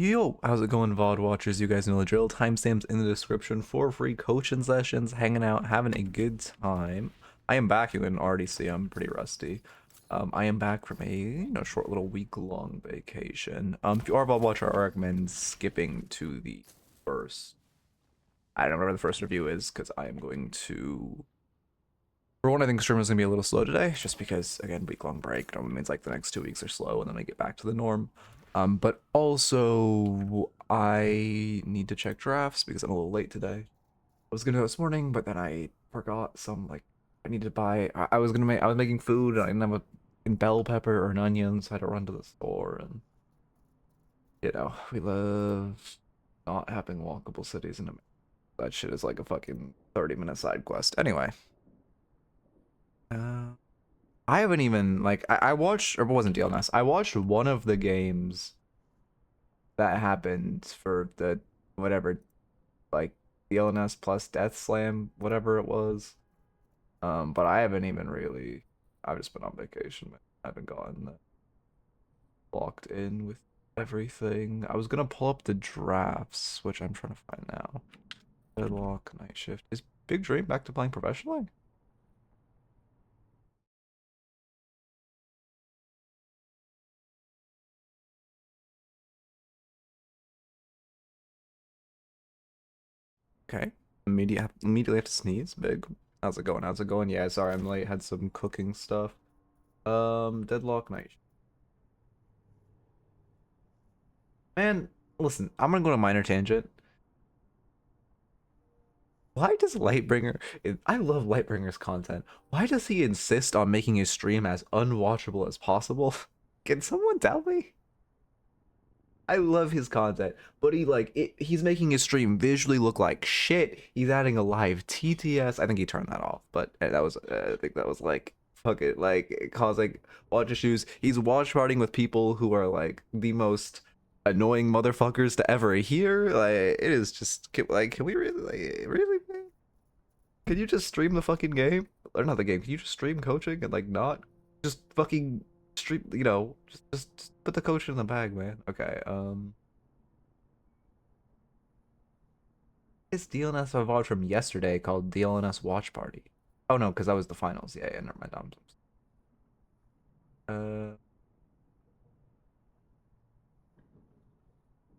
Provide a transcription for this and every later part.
Yo, how's it going, VOD watchers? You guys know the drill. Timestamps in the description for free coaching sessions, hanging out, having a good time. I am back. You can already see I'm pretty rusty. I am back from a short little week-long vacation. If you are a VOD watcher, I recommend skipping to the first. I don't know where the first review is because I am going to. For one, I think stream is gonna be a little slow today, just because again, week-long break normally means like the next 2 weeks are slow, and then I get back to the norm. But also I need to check drafts because I'm a little late today. I was gonna go this morning, but then I forgot some like I need to buy. I was making food and I didn't have a bell pepper or an onion, so I had to run to the store. And we love not having walkable cities in America. That shit is like a fucking 30-minute side quest. Anyway, I haven't even like I watched, or it wasn't DLNS. I watched one of the games that happened for the whatever, like DLNS plus Death Slam, whatever it was. But I haven't even really. I've just been on vacation. I haven't gotten locked in with everything. I was gonna pull up the drafts, which I'm trying to find now. Deadlock, Night Shift. Is Big Dream back to playing professionally? Okay. Immediately have to sneeze. Big. How's it going? How's it going? Yeah, sorry I'm late. Had some cooking stuff. Deadlock Night. Man, listen, I'm gonna go on a minor tangent. Why does Lightbringer... I love Lightbringer's content. Why does he insist on making his stream as unwatchable as possible? Can someone tell me? I love his content, but he's making his stream visually look like shit. He's adding a live TTS. I think he turned that off, but that was I think that was like fuck it, like causing watch issues. He's watch partying with people who are like the most annoying motherfuckers to ever hear. Like it is just can we really really man? Can you just stream the fucking game or not the game? Can you just stream coaching and like not just fucking stream, just put the coach in the bag, man. Okay, it's DLNS I bought from yesterday called DLNS Watch Party. Oh no, because that was the finals. Yeah, never mind.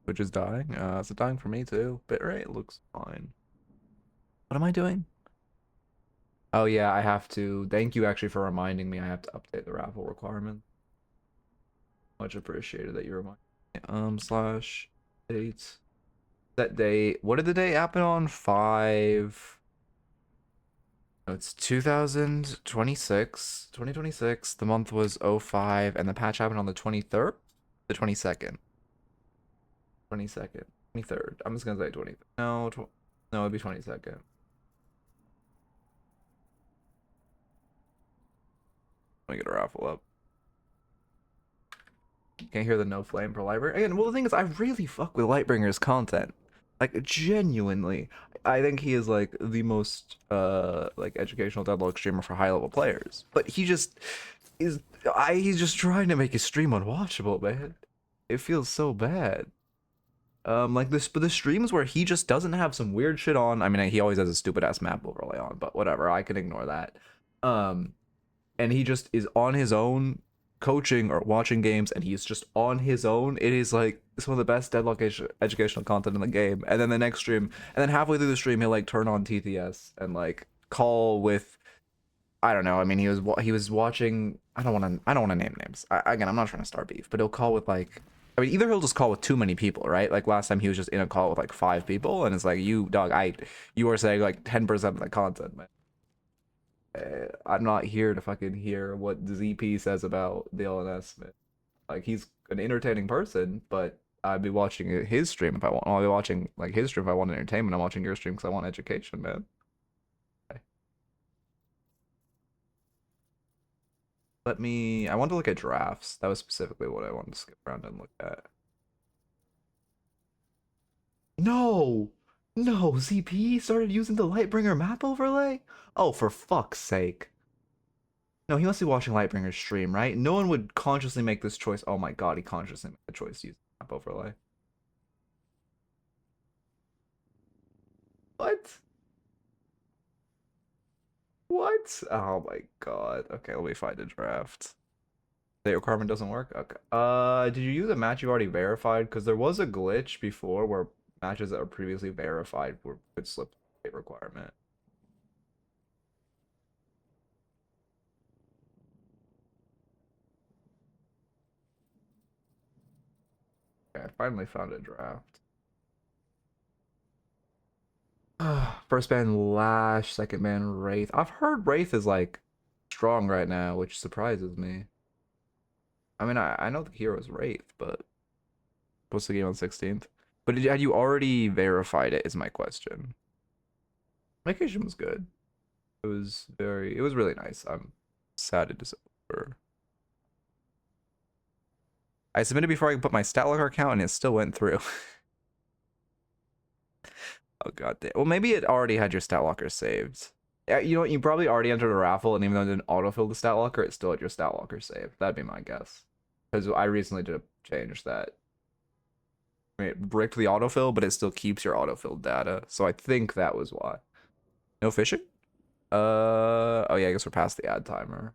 Which is dying. Is it dying for me too? Bitrate looks fine. What am I doing? Oh yeah, I have to. Thank you actually for reminding me. I have to update the raffle requirement. Much appreciated that you remind me. Slash date. That date. What did the date happen on? 5. No, it's 2026. 2026. The month was 05, and the patch happened on the 23rd? The 22nd. 22nd. 23rd. I'm just gonna say 20th. No, no, it'd be 22nd. Let me get a raffle up. Can't hear the no flame for library. Again, well, the thing is, I really fuck with Lightbringer's content. Like, genuinely. I think he is, like, the most, like, educational Deadlock streamer for high-level players. But he just he's just trying to make his stream unwatchable, man. It feels so bad. Like, but the streams where he just doesn't have some weird shit on. I mean, he always has a stupid-ass map overlay on, but whatever. I can ignore that. And he just is on his own coaching or watching games, and he's just on his own. It is like some of the best Deadlock educational content in the game. And then the next stream, and then halfway through the stream, he'll like turn on TTS and like call with, I don't know. I mean, he was watching. I don't want to name names. Again, I'm not trying to start beef, but he'll call with like. I mean, either he'll just call with too many people, right? Like last time he was just in a call with like 5 people, and it's like, you dog, you are saying like 10% of the content, man. I'm not here to fucking hear what ZP says about the LNS, man. Like, he's an entertaining person, but I'd be watching his stream if I want. I'll be watching like his stream if I want entertainment. I'm watching your stream because I want education, man. Okay. I want to look at drafts. That was specifically what I wanted to skip around and look at. No! No, ZP started using the Lightbringer map overlay? Oh, for fuck's sake. No, he must be watching Lightbringer's stream, right? No one would consciously make this choice. Oh my god, he consciously made the choice to use map overlay. What? Oh my god. Okay, let me find a draft. The requirement doesn't work? Okay. Did you use a match you already verified? Because there was a glitch before where matches that were previously verified could slip the requirement. Okay, I finally found a draft. First ban Lash, second ban Wraith. I've heard Wraith is like strong right now, which surprises me. I mean, I know the hero is Wraith, but what's the game on 16th? But had you already verified it is my question. Vacation was good. It was really nice. I'm sad it is over. I submitted before I could put my stat locker account and it still went through. Oh god damn. Well, maybe it already had your stat locker saved. Yeah, you know what? You probably already entered a raffle, and even though it didn't autofill the stat locker, it still had your stat locker saved. That'd be my guess. Because I recently did a change that. I mean, it bricked the autofill, but it still keeps your autofill data. So I think that was why. No fishing? Oh yeah, I guess we're past the ad timer.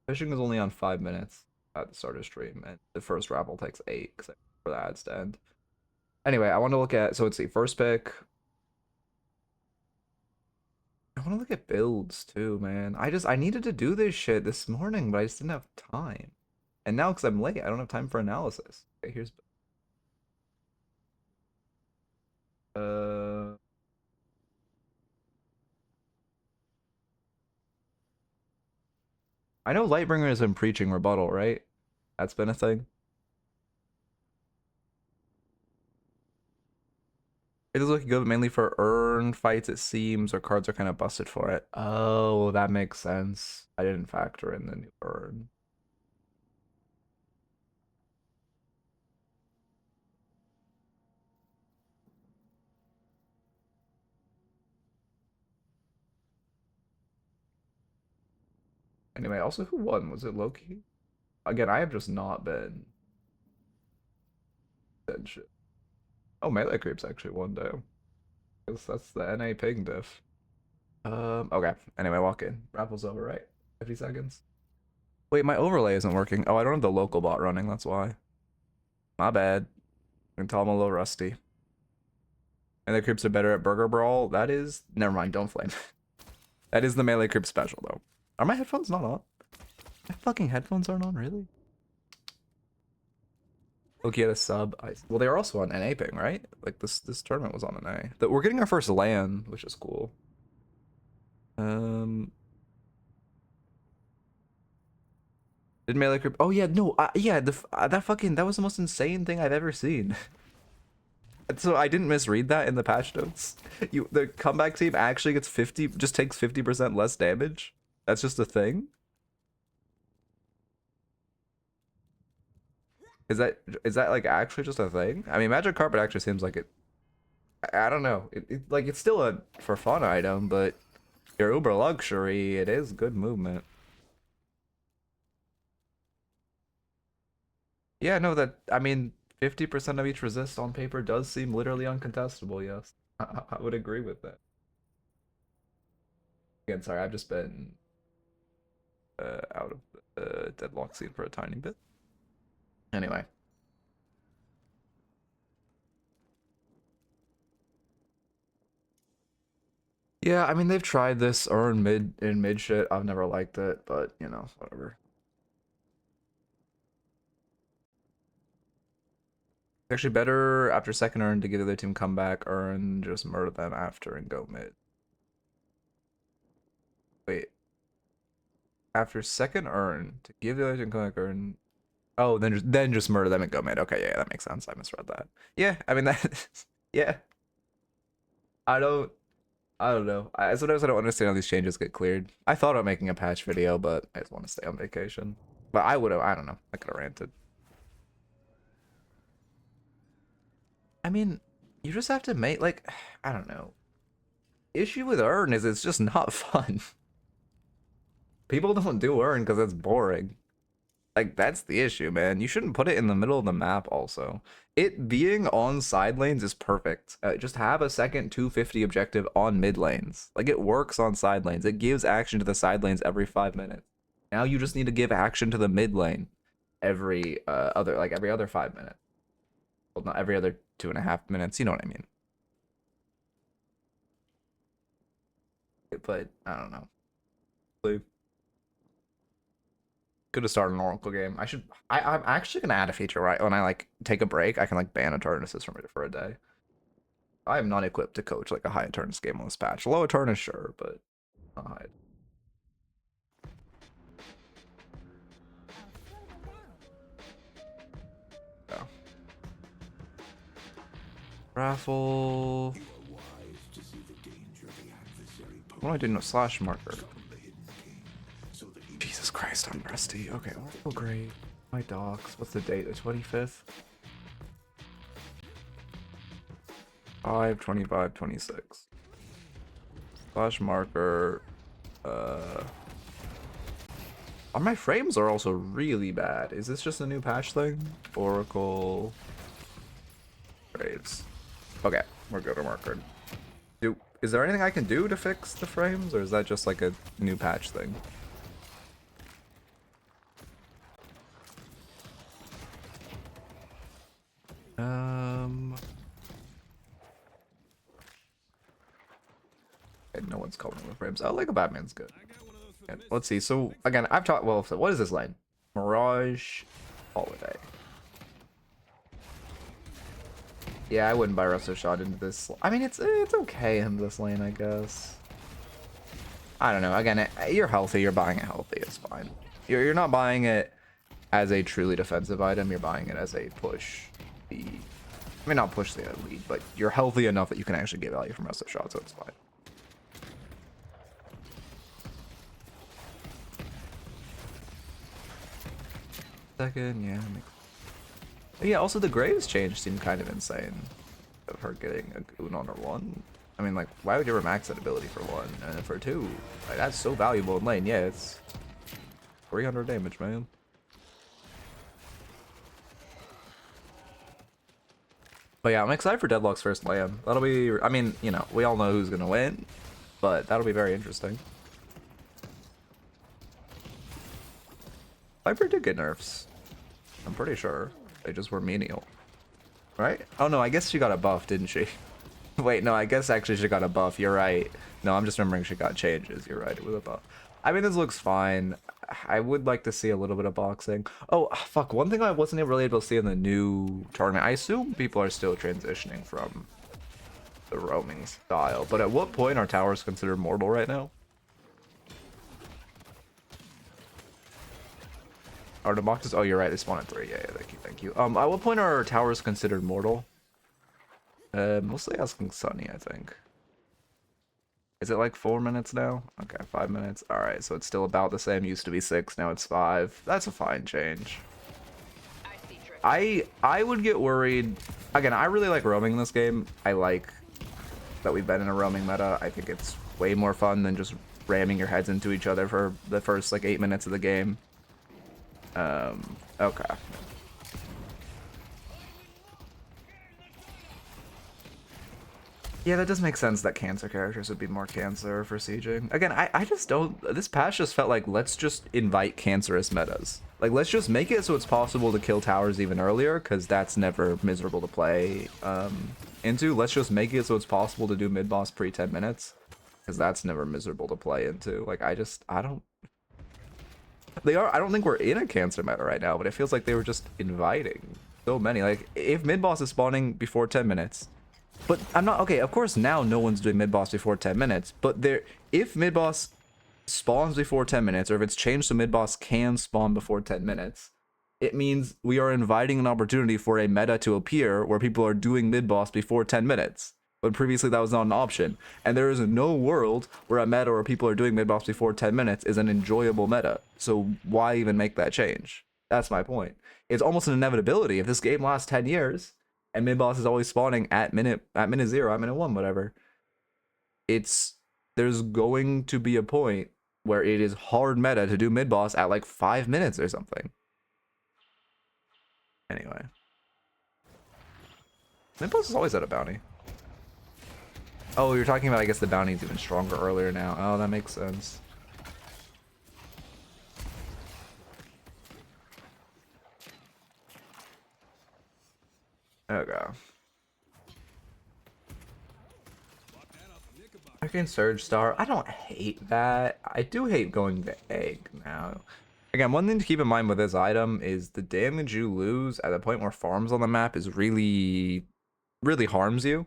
Fishing is only on 5 minutes at the start of stream, and the first raffle takes 8 for the ads to end. Anyway, I want to look at, so let's see, first pick. I want to look at builds too, man. I needed to do this shit this morning, but I just didn't have time. And now, because I'm late, I don't have time for analysis. Okay, here's. I know Lightbringer has been preaching rebuttal, right? That's been a thing. It is looking good mainly for earn fights, it seems, or cards are kind of busted for it. Oh, that makes sense. I didn't factor in the new earn. Anyway, also, who won? Was it Loki? Again, I have just not been dead shit. Oh, Melee Creeps actually won, though. Guess that's the NA ping diff. Okay. Anyway, walk in. Raffle's over, right? 50 seconds. Wait, my overlay isn't working. Oh, I don't have the local bot running, that's why. My bad. I can tell I'm a little rusty. And the creeps are better at Burger Brawl. That is... Never mind, don't flame. That is the Melee Creep special, though. Are my headphones not on? My fucking headphones aren't on, really? Loki had a sub. Well, they were also on NA ping, right? Like, this tournament was on NA. We're getting our first LAN, which is cool. Did Melee Creep... Oh, yeah, no. Yeah, that was the most insane thing I've ever seen. So I didn't misread that in the patch notes. The comeback team actually gets 50, just takes 50% less damage. That's just a thing. Is that like actually just a thing? I mean, Magic Carpet actually seems like it. I don't know. Like it's still a for fun item, but your Uber luxury, it is good movement. Yeah, no, that I mean, 50% of each resist on paper does seem literally uncontestable. Yes, I would agree with that. Again, sorry, I've just been out of the Deadlock scene for a tiny bit. Anyway. Yeah, I mean they've tried this earn mid shit. I've never liked it, but you know, whatever. It's actually better after second earn to get the other team come back, earn, just murder them after and go mid. Wait. After second earn to give the other team come back, earn. Oh, then just murder them and go mid. Okay, yeah, that makes sense. I misread that. Yeah, I mean that. Yeah. I don't. I don't know. Sometimes I don't understand how these changes get cleared. I thought about making a patch video, but I just want to stay on vacation. But I would have. I don't know. I could have ranted. I mean, you just have to make like I don't know. Issue with earn is it's just not fun. People don't do earn because it's boring. Like, that's the issue, man. You shouldn't put it in the middle of the map also. It being on side lanes is perfect. Just have a second 250 objective on mid lanes. Like, it works on side lanes. It gives action to the side lanes every 5 minutes. Now you just need to give action to the mid lane every every other 5 minutes. Well, not every other 2.5 minutes. You know what I mean? But I don't know. Could have started an Oracle game. I'm actually gonna add a feature right when I like take a break. I can like ban Eternus from it for a day. I am not equipped to coach like a high Eternus game on this patch. Low Eternus, sure, but not high. Yeah. Raffle. What do I do? No slash marker. Jesus Christ, I'm rusty. Okay, Oracle great. My docs. What's the date? The 25th? 5/25/26. Slash marker. My frames are also really bad. Is this just a new patch thing? Oracle. Graves. Okay, we're good. We're good. Is there anything I can do to fix the frames, or is that just like a new patch thing? Okay, no one's calling the frames. Oh, like a Batman's good. Okay, let's see. So again, I've talked. Well, so what is this lane? Mirage Holiday. Yeah, I wouldn't buy Resto Shot into this. I mean, it's okay in this lane, I guess. I don't know. Again, you're healthy. You're buying it healthy. It's fine. You're not buying it as a truly defensive item. You're buying it as a push the. I mean, not push the lead, but you're healthy enough that you can actually get value from Resto Shot, so it's fine. Second, yeah. Yeah, also the Graves change seemed kind of insane. Of her getting a goon on her 1. I mean, like, why would you ever max that ability for 1? And for 2, like, that's so valuable in lane. Yeah, it's 300 damage, man. But yeah, I'm excited for Deadlock's first LAN. That'll be, I mean, you know, we all know who's gonna win, but that'll be very interesting. Viper did get nerfs. I'm pretty sure. They just were menial. Right? Oh no, I guess she got a buff, didn't she? Wait, no, I guess actually she got a buff. You're right. No, I'm just remembering she got changes. You're right, with a buff. I mean, this looks fine. I would like to see a little bit of boxing. Oh, fuck. One thing I wasn't really able to see in the new tournament. I assume people are still transitioning from the roaming style. But at what point are towers considered mortal right now? Are the boxes? Oh, you're right. They spawn at 3. Yeah, thank you, thank you. At what point are towers considered mortal? Mostly asking Sunny, I think. Is it like 4 minutes now? Okay, 5 minutes. All right, so it's still about the same. Used to be 6, now it's 5. That's a fine change. I would get worried. Again, I really like roaming in this game. I like that we've been in a roaming meta. I think it's way more fun than just ramming your heads into each other for the first like 8 minutes of the game. Okay. Yeah, that does make sense that cancer characters would be more cancer for sieging. Again, I just don't. This patch just felt like let's just invite cancerous metas. Like, let's just make it so it's possible to kill towers even earlier, because that's never miserable to play into. Let's just make it so it's possible to do mid-boss pre-10 minutes, because that's never miserable to play into. Like, I don't. I don't think we're in a cancer meta right now, but it feels like they were just inviting so many. Like, if mid-boss is spawning before 10 minutes, but I'm not, okay, of course now no one's doing mid-boss before 10 minutes, but if mid-boss spawns before 10 minutes, or if it's changed so mid-boss can spawn before 10 minutes, it means we are inviting an opportunity for a meta to appear where people are doing mid-boss before 10 minutes. But previously that was not an option. And there is no world where a meta where people are doing mid-boss before 10 minutes is an enjoyable meta. So why even make that change? That's my point. It's almost an inevitability. If this game lasts 10 years, and mid-boss is always spawning at minute 0, at minute 1, whatever, there's going to be a point where it is hard meta to do mid-boss at like 5 minutes or something. Anyway. Nimbus is always at a bounty. Oh, you're talking about, I guess, the bounty's even stronger earlier now. Oh, that makes sense. Okay. I can Surge Star. I don't hate that. I do hate going to Egg now. Again, one thing to keep in mind with this item is the damage you lose at the point where farms on the map is really harms you.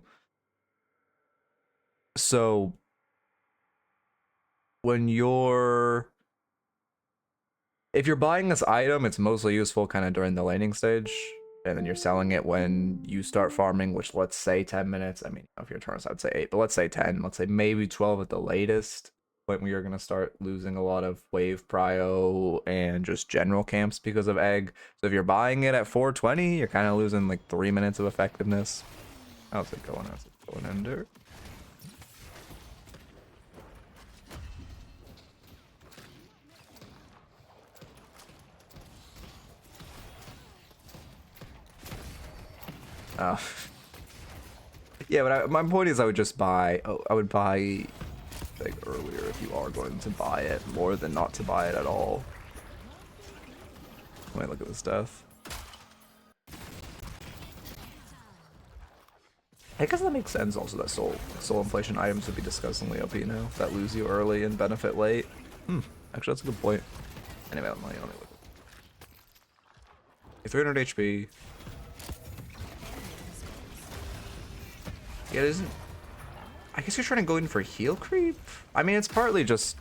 So when if you're buying this item, it's mostly useful kind of during the laning stage, and then you're selling it when you start farming, which let's say 10 minutes. I mean, if you're Eternus, I'd say 8, but let's say 10. Let's say maybe 12 at the latest, point where you're going to start losing a lot of wave prio and just general camps because of egg. So if you're buying it at 420, you're kind of losing like 3 minutes of effectiveness. How's it going? How's it going, Ender? Yeah, but my point is I would just buy, I would buy like earlier if you are going to buy it, more than not to buy it at all. Wait, look at this death. I guess that makes sense also that soul inflation items would be disgustingly OP now, that lose you early and benefit late. Actually that's a good point. Anyway, let me look. Okay, 300 HP. Yeah, it isn't. I guess you're trying to go in for heal creep? I mean, it's partly just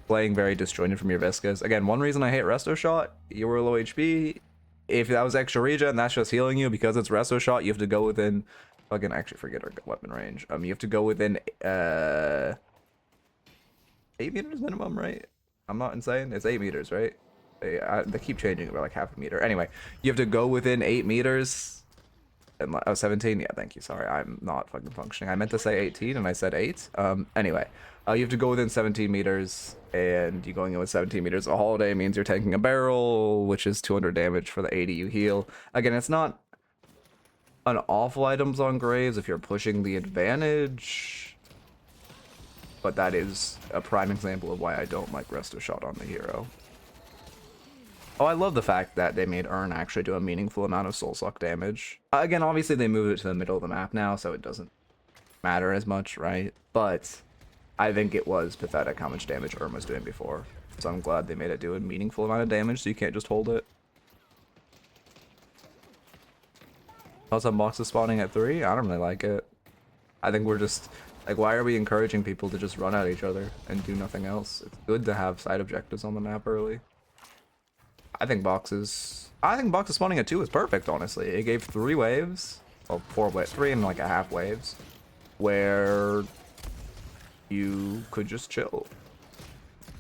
playing very disjointed from your Viscas. Again, one reason I hate Resto Shot, you were low HP. If that was extra regen, that's just healing you. Because it's Resto Shot, you have to go within... I can actually forget our weapon range. You have to go within 8 meters minimum, right? I'm not insane. It's 8 meters, right? They keep changing it by like half a meter. Anyway, you have to go within 8 meters... Oh, 17? Yeah, thank you. Sorry, I'm not fucking functioning. I meant to say 18 and I said 8. Anyway, you have to go within 17 meters, and you going in with 17 meters a holiday means you're taking a barrel, which is 200 damage for the 80 you heal. Again, it's not an awful items on Graves if you're pushing the advantage, but that is a prime example of why I don't like Resto Shot on the hero. Oh, I love the fact that they made Urn actually do a meaningful amount of soul suck damage. Again, obviously they moved it to the middle of the map now, so it doesn't matter as much, right? But I think it was pathetic how much damage Urn was doing before. So I'm glad they made it do a meaningful amount of damage so you can't just hold it. Also, boxes spawning at 3? I don't really like it. I think we're just... Like, why are we encouraging people to just run at each other and do nothing else? It's good to have side objectives on the map early. I think boxes spawning at 2 is perfect, honestly. It gave 3 waves, well, 3 and like a half waves, where you could just chill.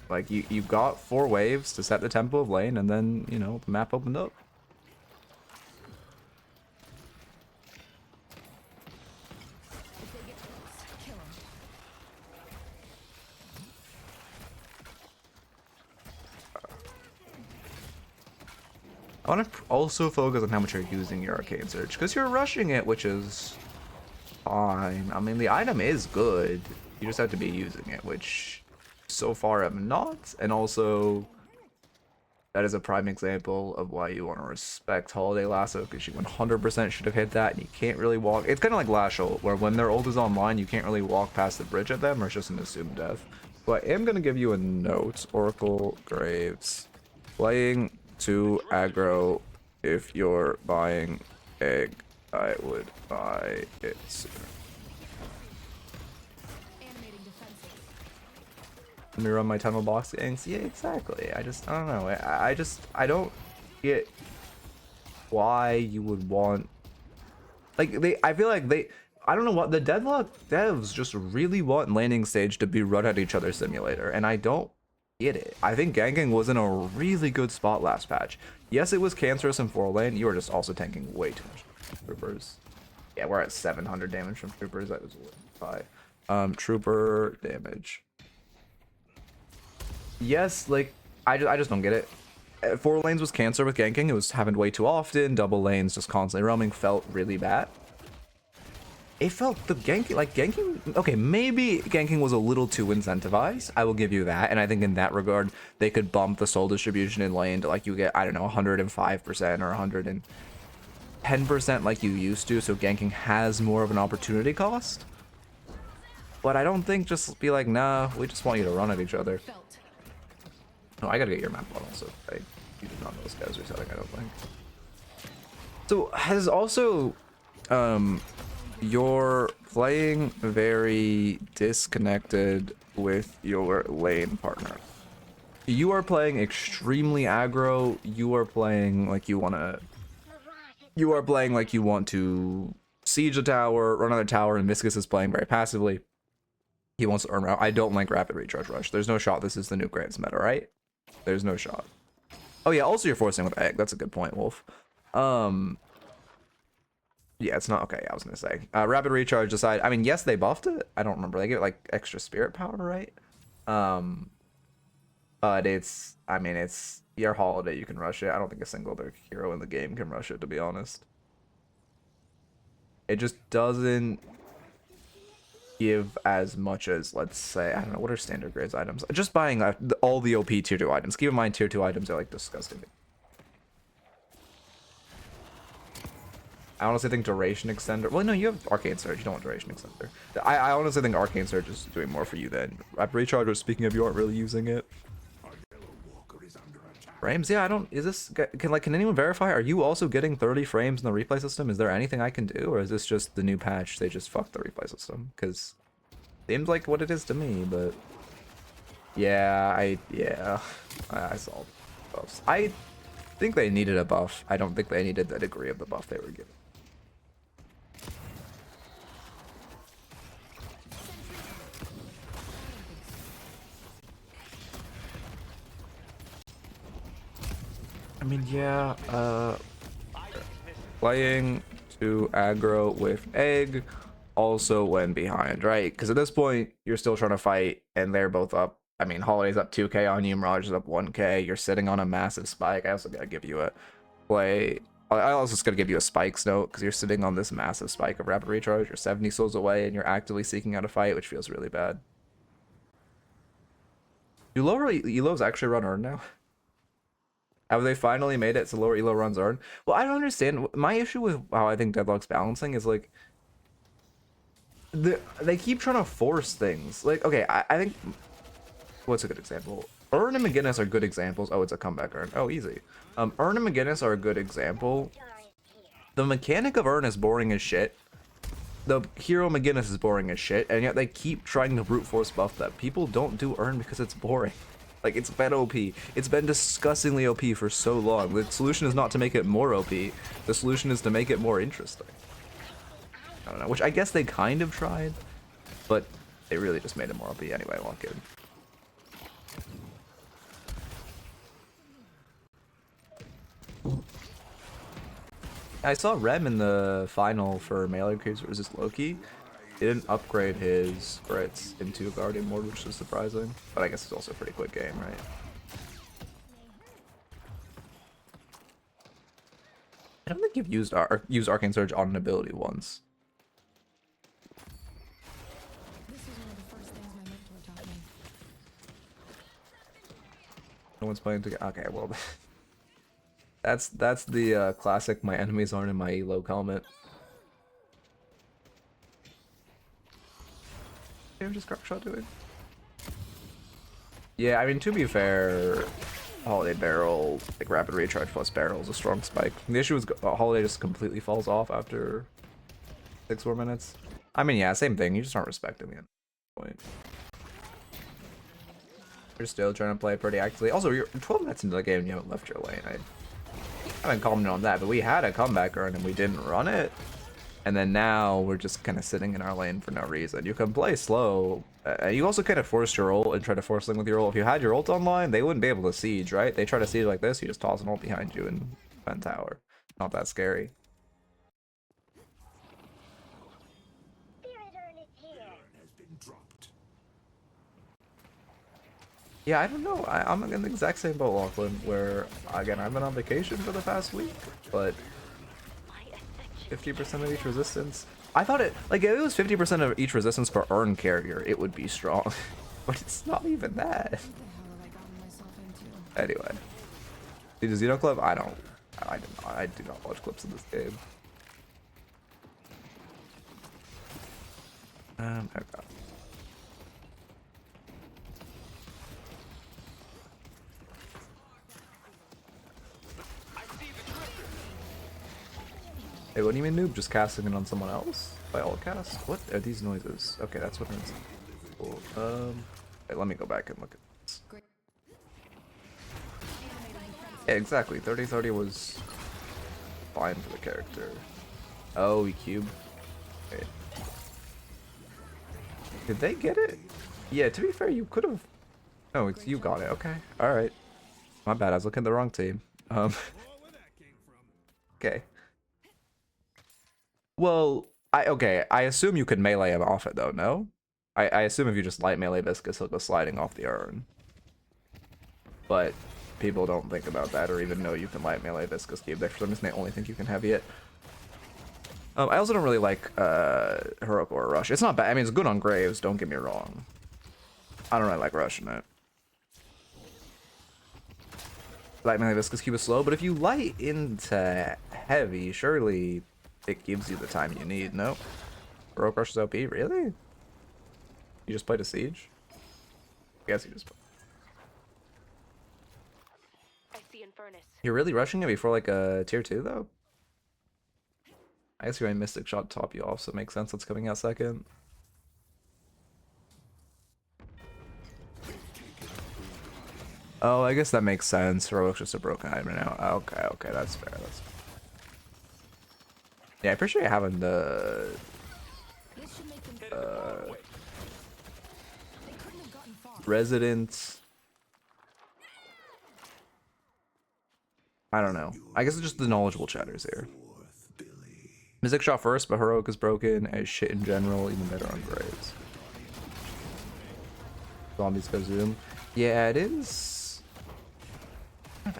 Like, you got 4 waves to set the tempo of lane, and then, you know, the map opened up. I want to also focus on how much you're using your Arcane Surge, because you're rushing it, which is fine. I mean, the item is good. You just have to be using it, which so far I'm not. And also, that is a prime example of why you want to respect Holiday Lasso, because you 100% should have hit that, and you can't really walk. It's kind of like Lash ult, where when their ult is online, you can't really walk past the bridge at them, or it's just an assumed death. But I am going to give you a note. Oracle Graves. Playing to aggro. If you're buying egg, I would buy it sooner. Let me run my tunnel box gangs. Yeah, exactly. I don't know. I don't get why you would want, like, I feel like I don't know what the Deadlock devs just really want landing stage to be run at each other simulator, and I don't get it. I think ganking was in a really good spot last patch. Yes, it was cancerous in 4 lane. You were just also tanking way too much troopers. Yeah, we're at 700 damage from troopers. That was high. Trooper damage. Yes, like I just don't get it. 4 lanes was cancer with ganking. It was happened way too often. Double lanes just constantly roaming felt really bad. It felt the ganking, like ganking, okay, maybe ganking was a little too incentivized. I will give you that. And I think in that regard, they could bump the soul distribution in lane to like you get, I don't know, 105% or 110% like you used to. So ganking has more of an opportunity cost. But I don't think just be like, nah, we just want you to run at each other. No, I gotta get your map on also. You do not know this guy's resetting, I don't think. So has also, you're playing very disconnected with your lane partner. You are playing extremely aggro. You are playing like you want to siege a tower, run on a tower, and Viscus is playing very passively. He wants to earn route. I don't like rapid recharge rush. There's no shot. This is the new Grants meta, right? There's no shot. Oh yeah, also you're forcing with egg. That's a good point, Wolf. Yeah, it's not okay. I was gonna say rapid recharge aside. I mean, yes, they buffed it. I don't remember. They gave it like extra spirit power, right? But I mean, it's your holiday. You can rush it. I don't think a single other hero in the game can rush it, to be honest. It just doesn't give as much as, let's say, I don't know, what are standard grades items? Just buying all the OP tier 2 items. Keep in mind, tier 2 items are like disgusting. I honestly think duration extender. Well, no, you have arcane surge. You don't want duration extender. I honestly think arcane surge is doing more for you than rapid recharge. Speaking of, you aren't really using it. Frames? Yeah, I don't. Is this can anyone verify? Are you also getting 30 frames in the replay system? Is there anything I can do, or is this just the new patch? They just fucked the replay system because seems like what it is to me. But yeah, I saw buffs. I think they needed a buff. I don't think they needed the degree of the buff they were given. I mean, yeah, playing to aggro with egg also went behind, right? Because at this point, you're still trying to fight, and they're both up. I mean, Holiday's up 2k on you, Mirage is up 1k. You're sitting on a massive spike. I also gotta give you a play. I also just gotta give you a spikes note, because you're sitting on this massive spike of rapid recharge. You're 70 souls away, and you're actively seeking out a fight, which feels really bad. Do lower elos actually run Earn now? Have they finally made it so lower elo runs Earn? Well, I don't understand. My issue with how I think Deadlock's balancing is like they keep trying to force things. Like, okay, I think what's a good example? Earn and McGinnis are good examples. Oh, it's a comeback Earn. Oh, easy. Earn and McGinnis are a good example. The mechanic of Earn is boring as shit. The hero McGinnis is boring as shit, and yet they keep trying to brute force buff that. People don't do Earn because it's boring. Like, it's been OP. It's been disgustingly OP for so long. The solution is not to make it more OP. The solution is to make it more interesting. I don't know, which I guess they kind of tried, but they really just made it more OP anyway. Well, good. I saw Rem in the final for Melee Creeps versus Loki. He didn't upgrade his crits into Guardian Ward, which is surprising. But I guess it's also a pretty quick game, right? I don't think you've used Arcane Surge on an ability once. No one's playing together. Okay, well, that's the classic. My enemies aren't in my elo comment. What just Crop Shot doing? Yeah, I mean, to be fair, Holiday Barrel, like rapid recharge plus barrel is a strong spike. The issue is Holiday just completely falls off after 6 more minutes. I mean, yeah, same thing. You just aren't respecting the end point. You're still trying to play pretty actively. Also, you're 12 minutes into the game and you haven't left your lane. I haven't commented on that, but we had a comeback earn and we didn't run it. And then now we're just kind of sitting in our lane for no reason. You can play slow. You also kind of force your ult and try to force link with your ult. If you had your ult online, they wouldn't be able to siege, right? They try to siege like this, you just toss an ult behind you and defend tower. Not that scary. Yeah, I don't know. I'm in the exact same boat, Lachlan, where, again, I've been on vacation for the past week, but 50% of each resistance. I thought it, like, if it was 50% of each resistance per urn carrier, it would be strong. But it's not even that. Anyway. See the Xeno clip? I don't. I do not watch clips of this game. Okay. Hey, what do you mean noob? Just casting it on someone else? By all cast? What are these noises? Okay, that's what it is. Cool. Wait, let me go back and look at this. Yeah, exactly. 30-30 was fine for the character. Oh, he cubed. Okay. Did they get it? Yeah, to be fair, you could have. No, it's you got it. Okay. Alright. My bad, I was looking at the wrong team. Okay. Well, I assume you could melee him off it though, no? I assume if you just light melee Viscous, he'll go sliding off the urn. But people don't think about that or even know you can light melee Viscous cube there. For some reason, they only think you can heavy it. I also don't really like Heroic or Rush. It's not bad. I mean, it's good on Graves, don't get me wrong. I don't really like rushing it. Light melee Viscous cube is slow, but if you light into heavy, surely it gives you the time you need, no? Heroic Rush is OP, really? You just played a Siege? I guess you just played. I see Eternus. You're really rushing it before like a tier 2 though? I guess your Mystic Shot top you off, so it makes sense that's coming out second. Oh, I guess that makes sense. Heroic's just a broken item now. Okay, that's fair. That's fair. Yeah, I appreciate having the resident. I don't know. I guess it's just the knowledgeable chatters here. Mystic Shot first, but Heroic is broken as shit in general, even better on Graves. Zombies go zoom. Yeah, it is.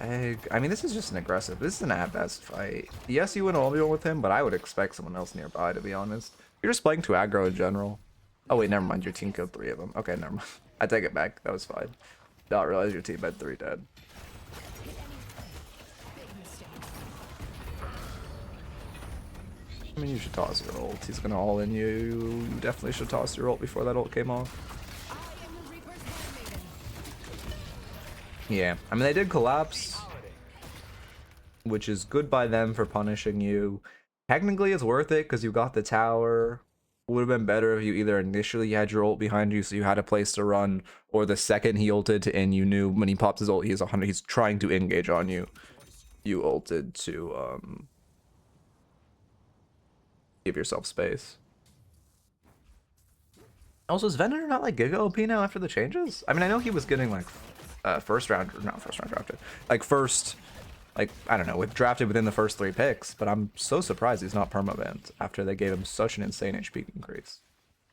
I mean, this is just an aggressive. This is an at best fight. Yes, you win all with him, but I would expect someone else nearby, to be honest. You're just playing too aggro in general. Oh, wait, never mind. Your team killed 3 of them. Okay, never mind. I take it back. That was fine. Not realize your team had 3 dead. I mean, you should toss your ult. He's gonna all in you. You definitely should toss your ult before that ult came off. Yeah, I mean, they did collapse, which is good by them for punishing you. Technically, it's worth it because you got the tower. Would have been better if you either initially had your ult behind you so you had a place to run, or the second he ulted and you knew when he pops his ult he's 100, he's trying to engage on you. You ulted to give yourself space. Also, is Venator not like Giga OP now after the changes? I mean, I know he was getting like first round drafted, like first, like I don't know, drafted within the first 3 picks. But I'm so surprised he's not perma-banned after they gave him such an insane HP increase.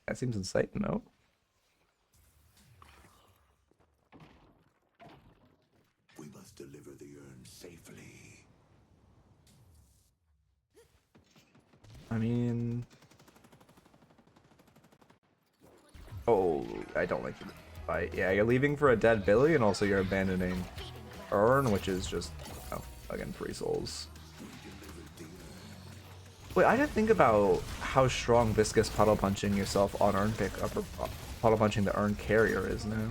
That seems insane, no? We must deliver the urn safely. I mean, oh, I don't like you. Yeah, you're leaving for a dead Billy, and also you're abandoning Urn, which is just, oh, again, 3 souls. Wait, I didn't think about how strong Viscous puddle punching yourself on Urn pickup or puddle punching the Urn carrier is now.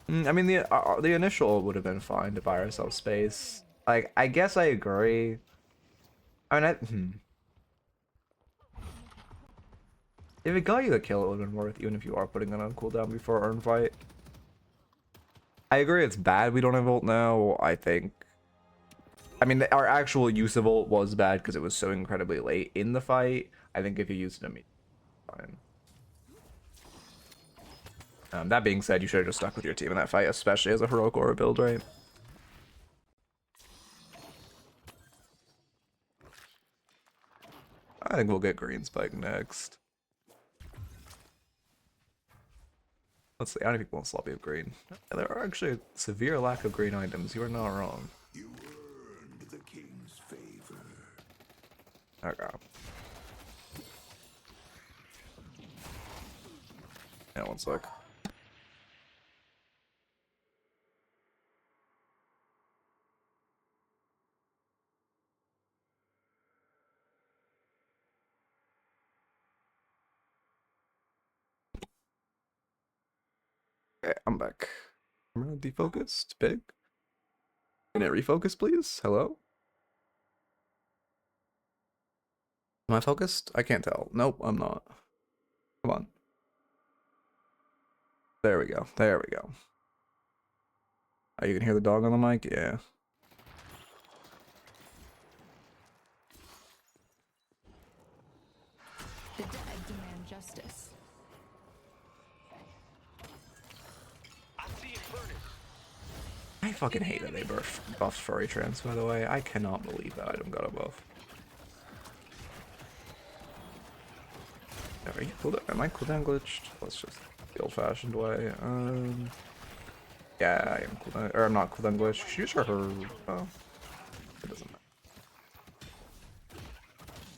I mean, the initial would have been fine to buy ourselves space. Like, I guess I agree. I mean, if it got you the kill, it would have been worth, even if you are putting it on cooldown before Urn fight. I agree it's bad we don't have ult now, I think. I mean, our actual use of ult was bad because it was so incredibly late in the fight. I think if you used it immediately, fine. That being said, you should have just stuck with your team in that fight, especially as a heroic aura build, right? I think we'll get green spike next. Let's see, how many people want sloppy of green? Yeah, there are actually a severe lack of green items. You are not wrong. You earned the king's favor. Okay. Yeah, one sec. Okay, I'm back. Camera defocused. Big. Can it refocus, please? Hello? Am I focused? I can't tell. Nope, I'm not. Come on. There we go. There we go. Oh, you can hear the dog on the mic? Yeah. The dead demand justice. I fucking hate that they buffed furry trance, by the way. I cannot believe that item got a buff. Are you cooldown? Am I cooldown glitched? Let's just the old-fashioned way. Yeah, I am cooldown, or I'm not cooldown glitched. She used her. Oh, it doesn't matter.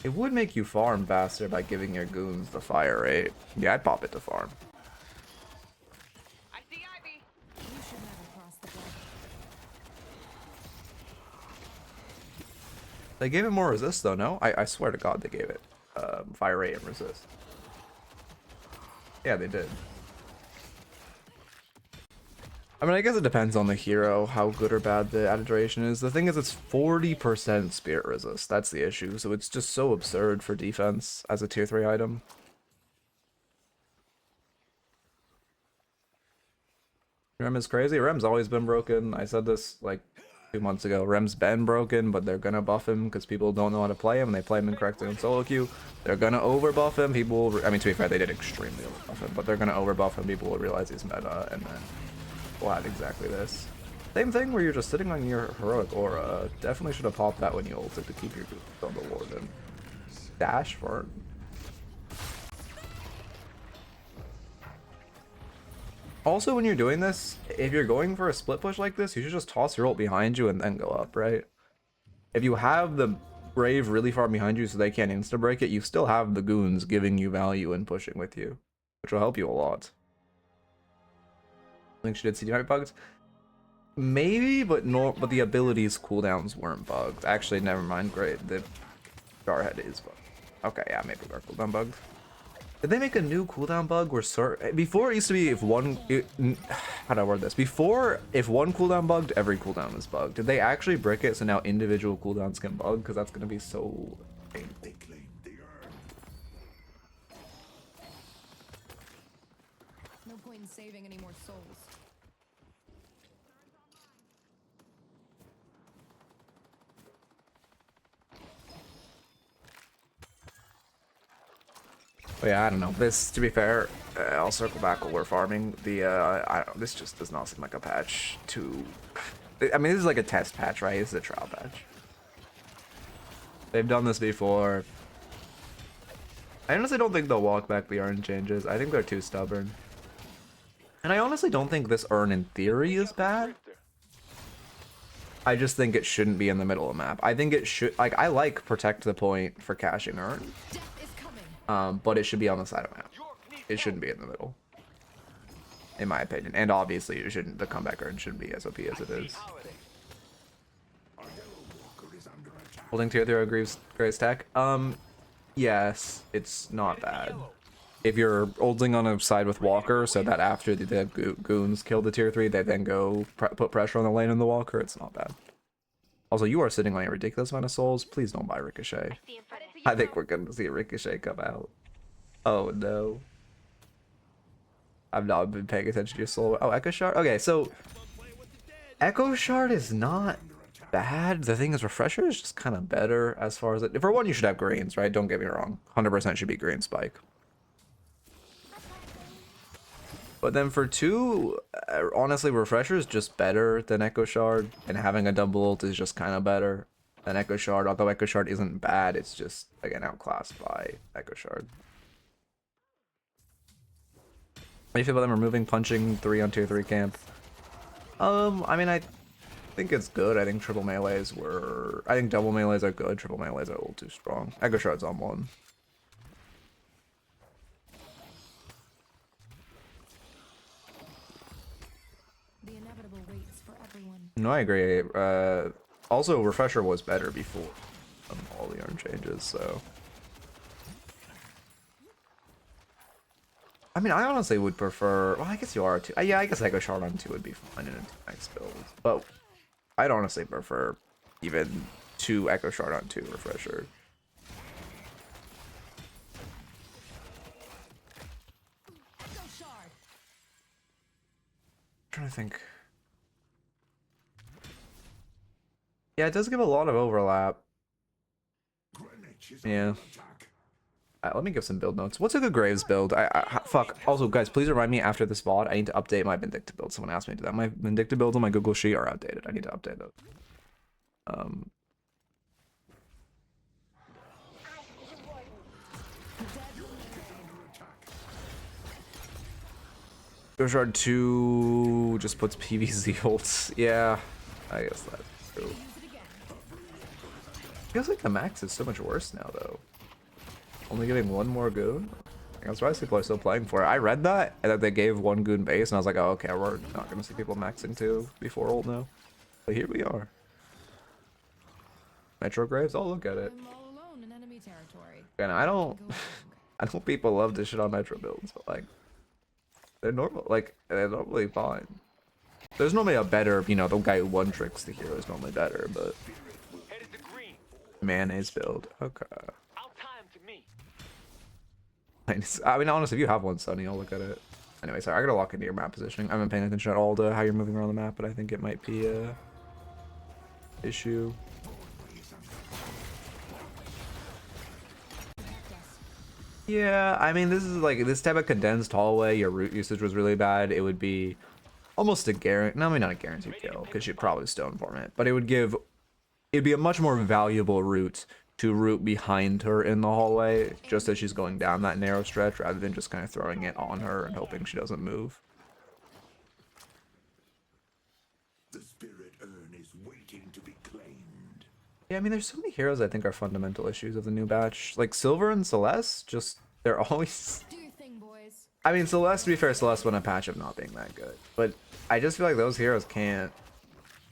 It would make you farm faster by giving your goons the fire rate. Yeah, I'd pop it to farm. I see Ivy. You should never cross the blood. They gave it more resist though, no? I swear to God they gave it fire rate and resist. Yeah, they did. I mean, I guess it depends on the hero, how good or bad the added duration is. The thing is, it's 40% spirit resist. That's the issue. So it's just so absurd for defense as a tier 3 item. Rem is crazy. Rem's always been broken. I said this like 2 months ago. Rem's been broken, but they're gonna buff him because people don't know how to play him and they play him incorrectly in solo queue. They're gonna overbuff him. People will, I mean, to be fair, they did extremely overbuff him, but they're gonna overbuff him. People will realize he's meta, and then we'll have exactly this. Same thing where you're just sitting on your heroic aura. Definitely should have popped that when you ulted to keep your group on the warden. Dash for. Also, when you're doing this, if you're going for a split push like this, you should just toss your ult behind you and then go up, right? If you have the Brave really far behind you so they can't insta-break it, you still have the goons giving you value and pushing with you, which will help you a lot. I think she did CD bugs. Maybe, but but the abilities cooldowns weren't bugged. Actually, never mind. Great, the Jarhead is bugged. Okay, yeah, maybe our cooldown bugged. Did they make a new cooldown bug where before it used to be if one how do I word this? Before if one cooldown bugged, every cooldown is bugged. Did they actually brick it so now individual cooldowns can bug? Because that's gonna be so painful. They claim the urn. No point in saving any more souls. But yeah, I don't know. This, to be fair, I'll circle back while we're farming. This just does not seem like a patch to. I mean, this is like a test patch, right? This is a trial patch. They've done this before. I honestly don't think they'll walk back the urn changes. I think they're too stubborn. And I honestly don't think this urn in theory is bad. I just think it shouldn't be in the middle of the map. I think it should, like, I like protect the point for caching urn. Death is coming. But it should be on the side of the map. It shouldn't be in the middle, in my opinion. And obviously, it shouldn't. The comeback urn shouldn't be as OP as it is. Our yellow walker is under attack. Holding tier 0 Graves tech. Yes, it's not bad. If you're ulting on a side with Walker, so that after the goons kill the tier 3, they then go put pressure on the lane in the Walker, it's not bad. Also, you are sitting on a ridiculous amount of souls. Please don't buy Ricochet. See Infernus. I think we're gonna see a Ricochet come out. Oh no. I've not been paying attention to your soul. Oh, Echo Shard? Okay, so Echo Shard is not bad. The thing is, Refresher is just kind of better as far as it. For one, you should have greens, right? Don't get me wrong. 100% should be green spike. But then for two, honestly, Refresher is just better than Echo Shard, and having a double ult is just kind of better than Echo Shard. Although Echo Shard isn't bad, it's just, again, outclassed by Echo Shard. do you feel about them removing punching 3 on tier 3 camp? I mean, I think it's good. I think triple melees were... I think double melees are good. Triple melees are a little too strong. Echo Shard's on 1. The inevitable waits for everyone. No, I agree. Also, Refresher was better before all the urn changes, so... I mean, I honestly would prefer... Well, I guess you are too. Yeah, I guess Echo Shard on 2 would be fine in a 2-max build. But I'd honestly prefer even 2 Echo Shard on 2 Refresher. Echo Shard. I'm trying to think. Yeah, it does give a lot of overlap. Yeah. Let me give some build notes. What's a good Graves build? Fuck. Also, guys, please remind me after this VOD. I need to update my Vindicta build. Someone asked me to do that. My Vindicta builds on my Google Sheet are outdated. I need to update those. Shard 2 just puts PVZ ults. Yeah, I guess that's true. Feels like the max is so much worse now, though. Only giving 1 more goon? I'm surprised people are still playing for it. I read that, and that they gave 1 goon base, and I was like, oh, okay, we're not going to see people maxing 2 before ult now. But here we are. Metro Graves? Oh, look at it. I'm all alone in enemy territory. And I don't... Go rogue. I know people love to shit on Metro builds, but, like... They're normal, like, they're normally fine. There's normally a better, you know, the guy who one tricks the hero is normally better, but... Mayonnaise build. Okay. I mean, honestly, if you have one, Sunny, I'll look at it. Anyway, sorry, I gotta lock into your map positioning. I haven't paying attention at all to how you're moving around the map, but I think it might be a issue. Yeah, I mean, this is like this type of condensed hallway. Your root usage was really bad. It would be almost a guarantee. No, I mean, not a guaranteed kill because you'd probably stone form it, but it would give. It'd be a much more valuable route to root behind her in the hallway, just as she's going down that narrow stretch, rather than just kind of throwing it on her and hoping she doesn't move. The spirit urn is waiting to be claimed. Yeah, I mean, there's so many heroes I think are fundamental issues of the new batch. Like Silver and Celeste, just they're always. Do your thing, boys. I mean, Celeste, to be fair, Celeste won a patch of not being that good, but I just feel like those heroes can't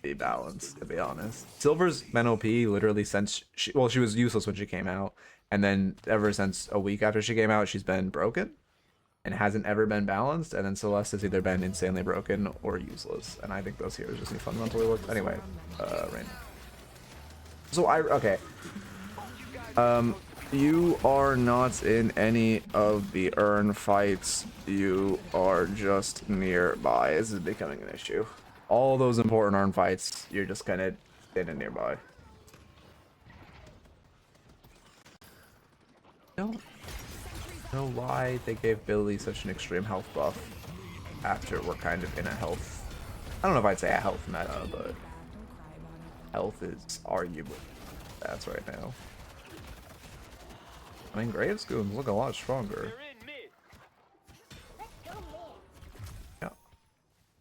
be balanced, to be honest. Silver's been OP literally since she was useless when she came out, and then ever since a week after she came out, she's been broken and hasn't ever been balanced. And then Celeste has either been insanely broken or useless, and I think those heroes just need fundamentally work. Anyway, Rain. So okay. You are not in any of the urn fights. You are just nearby. This is becoming an issue. All those important urn fights, you're just kind of standing nearby. Don't know why they gave Billy such an extreme health buff after we're kind of in a health... I don't know if I'd say a health meta, but health is arguably that's right now. I mean, Graves Goons look a lot stronger.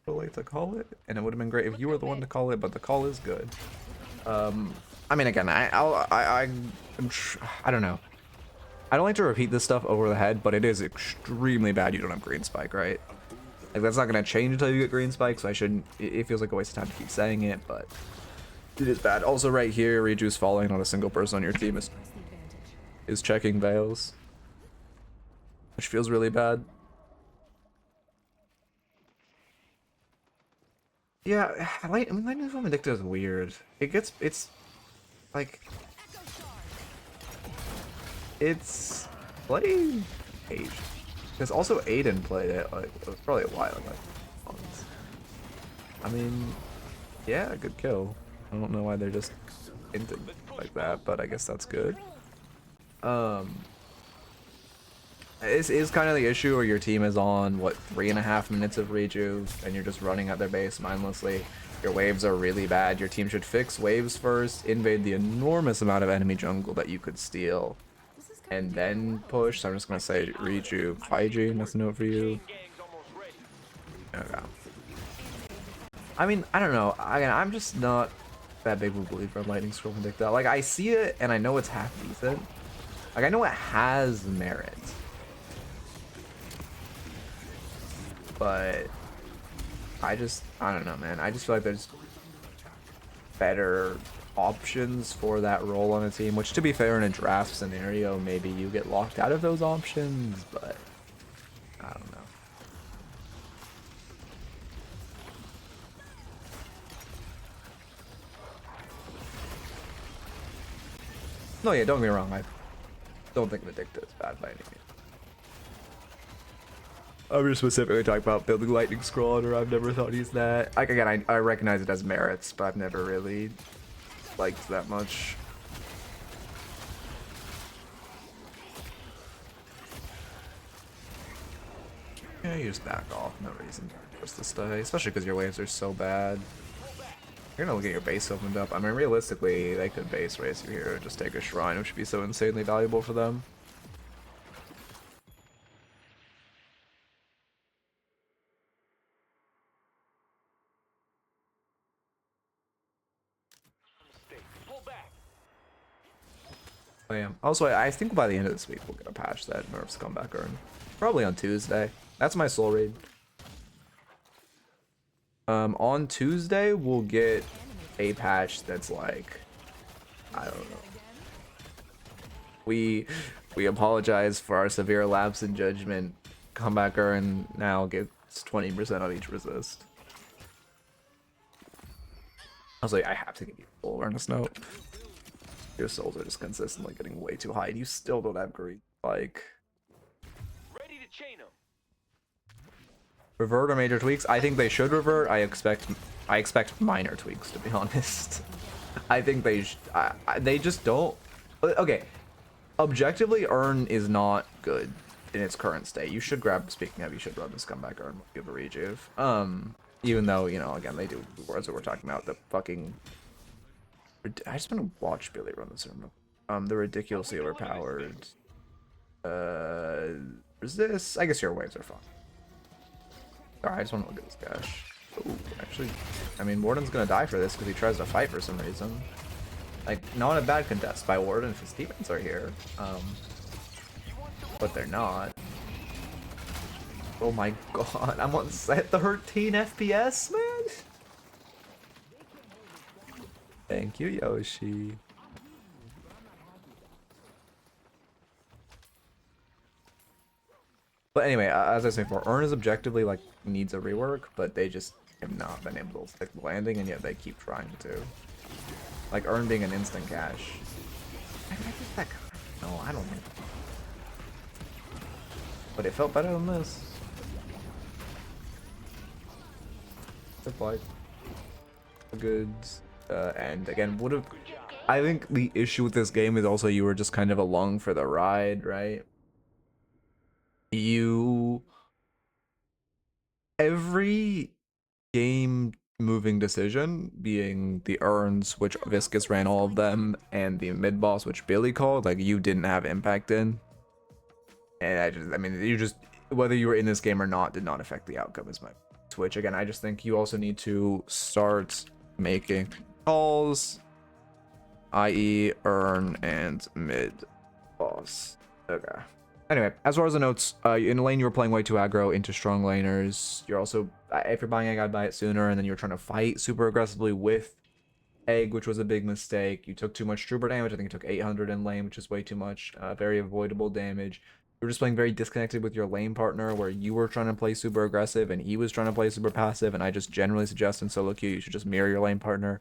Late to call it, and it would have been great if you were the one to call it, but the call is good. I mean, again, I don't know. I don't like to repeat this stuff over the head, but it is extremely bad you don't have green spike, right? Like, that's not gonna change until you get green spike, so I shouldn't. It feels like a waste of time to keep saying it, but it is bad. Also, right here, Riju's falling. Not a single person on your team is checking Veils, which feels really bad. Yeah, I mean, Lightning Storm Vindicta is weird. It's like, it's played Age. Because also Aiden played it, like, probably a while ago. I mean, yeah, good kill. I don't know why they're just into like that, but I guess that's good. This is kind of the issue where your team is on, what, 3.5 minutes of rejuve, and you're just running at their base mindlessly. Your waves are really bad. Your team should fix waves first, invade the enormous amount of enemy jungle that you could steal, and then push. So I'm just going to say rejuve hygiene, that's a note for you. Okay. I mean, I don't know. I'm just not that big of a believer in Lightning Scroll Vindicta. Like, I see it and I know it's half decent. Like, I know it has merit. But I don't know, man. I just feel like there's better options for that role on a team, which, to be fair, in a draft scenario, maybe you get locked out of those options, but I don't know. No, yeah, don't get me wrong. I don't think Vindicta is bad by any means. I'm just specifically talking about building Lightning Scroll, or I've never thought he's that. Like, again, I recognize it as merits, but I've never really liked that much. Yeah, you just back off. No reason for us to stay, especially because your waves are so bad. You're gonna get your base opened up. I mean, realistically, they could base race you here and just take a shrine, which would be so insanely valuable for them. I am. Also, I think by the end of this week we'll get a patch that nerfs Comeback Urn. Probably on Tuesday. That's my soul read. On Tuesday we'll get a patch that's like, I don't know. We apologize for our severe lapse in judgment. Comeback Urn now gets 20% on each resist. I was like, I have to give you full awareness note. Your souls are just consistently getting way too high, and you still don't have greed. Like, Ready to chain 'em. revert or major tweaks? I think they should revert. I expect minor tweaks, to be honest. I think they just don't. Okay, objectively, Urn is not good in its current state. You should grab. Speaking of, you should run this Comeback Urn. Give a rejuve. Even though, you know, again, they do words that we're talking about. The fucking. I just want to watch Billy run this room. The ridiculously overpowered. Resist. I guess your waves are fine. Alright, I just want to look at this gash. Ooh, actually, I mean, Warden's gonna die for this because he tries to fight for some reason. Like, not a bad contest by Warden if his teammates are here. But they're not. Oh my god, I'm on set 13 FPS, man! Thank you, Yoshi. But anyway, as I was saying before, Urn is objectively, like, needs a rework, but they just have not been able to stick the landing, and yet they keep trying to. Like, Urn being an instant cash. I think that kind of, no, I don't know. But it felt better than this. It's like good. And again, I think the issue with this game is also you were just kind of along for the ride, right? Every game moving decision, being the urns, which Viscus ran all of them, and the mid boss, which Billy called, like, you didn't have impact in. And I mean, you just, whether you were in this game or not, did not affect the outcome as much. Which, again, I just think you also need to start making calls, i.e. urn and mid boss. Okay. Anyway, as far as the notes, in lane you were playing way too aggro into strong laners. You're also, if you're buying egg, I'd buy it sooner, and then you were trying to fight super aggressively with egg, which was a big mistake. You took too much trooper damage. I think you took 800 in lane, which is way too much. Very avoidable damage. You were just playing very disconnected with your lane partner, where you were trying to play super aggressive and he was trying to play super passive, and I just generally suggest in solo queue you should just mirror your lane partner.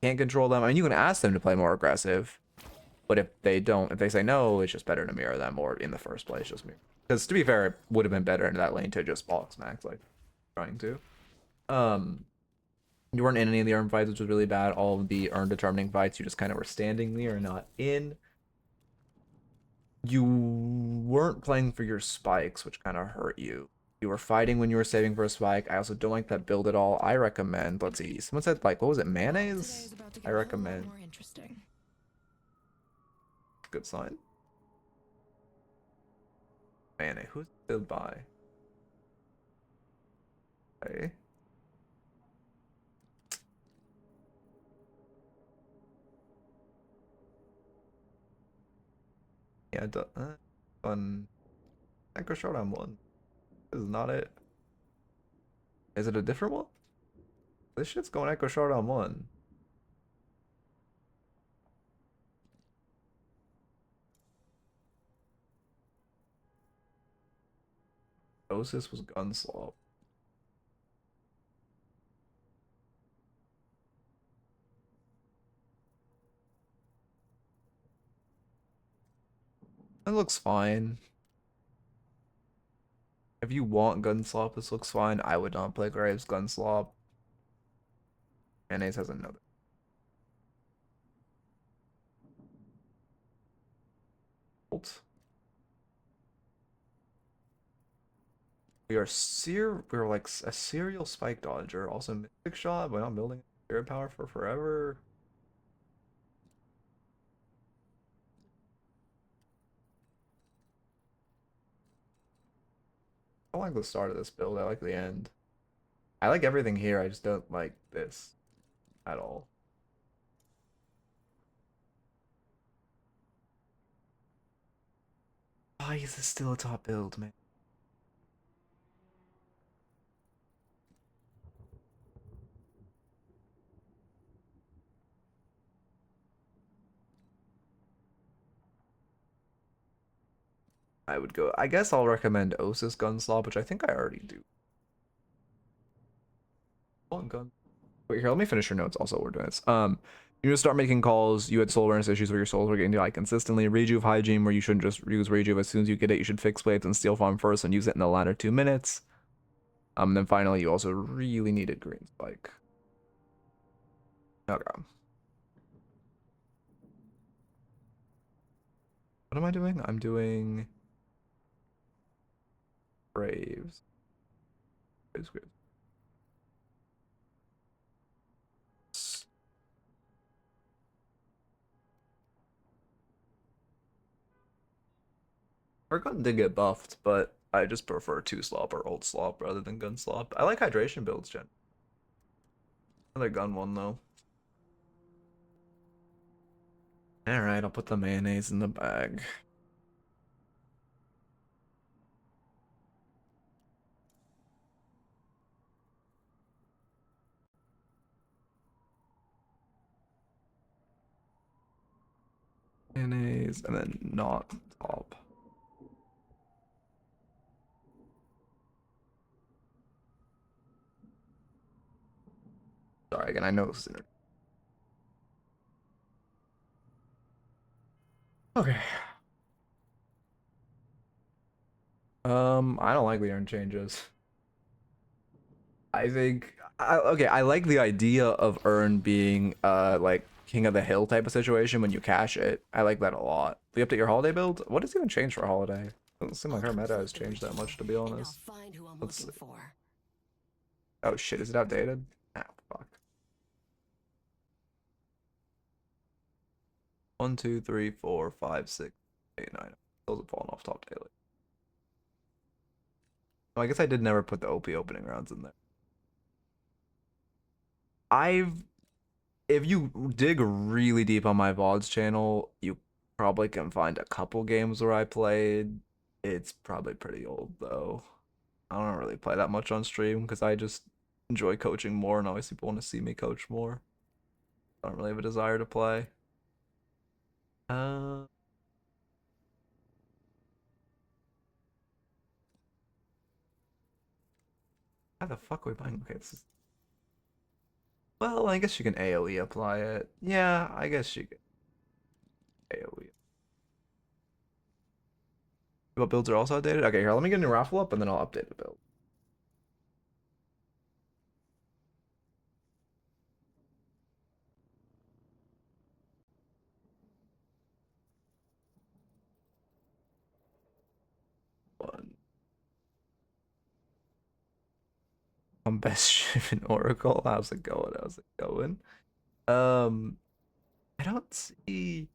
Can't control them. I mean, you can ask them to play more aggressive, but if they don't, if they say no, it's just better to mirror them, or in the first place, just mirror. Because to be fair, it would have been better in that lane to just box max, like, trying to. You weren't in any of the Urn fights, which was really bad. All of the Urn determining fights, you just kind of were standing there and not in. You weren't playing for your spikes, which kind of hurt you. You were fighting when you were saving for a spike. I also don't like that build at all. I recommend, let's see, someone said, like, what was it, mayonnaise? I recommend. Good sign. Mayonnaise, who's build by? Okay. Yeah, on Echo Showdown 1. This is not it. Is it a different one? This shit's going Echo Showdown 1. Osis was Gunslop. That looks fine. If you want Gunslop, this looks fine. I would not play Graves Gunslop. And Ace has another. Bolt. We're like a serial spike dodger. Also Mystic Shot. We're not building Spirit Power for forever. I don't like the start of this build. I like the end. I like everything here. I just don't like this at all. Why is this still a top build, man? I would go. I guess I'll recommend Osis Gunslop, which I think I already do. One gun. Wait, here, let me finish your notes also while we're doing this. You just start making calls. You had soul awareness issues where your souls were getting died consistently. Rejuve hygiene, where you shouldn't just use Rejuve. As soon as you get it, you should fix blades and steel farm first and use it in the latter 2 minutes. Then finally, you also really needed green spike. Okay. What am I doing? I'm doing Braves. Braves. Our gun did get buffed, but I just prefer 2-slop or old slop rather than gun slop. I like hydration builds, Jen. Another gun one though. Alright, I'll put the mayonnaise in the bag. Mayonnaise and then not top. Sorry, again, I know this is okay. I don't like the urn changes. I think okay, I like the idea of urn being like king of the hill type of situation when you cash it. I like that a lot. We update your holiday build? What does even change for holiday? Doesn't seem like our meta has changed that much, to be honest. Let's see. Oh shit, is it outdated? Ah, fuck. 1, 2, 3, 4, 5, 6, 8, 9. Those have fallen off top daily. Oh, I guess I did never put the OP opening rounds in there. If you dig really deep on my VODs channel, you probably can find a couple games where I played. It's probably pretty old though. I don't really play that much on stream because I just enjoy coaching more and always people want to see me coach more. I don't really have a desire to play. Uh, how the fuck are we buying? Okay, this is. Well, I guess you can AoE apply it. Yeah, I guess you can AoE. What builds are also outdated? Okay, here, let me get a new raffle up and then I'll update the build. One. I'm best ship in Oracle. How's it going? How's it going? I don't see.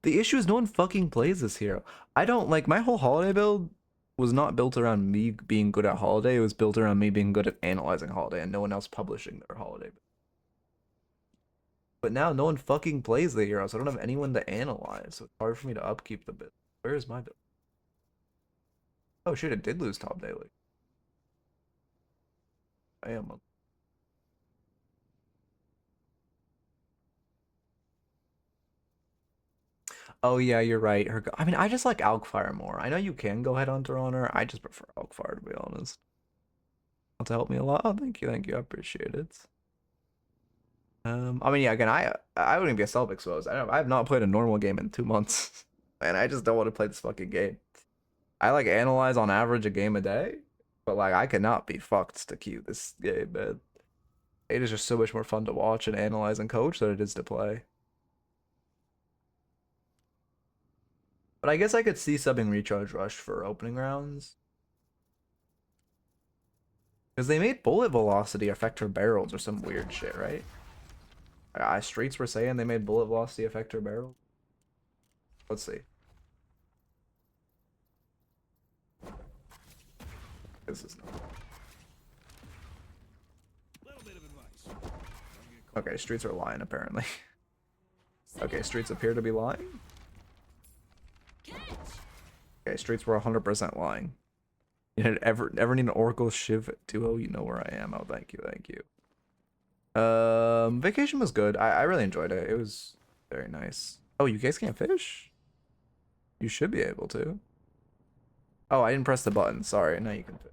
The issue is no one fucking plays this hero. I don't like my whole holiday build. was not built around me being good at Holiday. It was built around me being good at analyzing Holiday and no one else publishing their Holiday. But now no one fucking plays the hero, so I don't have anyone to analyze. So it's hard for me to upkeep the build. Where is my build? Oh shit, it did lose top daily. I am. Oh yeah, you're right. I mean, I just like Alkfire more. I know you can go head hunter on her. I just prefer Alkfire, to be honest. To help me a lot. Oh, thank you, I appreciate it. I mean, yeah, again, I wouldn't be a self-exposed. I have not played a normal game in 2 months, and I just don't want to play this fucking game. I like analyze on average a game a day, but like I cannot be fucked to queue this game, man. It is just so much more fun to watch and analyze and coach than it is to play. But I guess I could see subbing Recharge Rush for opening rounds. Because they made bullet velocity affect her barrels or some weird shit, right? Streets were saying they made bullet velocity affect her barrel. Let's see. This is not. Okay, streets are lying apparently. Okay, streets appear to be lying. Okay, streets were 100% lying. You know, ever need an Oracle Shiv duo? You know where I am. Oh, thank you, thank you. Vacation was good. I really enjoyed it. It was very nice. Oh, you guys can't fish? You should be able to. Oh, I didn't press the button. Sorry. Now you can fish.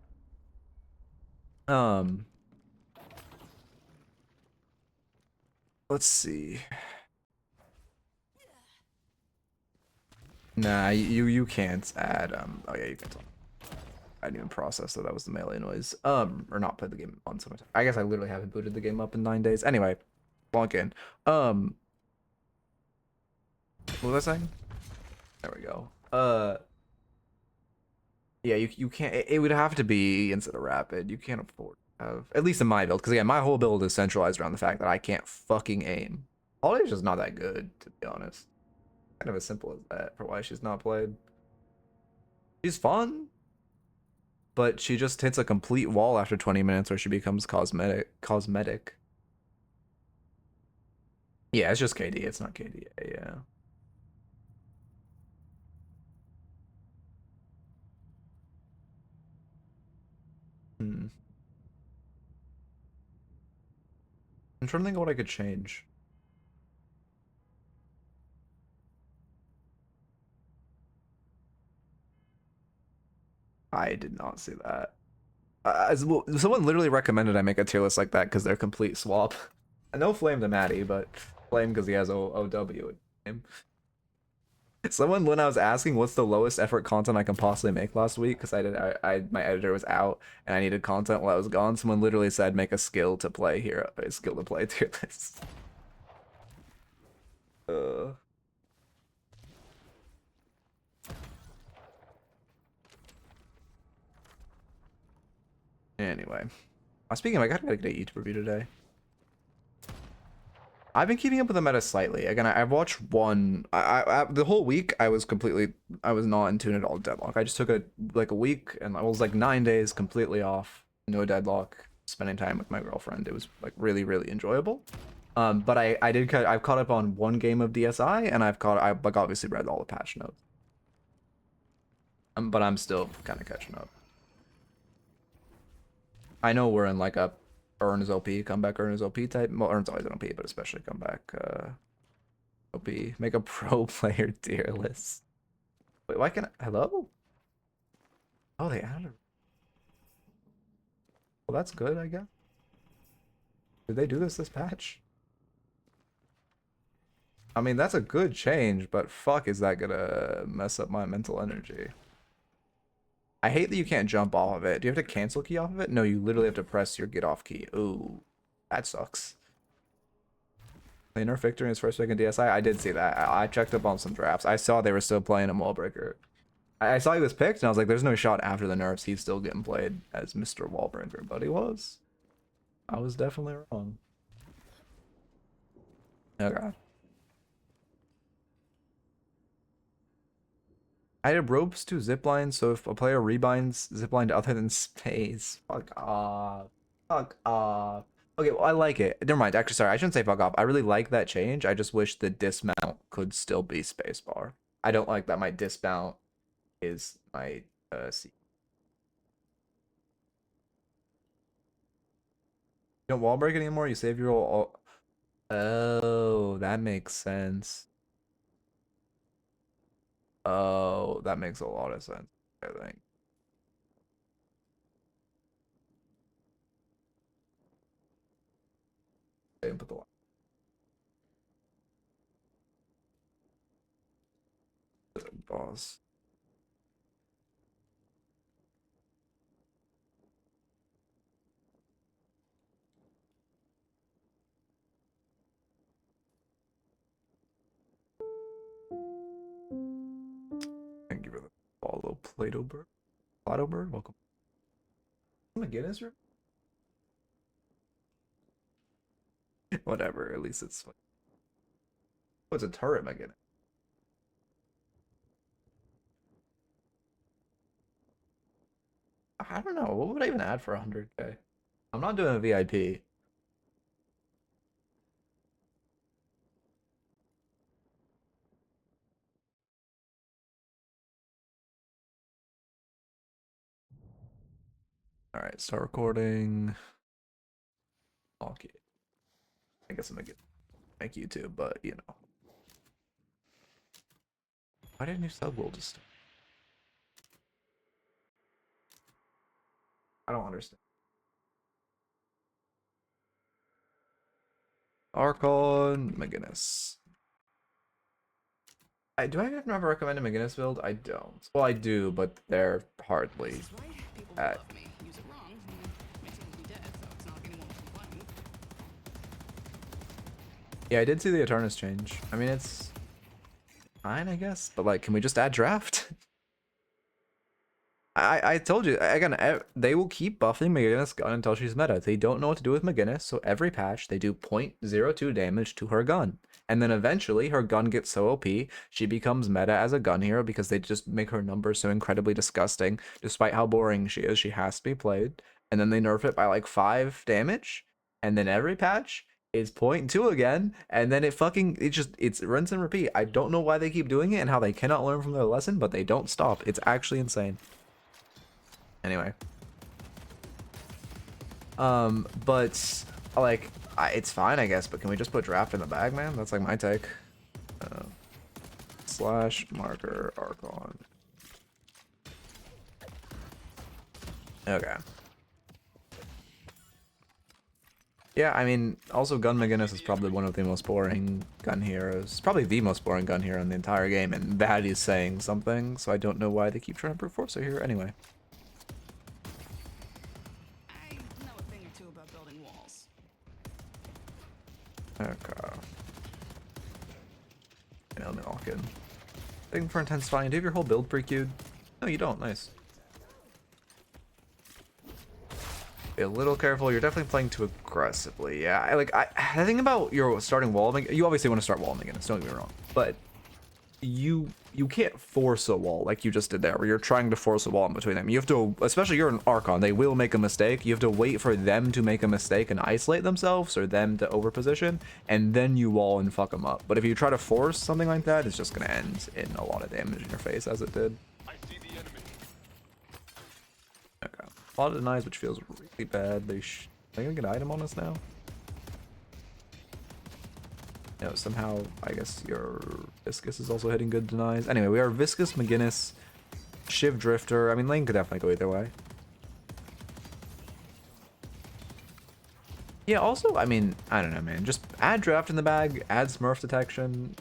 Let's see. Nah, you can't add oh yeah, you can talk. I didn't even process that was the melee noise. Or not played the game on so much. I guess I literally haven't booted the game up in 9 days. Anyway, log in. What was I saying? There we go. Yeah, you can't. It would have to be instead of rapid. You can't afford to have, at least in my build, because again, my whole build is centralized around the fact that I can't fucking aim. Holiday's just not that good, to be honest. Kind of as simple as that for why she's not played. She's fun, but she just hits a complete wall after 20 minutes where she becomes cosmetic. Yeah, it's just KD, it's not KDA, yeah. I'm trying to think of what I could change. I did not see that. Someone literally recommended I make a tier list like that because they're complete swap. I know Flame to Maddie, but Flame because he has OW in him. Someone, when I was asking what's the lowest effort content I can possibly make last week, because my editor was out and I needed content while I was gone, someone literally said make a skill to play here, a skill to play tier list. Anyway, speaking of, I gotta get a YouTube review today. I've been keeping up with the meta slightly. Again, I've watched one. The whole week I was not in tune at all to Deadlock. I just took a week and I was like 9 days completely off, no Deadlock, spending time with my girlfriend. It was like really, really enjoyable. But I've caught up on one game of DSI and I've like obviously read all the patch notes. But I'm still kind of catching up. I know we're in like a Earn's OP, comeback Earn's OP type. Well, Earn's always an OP, but especially comeback OP. Make a pro player tier list. Wait, why can't I? Hello? Oh, they added it. Well, that's good, I guess. Did they do this patch? I mean, that's a good change, but fuck, is that gonna mess up my mental energy? I hate that you can't jump off of it. Do you have to cancel key off of it? No, you literally have to press your get off key. Ooh, that sucks. They nerfed Victor in his first pick in DSI. I did see that. I checked up on some drafts. I saw they were still playing him Wallbreaker. I saw he was picked, and I was like, there's no shot after the nerfs he's still getting played as Mr. Wallbreaker, but he was. I was definitely wrong. Okay. I added ropes to ziplines, so if a player rebinds zipline to other than space, fuck off. Fuck off. Okay, well, I like it. Never mind. Actually, sorry, I shouldn't say fuck off. I really like that change. I just wish the dismount could still be spacebar. I don't like that my dismount is my C. You don't wall break anymore. You save your roll. Oh, that makes sense. Oh, that makes a lot of sense, I think. Didn't put the boss. Thank you for the follow, Plato Bird. Plato Bird, welcome. McGinnis room? Whatever, at least it's fun. Oh, it's a turret, McGinnis. I don't know. What would I even add for 100k? I'm not doing a VIP. All right, start recording. Okay. I guess I'm gonna make YouTube, but you know. Why didn't you sub will just? I don't understand. Archon McGinnis. Do I even ever recommend a McGinnis build? I don't. Well, I do, but they're hardly at. Yeah, I did see the Eternus change. I mean, it's fine, I guess. But like, can we just add draft? I told you again. They will keep buffing McGinnis gun until she's meta. They don't know what to do with McGinnis, so every patch they do 0.02 damage to her gun, and then eventually her gun gets so OP she becomes meta as a gun hero because they just make her numbers so incredibly disgusting. Despite how boring she is, she has to be played, and then they nerf it by like 5 damage, and then every patch is 0.2 again, and then it's rinse and repeat. I don't know why they keep doing it and how they cannot learn from their lesson, but they don't stop. It's actually insane. Anyway, but like, it's fine, I guess. But can we just put draft in the bag, man? That's like my take. Slash marker Archon. Okay. Yeah, I mean, also Gun McGinnis is probably one of the most boring gun heroes. Probably the most boring gun hero in the entire game, and that is saying something. So I don't know why they keep trying to brute force her here. Anyway. Okay. Yeah, let me lock in. Thank you for intensifying. Do you have your whole build pre-queued? No, you don't. Nice. Be a little careful. You're definitely playing too aggressively. Yeah, I think about your starting wall. You obviously want to start wall McGinnis, don't get me wrong. But you can't force a wall like you just did there, where you're trying to force a wall in between them. You have to, especially you're an Archon, they will make a mistake. You have to wait for them to make a mistake and isolate themselves, or them to overposition, and then you wall and fuck them up. But if you try to force something like that, it's just gonna end in a lot of damage in your face, as it did. I see the enemy. Okay, a lot of denies, which feels really bad. They gonna get an item on us now? You know, somehow, I guess your Viscous is also hitting good denies. Anyway, we are Viscous, McGinnis, Shiv Drifter. I mean, lane could definitely go either way. Yeah, also, I mean, I don't know, man. Just add draft in the bag, add Smurf detection,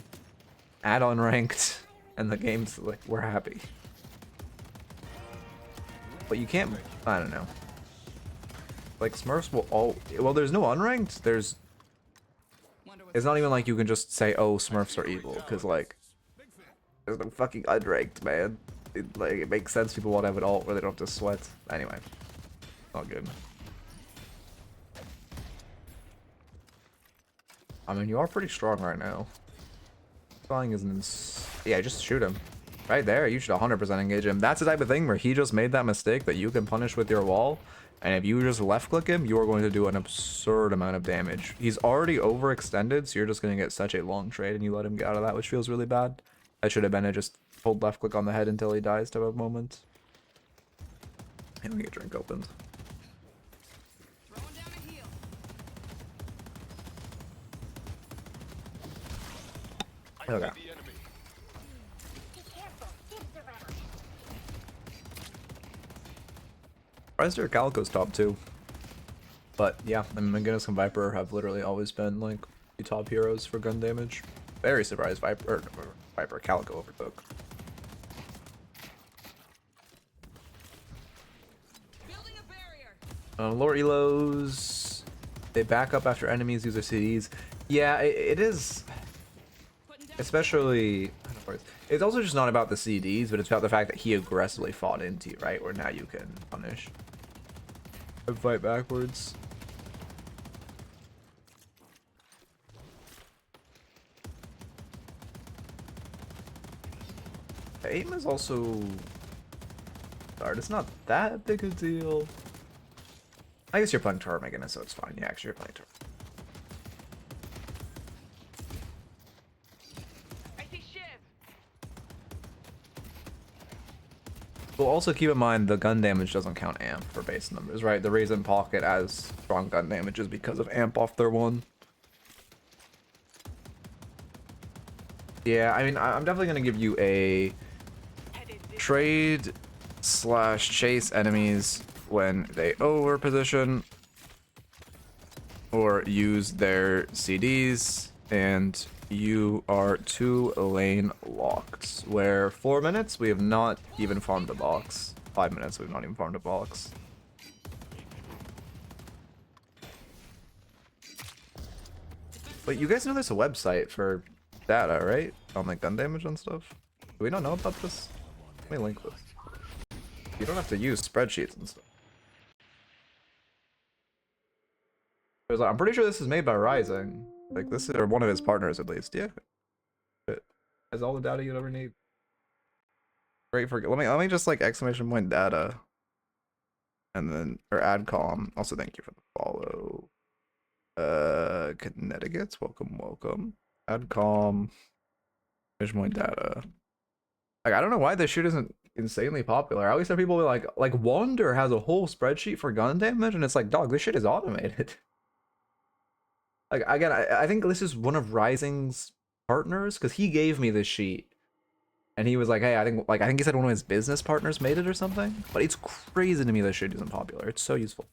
add unranked, and the game's like, we're happy. But you can't, I don't know. Like, Smurfs will all, well, there's no unranked, it's not even like you can just say, oh, Smurfs are evil, because, like, there's no fucking unranked, man. It makes sense people want to have an ult where they don't have to sweat. Anyway, not good. I mean, you are pretty strong right now. Flying isn't yeah, just shoot him. Right there, you should 100% engage him. That's the type of thing where he just made that mistake that you can punish with your wall. And if you just left click him, you are going to do an absurd amount of damage. He's already overextended, so you're just going to get such a long trade and you let him get out of that, which feels really bad. That should have been a just hold left click on the head until he dies type of moment. And we get drink opened. Throwing down a heel. I Okay. see the enemy. Reister Calico's top 2. But yeah, I mean, McGinnis and Viper have literally always been like the top heroes for gun damage. Very surprised Viper Calico overtook. Building a barrier. Lower elos, they back up after enemies use their CDs. Yeah, it is, Putting down especially, it's also just not about the CDs, but it's about the fact that he aggressively fought into you, right? Where now you can punish and fight backwards. Aim is also hard. It's not that big a deal. I guess you're playing Archon McGinnis, so it's fine. Yeah, actually, you're playing Archon. I see Shiv. Well, also keep in mind the gun damage doesn't count amp for base numbers, right? The reason Pocket has strong gun damage is because of amp off their one. Yeah, I mean, I'm definitely gonna give you a trade / chase enemies when they over position or use their CDs, and you are 2 lane locked, where 4 minutes we have not even farmed a box. 5 minutes we've not even farmed a box. But you guys know there's a website for data, right? On like gun damage and stuff. Do we not know about this? Let me link this. You don't have to use spreadsheets and stuff. I'm pretty sure this is made by Rising. Like this is, or one of his partners at least. Yeah. It has all the data you'd ever need. Great for, let me just like exclamation point data. And then, or adcom. Also thank you for the follow. Connecticut's welcome. Adcom. Exclamation point data. Like, I don't know why this shit isn't insanely popular. I always have people like Wander has a whole spreadsheet for gun damage, and it's like, dog, this shit is automated. Like, again, I think this is one of Rising's partners, because he gave me this sheet. And he was like, hey, I think he said one of his business partners made it or something. But it's crazy to me this shit isn't popular. It's so useful.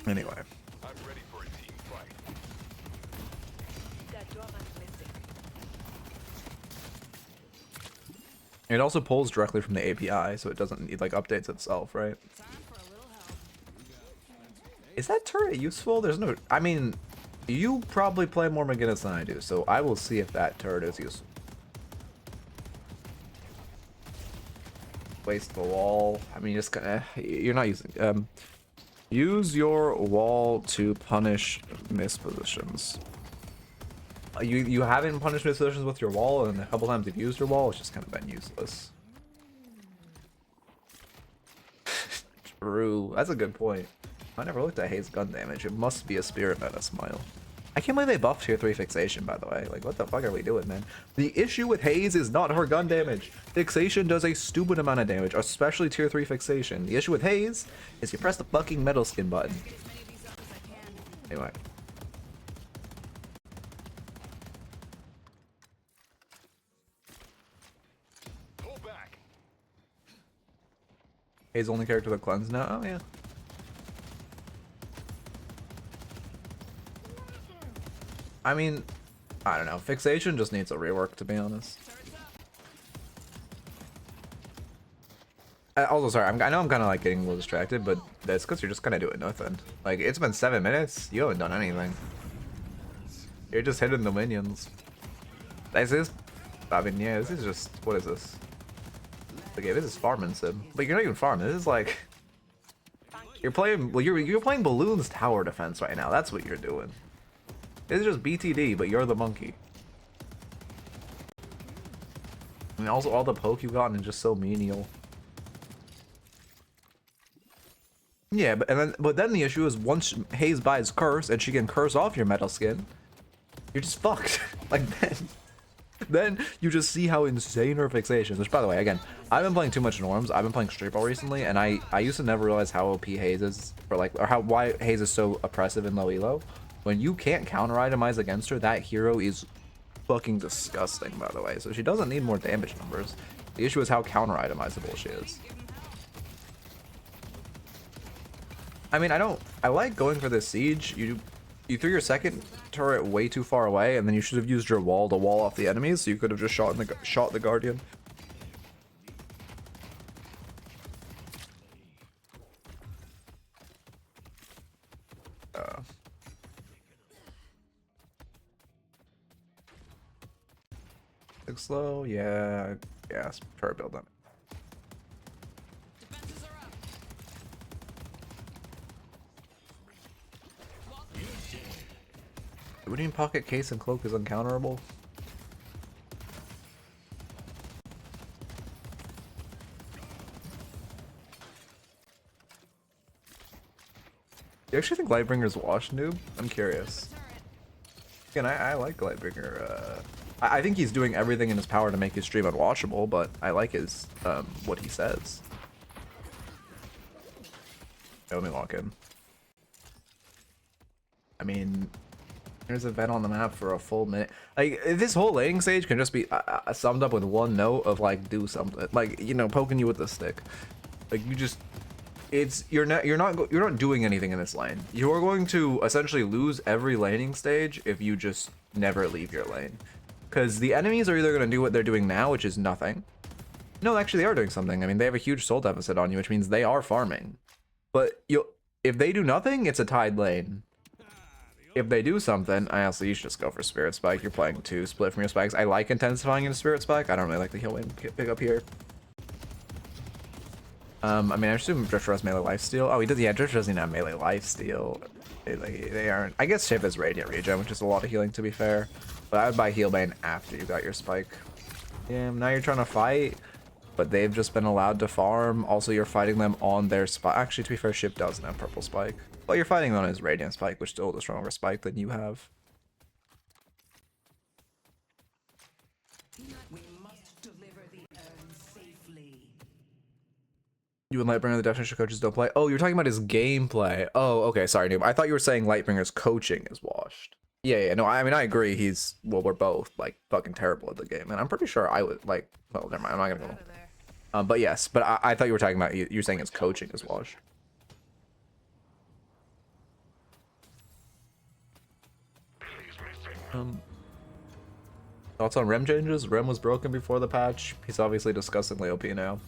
Anyway. I'm ready for a team fight. That drummer's missing. It also pulls directly from the API, so it doesn't need like updates itself, right? time for a little help. Is that turret useful? There's no, I mean, you probably play more McGinnis than I do, so I will see if that turret is useful. Waste the wall. I mean, just gonna, you're not using, use your wall to punish mispositions. You haven't punished mispositions with your wall, and a couple times you've used your wall, it's just kind of been useless. True. That's a good point. I never looked at Haze gun damage. It must be a spirit meta smile. I can't believe they buffed tier 3 fixation, by the way. Like, what the fuck are we doing, man? The issue with Haze is not her gun damage. Fixation does a stupid amount of damage, especially tier 3 fixation. The issue with Haze is you press the fucking metal skin button. As many of these up as I can. Anyway. Pull back. Haze only character that cleanse now? Oh, yeah. I mean, I don't know. Fixation just needs a rework, to be honest. Turrets up. Also, sorry, I know I'm kind of like getting a little distracted, but that's because you're just kind of doing nothing. Like, it's been 7 minutes. You haven't done anything. You're just hitting the minions. This is, I mean, yeah, this is just, what is this? Okay, this is farming sim. But you're not even farming. This is like, You're playing. Well, you're playing Balloon's tower defense right now. That's what you're doing. It's just BTD, but you're the monkey. And also, all the poke you've gotten is just so menial. Yeah, but then the issue is once Hayes buys curse and she can curse off your metal skin, you're just fucked. Like then you just see how insane her fixations. Which, by the way, again, I've been playing too much Norms. I've been playing Street Ball recently, and I used to never realize how OP Hayes is, or why Hayes is so oppressive in low elo. When you can't counter itemize against her, that hero is fucking disgusting. By the way, so she doesn't need more damage numbers. The issue is how counter itemizable she is. I mean, I like going for this siege. You threw your second turret way too far away, and then you should have used your wall to wall off the enemies, so you could have just shot the Guardian. Looks slow, yeah, turret build them. Defenses are up. What do you mean pocket case and cloak is uncounterable? You actually think Lightbringer's washed, noob? I'm curious. Again, I like Lightbringer. I think he's doing everything in his power to make his stream unwatchable, but I like his what he says. Okay, let me walk in. I mean, there's a vent on the map for a full minute. Like, this whole laning stage can just be summed up with one note of like, do something. Like, you know, poking you with the stick. Like, you just, you're not doing anything in this lane. You're going to essentially lose every laning stage if you just never leave your lane. Because the enemies are either going to do what they're doing now, which is nothing. No, actually they are doing something. I mean, they have a huge soul deficit on you, which means they are farming. But if they do nothing, it's a tied lane. If they do something, honestly, you should just go for Spirit Spike. You're playing 2 split from your spikes. I like intensifying into Spirit Spike. I don't really like the heal win pick up here. I mean, I assume Drifter has melee lifesteal. Oh, he does. Yeah, Drifter doesn't have melee lifesteal. They aren't. I guess Shiv is Radiant Regen, which is a lot of healing, to be fair. But I would buy Healbane after you got your spike. Yeah, now you're trying to fight, but they've just been allowed to farm. Also, you're fighting them on their spike. Actually, to be fair, Shiv doesn't have purple spike. But you're fighting on his Radiant spike, which still is a stronger spike than you have. We must deliver the urn safely. You and Lightbringer, the definition coaches don't play. Oh, you're talking about his gameplay. Oh, okay, sorry, noob. I thought you were saying Lightbringer's coaching is washed. Yeah, no, I mean, I agree. Well, we're both, like, fucking terrible at the game. And I'm pretty sure I would, like, well, never mind. I'm not gonna go. Out of there. But yes, but I thought you were talking about, you're saying his coaching is washed. Thoughts on Rem changes? Rem was broken before the patch. He's obviously disgustingly OP now.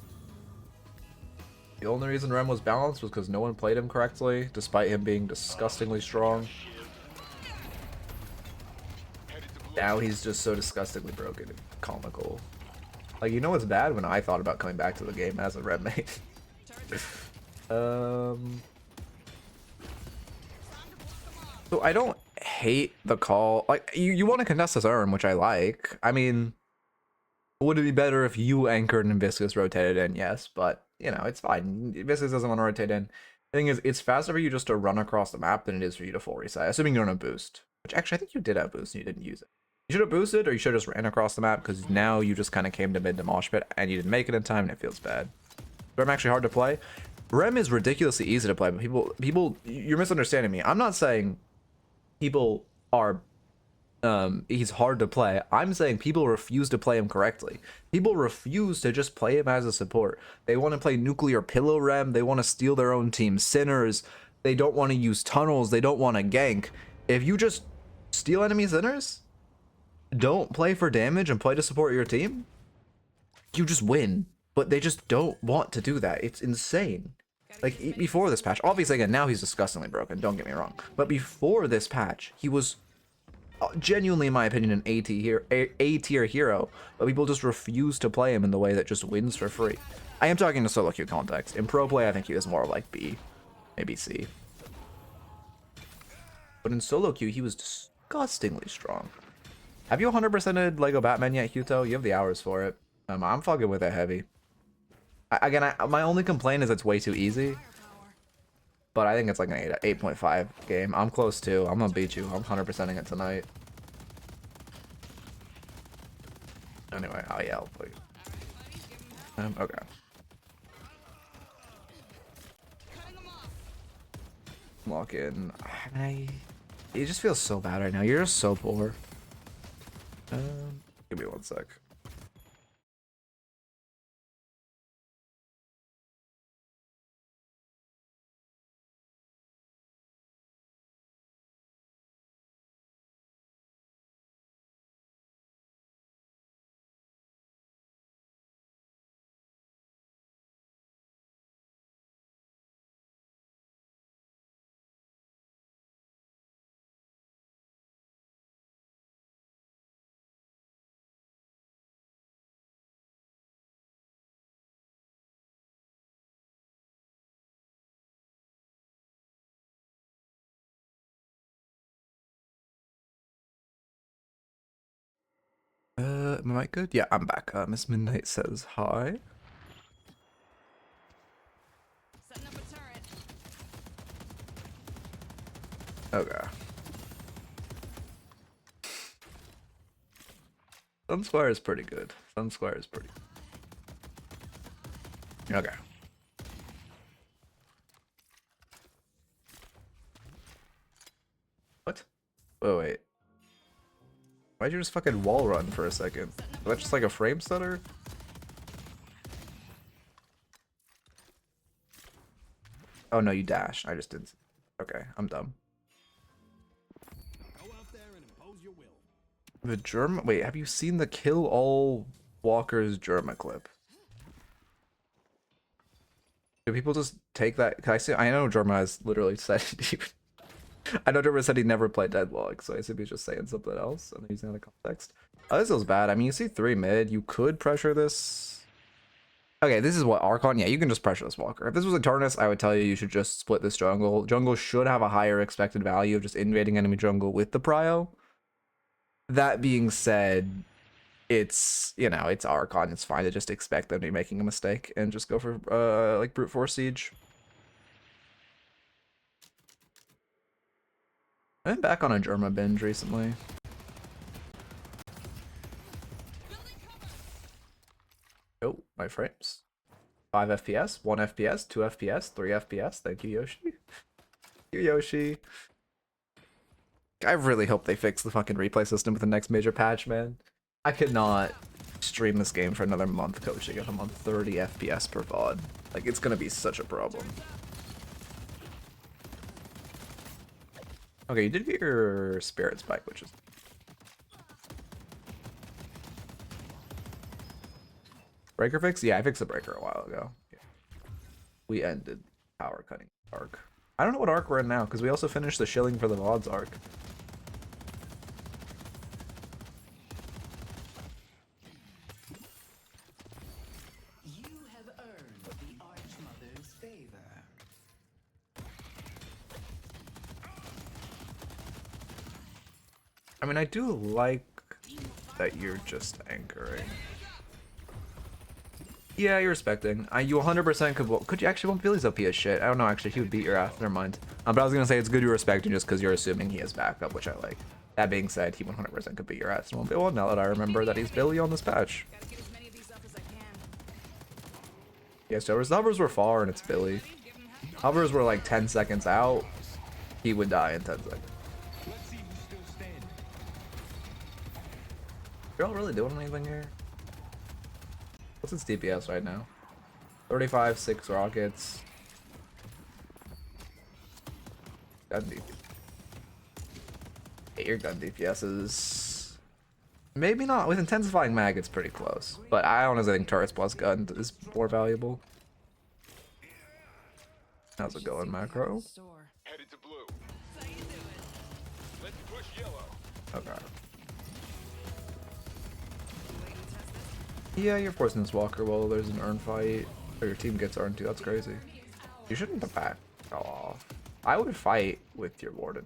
The only reason Rem was balanced was because no one played him correctly, despite him being disgustingly strong. Now he's just so disgustingly broken and comical. Like, you know what's bad? When I thought about coming back to the game as a Rem mate. So I don't hate the call. Like, you want to contest this urn, which I like. I mean, would it be better if you anchored and Viscous rotated in? Yes, but you know, it's fine. Viscous doesn't want to rotate in. The thing is, it's faster for you just to run across the map than it is for you to full reset, assuming you don't have boost. Which actually, I think you did have boost and you didn't use it. You should have boosted, or you should have just ran across the map, because now you just kind of came to mid to mosh pit and you didn't make it in time and it feels bad. Rem actually hard to play. Rem is ridiculously easy to play, but people, you're misunderstanding me. I'm not saying people are he's hard to play. I'm saying people refuse to play him correctly. People refuse to just play him as a support. They want to play nuclear pillow Rem. They want to steal their own team sinners. They don't want to use tunnels. They don't want to gank. If you just steal enemy sinners, don't play for damage and play to support your team, you just win. But they just don't want to do that. It's insane. Like, before this patch, obviously, again, now he's disgustingly broken, don't get me wrong. But before this patch, he was genuinely, in my opinion, an A-tier hero. But people just refuse to play him in the way that just wins for free. I am talking to solo queue context. In pro play, I think he is more like B. Maybe C. But in solo queue, he was disgustingly strong. Have you 100%ed Lego Batman yet, Huto? You have the hours for it. I'm fucking with it heavy. My only complaint is it's way too easy. But I think it's like an 8.5 game. I'm close too. I'm gonna beat you. I'm 100%ing it tonight. Anyway, oh yeah, I'll play. Okay. Lock in. It just feels so bad right now. You're just so poor. Give me 1 sec. Am I good? Yeah, I'm back. Miss Midnight says hi. Setting up a turret. Okay. Sunsquire is pretty good. Sunsquire is pretty good. Okay. What? Oh, wait. Why'd you just fucking wall run for a second? Was that just like a frame stutter? Oh no, you dashed. I just didn't. Okay, I'm dumb. Go out there and impose your will. The German. Wait, have you seen the Kill All Walkers Germa clip? Do people just take that? Can I see? I know Germa has literally said I know Germa said he never played Deadlock, so I assume he's just saying something else and using that in context. Oh, this feels bad. I mean, you see 3 mid. You could pressure this. Okay, this is what Archon. Yeah, you can just pressure this Walker. If this was Eternus, I would tell you should just split this jungle. Jungle should have a higher expected value of just invading enemy jungle with the prio. That being said, it's, you know, it's Archon. It's fine to just expect them to be making a mistake and just go for like brute force siege. I've been back on a Germa binge recently. Oh, my frames. 5 FPS, 1 FPS, 2 FPS, 3 FPS. Thank you, Yoshi. Thank you, Yoshi. I really hope they fix the fucking replay system with the next major patch, man. I could not stream this game for another month coaching if I'm on 30 FPS per VOD. Like, it's gonna be such a problem. Okay, you did get your spirit spike, which is... Breaker fix? Yeah, I fixed the breaker a while ago. Yeah. We ended power cutting arc. I don't know what arc we're in now, because we also finished the shilling for the VODs arc. You have earned the Archmother's favor. I mean, I do like that you're just anchoring. Yeah, you're respecting. You 100% could you actually want Billy's OP as shit? I don't know, actually, he would beat your ass. Never mind. But I was gonna say it's good you're respecting just because you're assuming he has backup, which I like. That being said, he 100% could beat your ass. Well, now that I remember that he's Billy on this patch. Gotta get as many of these up as I can. Yeah, so the hovers were far and it's Billy. Hovers were like 10 seconds out. He would die in 10 seconds. Let's see who's still standing. You're all really doing anything here? What's its DPS right now? 35, 6 rockets. Gun DPS. Hey, your gun DPS is... Maybe not. With intensifying mag, it's pretty close. But I honestly think turrets plus gun is more valuable. How's it going, macro? Store. Headed to blue. How you doing? Let's push yellow. Okay. You waiting to test this? Yeah, you're forcing this walker while there's an earn fight. Or your team gets earned too. That's crazy. You shouldn't have back. off. I would fight with your warden.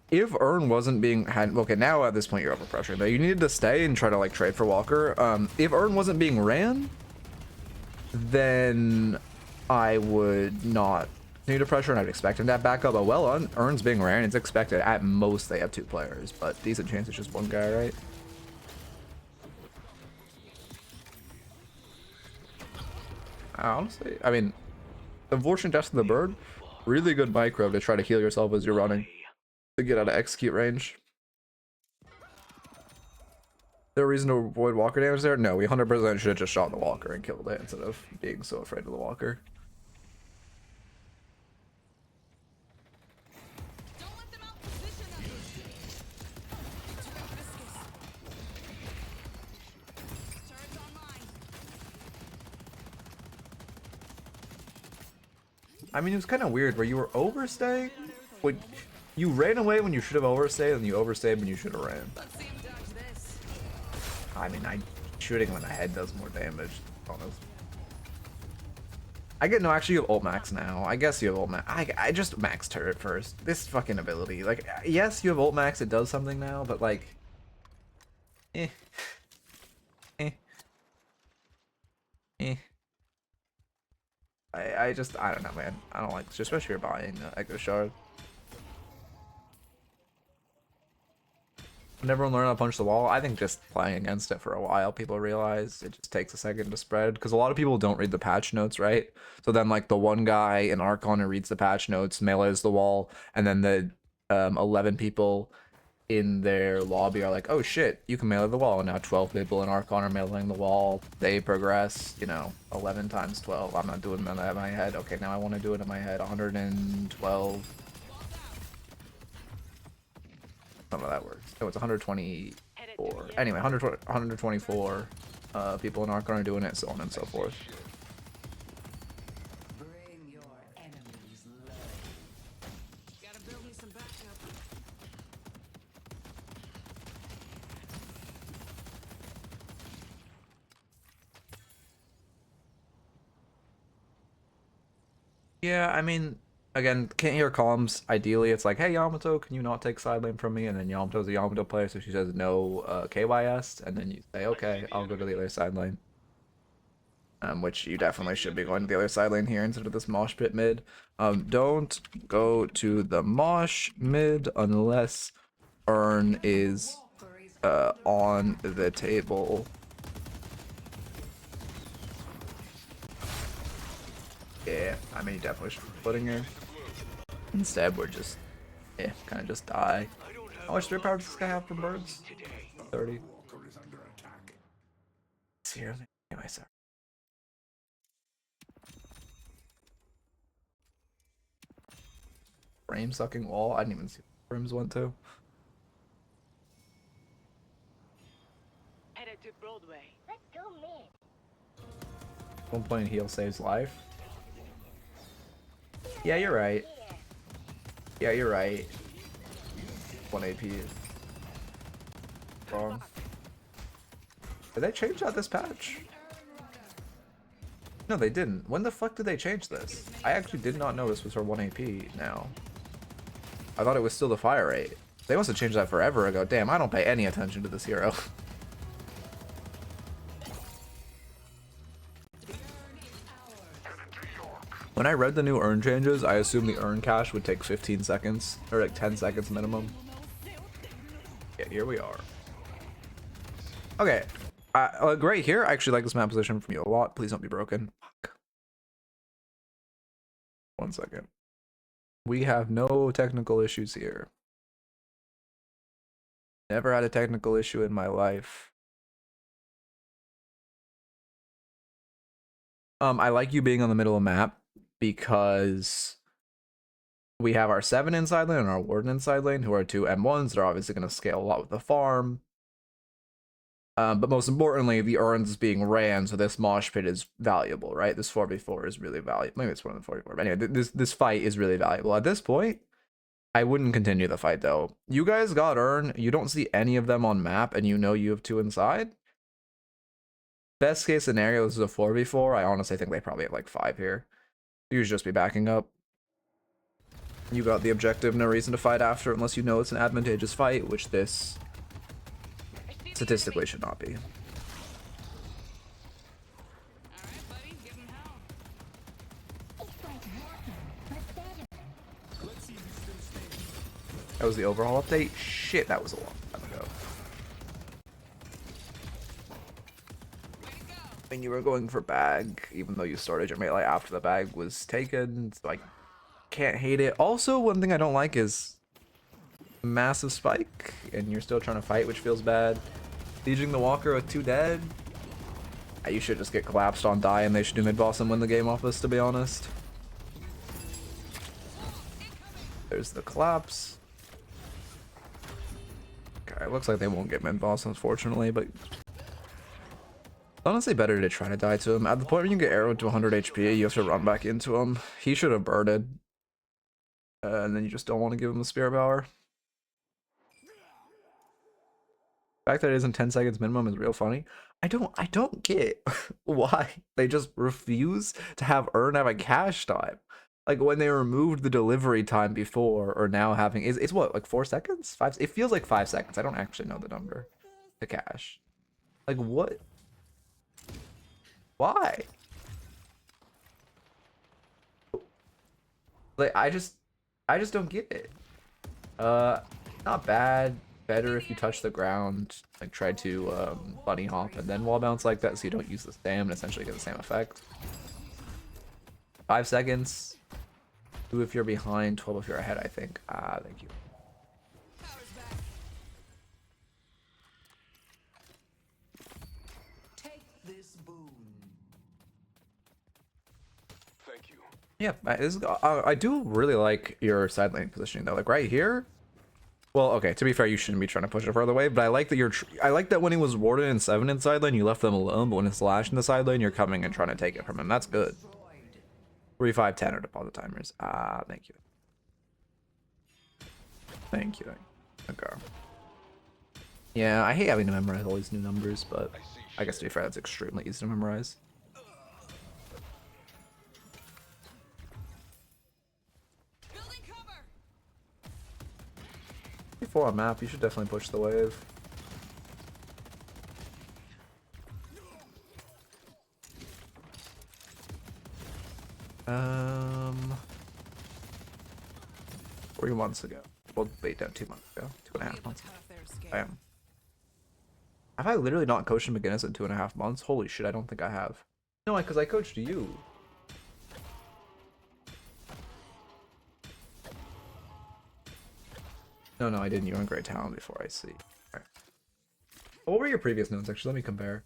If Urn wasn't being okay, now at this point you're overpressuring. Though you needed to stay and try to like trade for Walker. If Urn wasn't being ran, then I would not continue to pressure, and I'd expect him to have backup. But well, Urn's being ran, it's expected. At most they have 2 players, but decent chance it's just 1 guy, right? Honestly, I mean, Unfortunate Death of the Bird, really good micro to try to heal yourself as you're running to get out of execute range. There a reason to avoid Walker damage there? No, we 100% should have just shot the Walker and killed it instead of being so afraid of the Walker. Don't let them outposition us. Too viscous. Turret's online. I mean, it was kind of weird where you were overstaying. When you ran away when you should have overstayed, and you overstayed when you should have ran. Let's see him dodge this. I mean, shooting when the head does more damage. Honest. I get no. Actually, you have ult max now. I guess you have ult max. I just max turret first. This fucking ability. Like, yes, you have ult max. It does something now, but like, eh. I don't know, man. I don't like, especially if you're buying Echo Shard. When everyone learn how to punch the wall, I think just playing against it for a while, people realize it just takes a second to spread. Because a lot of people don't read the patch notes, right? So then, like, the one guy in Archon who reads the patch notes, melees the wall, and then the 11 people in their lobby are like, oh shit, you can melee the wall. And now 12 people in Archon are meleeing the wall. They progress, you know, 11 times 12. I'm not doing that in my head. Okay, now I want to do it in my head. 112. None of that works. Oh, it's 124. Anyway, 124 people in Archon are doing it, so on and so forth. Bring your enemies low. Gotta build me some backup. Yeah, I mean, again, can't hear columns. Ideally, it's like, hey, Yamato, can you not take side lane from me? And then Yamato's a Yamato player, so she says no KYS, and then you say, okay, I'll go to the other side lane. Which you definitely should be going to the other side lane here instead of this mosh pit mid. Don't go to the mosh mid unless Urn is on the table. Yeah, I mean, you definitely should be putting her. Instead, we're just, kind of just die. How much 3 power does this guy have from birds? 30. Walker is under attack. Seriously? Anyway, sorry. Frame sucking wall? I didn't even see where frames went to. Headed to Broadway. Let's go mid. One point heal saves life. Yeah, you're right. Yeah, you're right. 1 AP. Wrong. Did they change out this patch? No, they didn't. When the fuck did they change this? I actually did not know this was her 1 AP now. I thought it was still the fire rate. They must have changed that forever ago. Damn, I don't pay any attention to this hero. When I read the new Urn changes, I assumed the Urn cache would take 15 seconds, or like 10 seconds minimum. Yeah, here we are. Okay, great here. I actually like this map position from you a lot. Please don't be broken. Fuck. 1 second. We have no technical issues here. Never had a technical issue in my life. I like you being on the middle of the map because we have our 7 inside lane and our Warden inside lane, who are 2 M1s. They're obviously going to scale a lot with the farm. But most importantly, the Urns being ran, so this mosh pit is valuable, right? This 4v4 is really valuable. Maybe it's more than 4v4. But anyway, this fight is really valuable. At this point, I wouldn't continue the fight, though. You guys got Urn. You don't see any of them on map, and you know you have 2 inside. Best case scenario, this is a 4v4. I honestly think they probably have like 5 here. You should just be backing up. You got the objective, no reason to fight after unless you know it's an advantageous fight, which this statistically should not be. Alright, buddy, give him hell. Let's see who's still standing. That was the overhaul update? Shit, that was a long time ago. Way to go. I mean, you were going for bag, even though you started your melee after the bag was taken, so I can't hate it. Also, one thing I don't like is massive spike, and you're still trying to fight, which feels bad. Sieging the walker with 2 dead. You should just get collapsed on die, and they should do mid-boss and win the game off this, to be honest. There's the collapse. Okay, it looks like they won't get mid-boss, unfortunately, but it's honestly better to try to die to him. At the point when you get arrowed to 100 HP, you have to run back into him. He should have birded. And then you just don't want to give him the spirit power. The fact that it isn't 10 seconds minimum is real funny. I don't get why they just refuse to have a cash time. Like when they removed the delivery time before, or now having it's what, like 4 seconds? 5? It feels like 5 seconds. I don't actually know the number to cash. Like what? Why? Like I just don't get it. Not bad. Better if you touch the ground, like try to bunny hop and then wall bounce like that, so you don't use the stam and essentially get the same effect. 5 seconds. 2 if you're behind, 12 if you're ahead, I think. Thank you. Power's back. Take this boon. Thank you. Yeah, I do really like your side lane positioning though. Like right here. Well, okay. To be fair, you shouldn't be trying to push it further away, but I like that I like that when he was warded in 7 in side lane, you left them alone. But when it's Slash in the side lane, you're coming and trying to take it from him. That's good. 3, 5, 10 are deposit timers. Thank you. Thank you. Okay. Yeah, I hate having to memorize all these new numbers, but I guess to be fair, that's extremely easy to memorize. Building cover. Before on map, you should definitely push the wave. Um, 3 months ago. Well, wait, down 2 months ago. 2.5 months. I am. Have I literally not coached McGinnis in 2.5 months? Holy shit, I don't think I have. No, because I coached you. No, I didn't. You were in Great Talent before, I see. Alright. What were your previous notes, actually? Let me compare.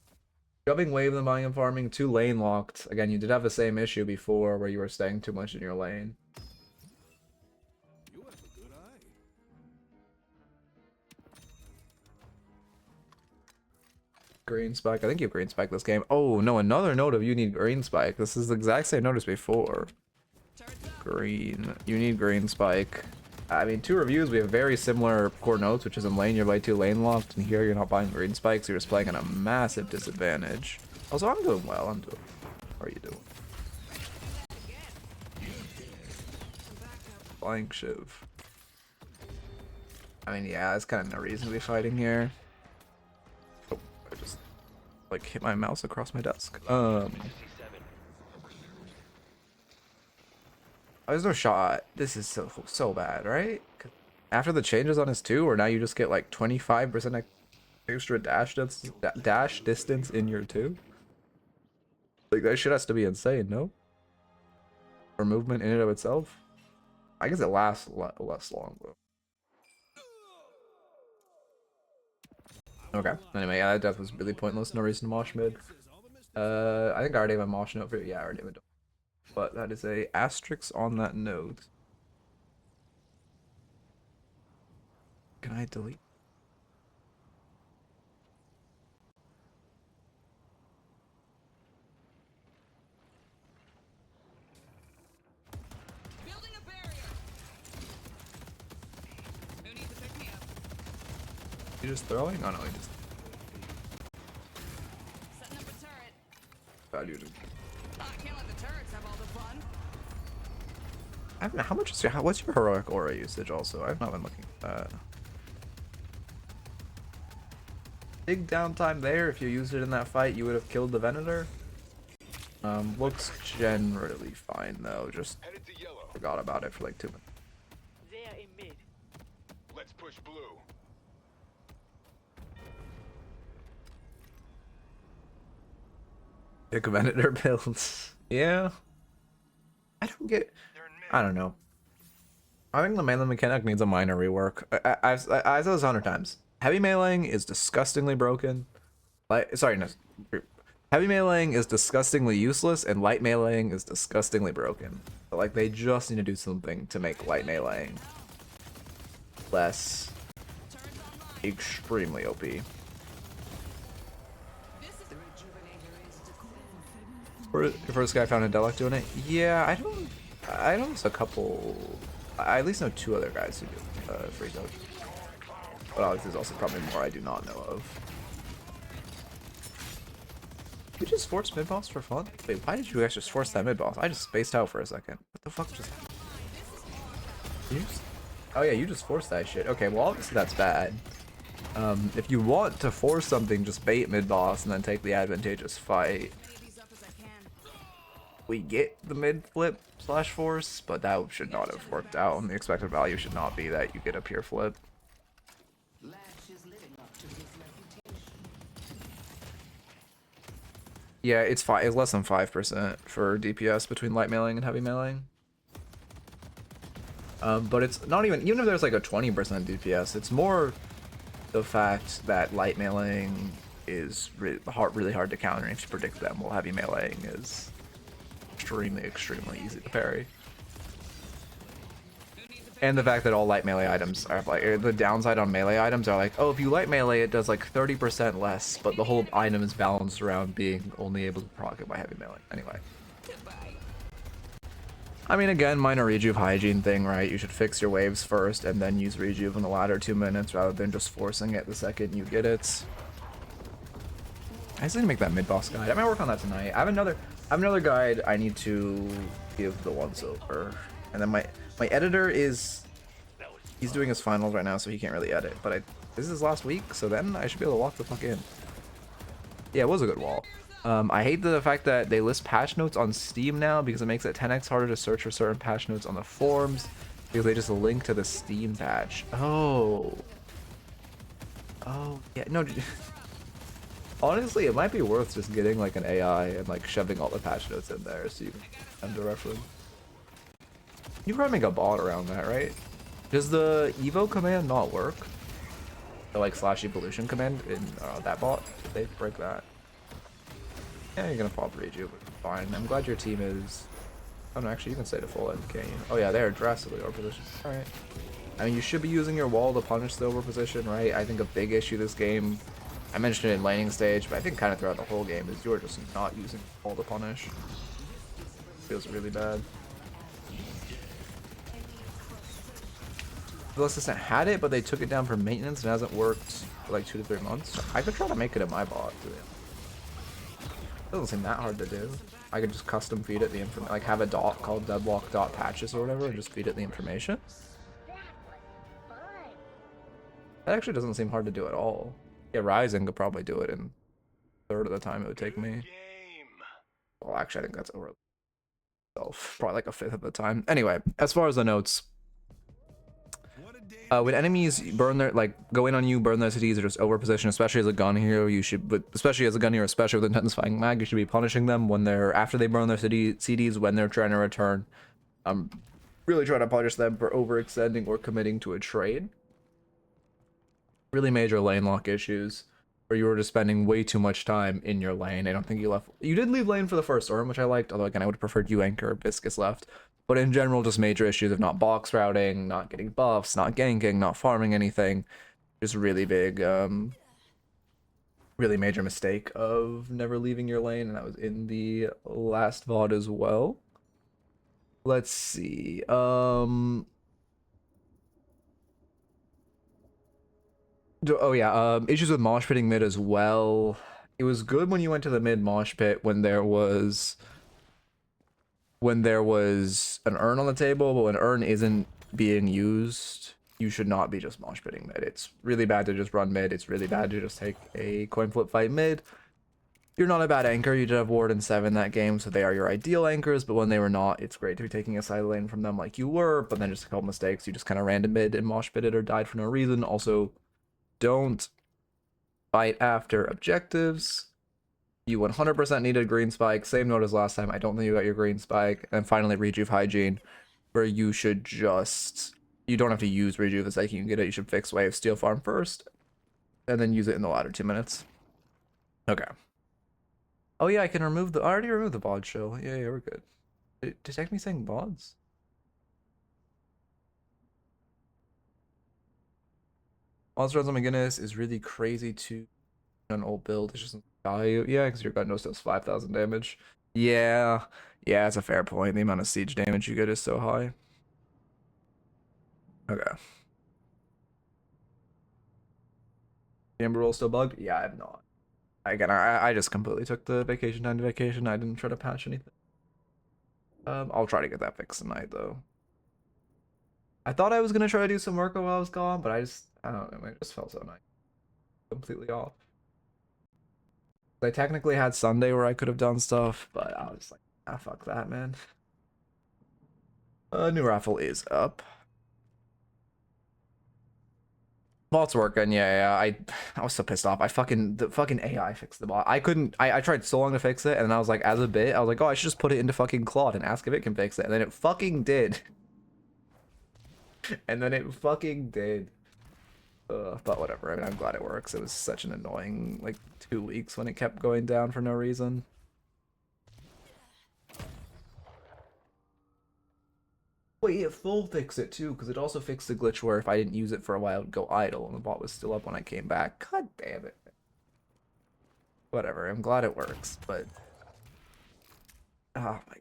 Jumping wave and buying and farming, 2 lane locked. Again, you did have the same issue before where you were staying too much in your lane. You have a good eye. Green spike. I think you have green spike this game. Oh, no, another note of you need green spike. This is the exact same note as before. Green. You need green spike. I mean, 2 reviews, we have very similar core notes, which is in lane, you're by 2 lane locked, and here you're not buying green spikes, you're just playing at a massive disadvantage. Also, I'm doing well, I'm doing well. How are you doing? Flying Shiv. I mean, yeah, there's kind of no reason to be fighting here. Oh, I just, like, hit my mouse across my desk. Oh, there's no shot. This is so bad, right? After the changes on his 2, or now you just get like 25% extra dash distance in your 2. Like that shit has to be insane, no? Or movement in and of itself. I guess it lasts less long though. Okay. Anyway, yeah, that death was really pointless. No reason to mosh mid. I think I already have a mosh note for you. Yeah, I already have a. But that is a asterisk on that node. Can I delete? Building a barrier. Who needs to pick me up? You just throwing? Oh no, he just. Setting up a turret. God, you just. Oh, I can't let the turrets have all the fun. I don't know, how much is what's your heroic aura usage also? I've not been looking at that. Big downtime there. If you used it in that fight, you would have killed the Venator. Looks generally fine though. Just Headed to yellow. forgot about it for like 2 minutes. They're in mid. Let's push blue. Pick Venator builds. Yeah. I don't get. I don't know. I think the melee mechanic needs a minor rework. I've said this 100 times. Heavy meleeing is disgustingly broken. Sorry, no. Heavy meleeing is disgustingly useless, and light meleeing is disgustingly broken. But, like, they just need to do something to make light meleeing less extremely OP. First guy found a Deadlock doing it. Yeah, I know there's a couple. I at least know 2 other guys who do free dog. But obviously there's also probably more I do not know of. You just forced mid boss for fun? Wait, why did you guys just force that mid boss? I just spaced out for a second. What the fuck just? Oh yeah, you just forced that shit. Okay, well obviously that's bad. If you want to force something, just bait mid boss and then take the advantageous fight. We get the mid flip / force, but that should not have worked out, and the expected value should not be that you get a pure flip. Yeah, it's less than 5% for DPS between light meleeing and heavy meleeing. But it's not even if there's like a 20% DPS, it's more the fact that light meleeing is really hard to counter if you predict them, while heavy meleeing is extremely easy to parry. And the fact that all light melee items are like, the downside on melee items are like, oh, if you light melee, it does like 30% less, but the whole item is balanced around being only able to proc it by heavy melee. Anyway. I mean, again, minor rejuve hygiene thing, right? You should fix your waves first and then use rejuve in the latter 2 minutes rather than just forcing it the second you get it. I just need to make that mid-boss guide. I might work on that tonight. I have another guide I need to give the once over. And then my editor he's doing his finals right now, so he can't really edit. But this is his last week, so then I should be able to walk the fuck in. Yeah, it was a good wall. I hate the fact that they list patch notes on Steam now because it makes it 10x harder to search for certain patch notes on the forums because they just link to the Steam patch. Oh, yeah, no. Honestly, it might be worth just getting like an AI and like shoving all the patch notes in there so you can have to reference. You probably make a bot around that, right? Does the Evo command not work? The like /evolution command in that bot? Did they break that? Yeah, you're gonna pop rejuve, fine. I'm glad your team is. Oh no, actually you can stay to full end, can't you? Oh yeah, they're drastically over position. Alright. I mean, you should be using your wall to punish the over position, right? I think a big issue this game, I mentioned it in laning stage, but I think kind of throughout the whole game, is you're just not using wall to punish. Feels really bad. The assistant had it, but they took it down for maintenance and it hasn't worked for like 2 to 3 months. I could try to make it in my bot. Doesn't seem that hard to do. I could just custom feed it the information, like have a dot called deadlock.patches or whatever, and just feed it the information. That actually doesn't seem hard to do at all. Yeah, Rising could probably do it in a third of the time it would take me. Well, actually, I think that's over itself. Probably like a fifth of the time. Anyway, as far as the notes. When enemies burn their, go in on you, burn their cities, or just over position, especially as a gun hero, you should, especially with intensifying mag, you should be punishing them when after they burn their CDs, when they're trying to return. Really trying to punish them for overextending or committing to a trade. Really major lane lock issues, where you were just spending way too much time in your lane. I don't think you did leave lane for the first storm, which I liked, although again, I would have preferred you anchor or Biscus left. But in general, just major issues of not box routing, not getting buffs, not ganking, not farming anything. Just really big, really major mistake of never leaving your lane, and that was in the last VOD as well. Let's see. Oh yeah, issues with mosh pitting mid as well. It was good when you went to the mid mosh pit when there was when there was an urn on the table, but when urn isn't being used, you should not be just mosh pitting mid. It's really bad to just run mid. It's really bad to just take a coin flip fight mid. You're not a bad anchor. You did have Ward and 7 that game, so they are your ideal anchors, but when they were not, it's great to be taking a side lane from them like you were, but then just a couple mistakes, you just kind of ran to mid and mosh pitted or died for no reason. Also, don't fight after objectives. You 100% needed a green spike. Same note as last time. I don't think you got your green spike. And finally, Rejuve Hygiene, where you should just... You don't have to use Rejuve the second you can get it. You should fix Wave Steel Farm first, and then use it in the latter 2 minutes. Okay. Oh yeah, I can remove the... I already removed the bod show. Yeah, we're good. Detect me saying bods? Archon McGinnis is really crazy to an old build. It's just value. Yeah, because your gun knows does 5,000 damage. Yeah, that's a fair point. The amount of siege damage you get is so high. Okay. Amber roll still bugged? Yeah, I'm not. Again, I just completely took the vacation time to vacation. I didn't try to patch anything. I'll try to get that fixed tonight though. I thought I was gonna try to do some work while I was gone, but I don't know, it just felt so nice. Completely off. I technically had Sunday where I could have done stuff, but I was like, ah, fuck that, man. New raffle is up. Bot's working, yeah. I was so pissed off. The fucking AI fixed the bot. I tried so long to fix it, and then I was like, as a bit, I was like, oh, I should just put it into fucking Claude and ask if it can fix it, and then it fucking did. And then it fucking did. But whatever. I mean, I'm glad it works. It was such an annoying, like, 2 weeks when it kept going down for no reason. Wait, it full fixed it too, because it also fixed the glitch where if I didn't use it for a while, it would go idle, and the bot was still up when I came back. God damn it. Whatever, I'm glad it works, but... Oh my...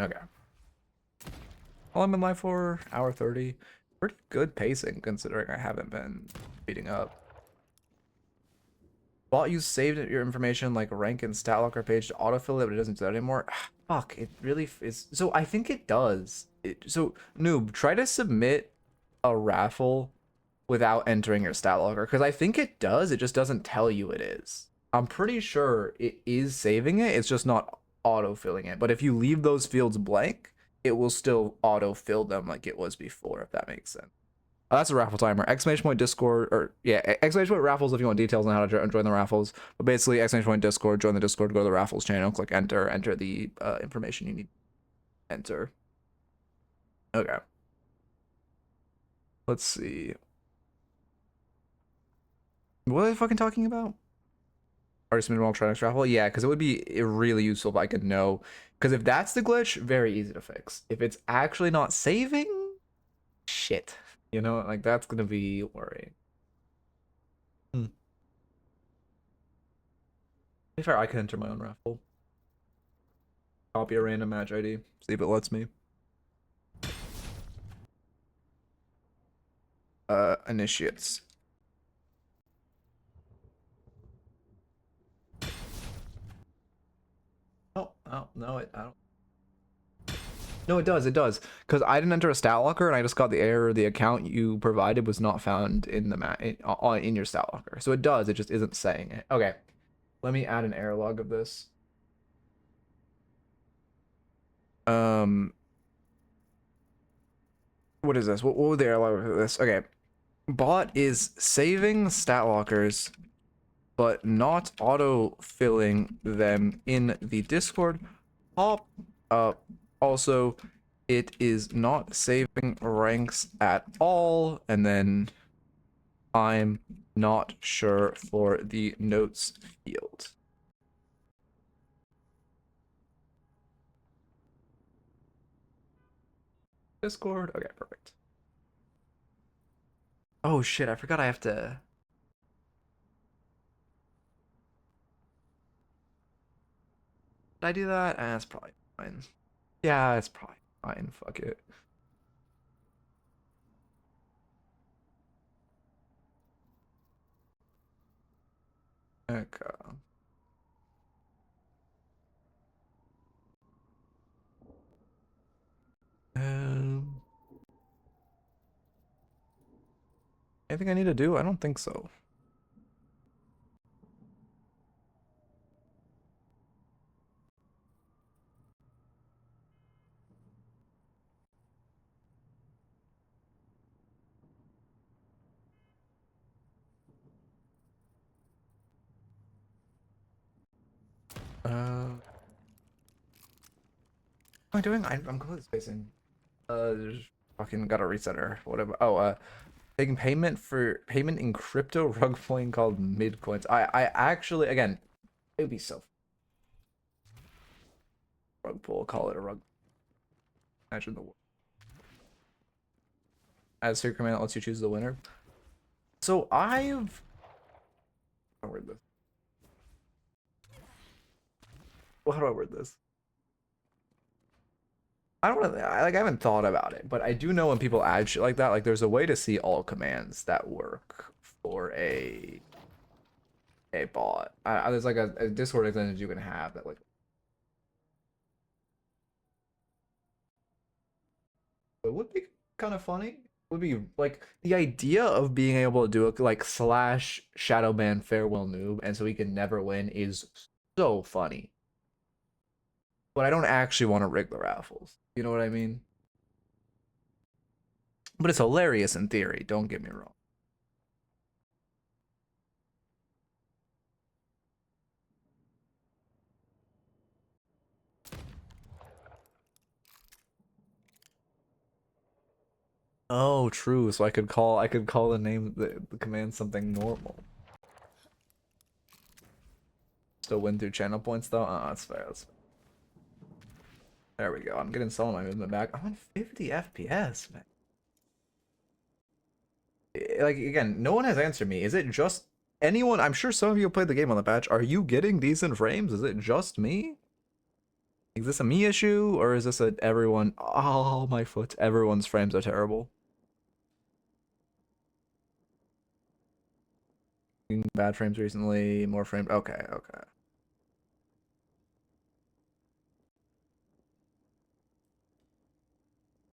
Okay. Well, I'm in live for hour 30. Pretty good pacing, considering I haven't been beating up. Bot you saved your information like rank and stat locker page to autofill it, but it doesn't do that anymore. Fuck, it really is. So I think it does. So noob, try to submit a raffle without entering your stat locker, because I think it does. It just doesn't tell you it is. I'm pretty sure it is saving it. It's just not autofilling it. But if you leave those fields blank, it will still autofill them like it was before, if that makes sense. That's a raffle timer. Exclamation point Discord, or yeah, exclamation point raffles if you want details on how to join the raffles. But basically, exclamation point Discord, join the Discord, go to the raffles channel, click enter, enter the information you need. Enter. Okay. Let's see. What are they fucking talking about? Artist minimal Trinix raffle? Yeah, because it would be really useful if I could know. Because if that's the glitch, very easy to fix. If it's actually not saving, shit. You know, like that's gonna be worrying. To be fair, I can enter my own raffle. Copy a random match ID, see if it lets me. Initiates. Oh, no, I don't. No, it does, because I didn't enter a stat locker, and I just got the error. The account you provided was not found in the in your stat locker. So it does, it just isn't saying it. Okay, let me add an error log of this. What is this? What would the error log of this? Okay, bot is saving stat lockers, but not auto-filling them in the Discord. Pop up. Also, it is not saving ranks at all, and then I'm not sure for the notes field. Discord? Okay, perfect. Oh shit, I forgot I have to... Did I do that? That's probably fine. Yeah, it's probably fine. Fuck it. Okay. Anything I need to do? I don't think so. What am I doing? I'm completely spacing. Just fucking gotta reset her. Whatever. Oh, taking payment in crypto rug pulling called Midcoins. I actually, again, it would be so rug pull. Call it a rug. Imagine the as your command lets you choose the winner. So I've. How do I word this? Well, how do I word this? I don't really, I haven't thought about it, but I do know when people add shit like that, like there's a way to see all commands that work for a bot. There's like a Discord extension you can have that like. It would be kind of funny. It would be like the idea of being able to do it like slash Shadowban farewell noob, and so he can never win is so funny. But I don't actually want to rig the raffles. You know what I mean? But it's hilarious in theory, don't get me wrong. Oh, true. So I could call the name the command something normal. Still win through channel points though? That's fair, that's fair. There we go. I'm getting some of my movement back. I'm on 50 FPS, man. Like again, no one has answered me. Is it just anyone? I'm sure some of you played the game on the patch. Are you getting decent frames? Is it just me? Is this a me issue or is this a everyone? Oh, my foot. Everyone's frames are terrible. Bad frames recently, more frames. Okay, okay.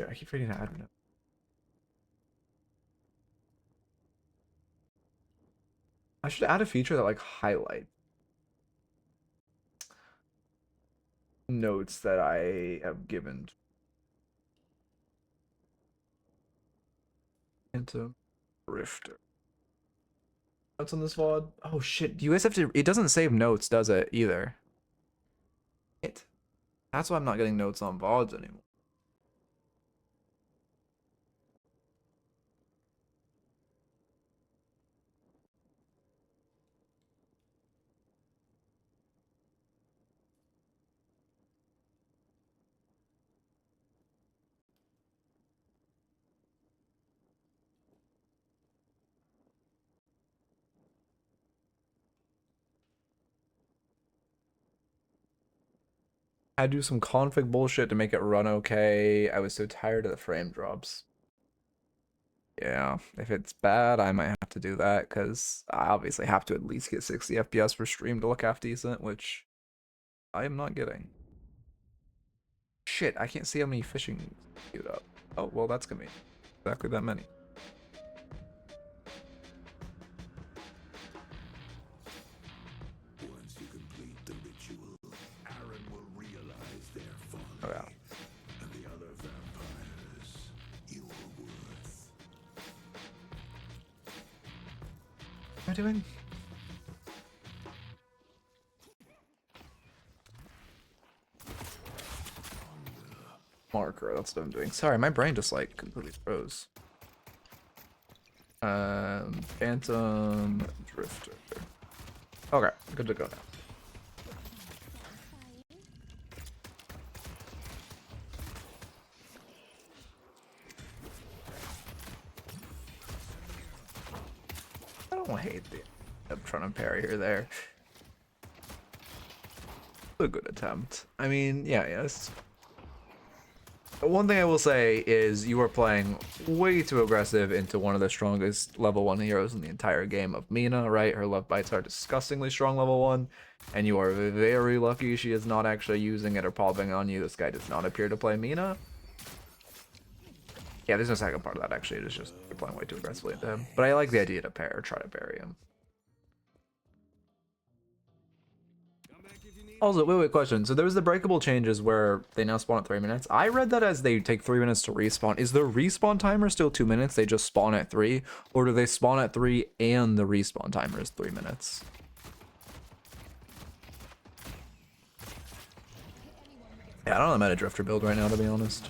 Yeah, I keep reading that. I don't know. I should add a feature that like highlights notes that I have given into Rifter. Notes on this VOD? Oh shit, you guys have to, it doesn't save notes, does it, either? That's why I'm not getting notes on VODs anymore. I had to do some config bullshit to make it run okay. I was so tired of the frame drops. Yeah, if it's bad, I might have to do that because I obviously have to at least get 60 FPS for stream to look half decent, which I am not getting. Shit, I can't see how many fishing queued up. Oh, well, that's gonna be exactly that many. Once you complete the ritual, Aaron will realize their folly. Oh, yeah. And the other vampires, your worth. What am I doing? Marker, that's what I'm doing. Sorry, my brain just like completely froze. Phantom Drifter. Okay, good to go now. I don't hate the I'm trying to parry here there. A good attempt. I mean, yeah, yes. One thing I will say is you are playing way too aggressive into one of the strongest level 1 heroes in the entire game of Mina, right? Her love bites are disgustingly strong level 1, and you are very lucky she is not actually using it or popping on you. This guy does not appear to play Mina. Yeah, there's no second part of that actually. It's just you're playing way too aggressively into him. But I like the idea to pair, try to bury him. Come back if you need. Also, wait, question. So there was the breakable changes where they now spawn at 3 minutes. I read that as they take 3 minutes to respawn. Is the respawn timer still 2 minutes? They just spawn at 3, or do they spawn at 3 and the respawn timer is 3 minutes? Yeah, I don't know the meta drifter build right now, to be honest.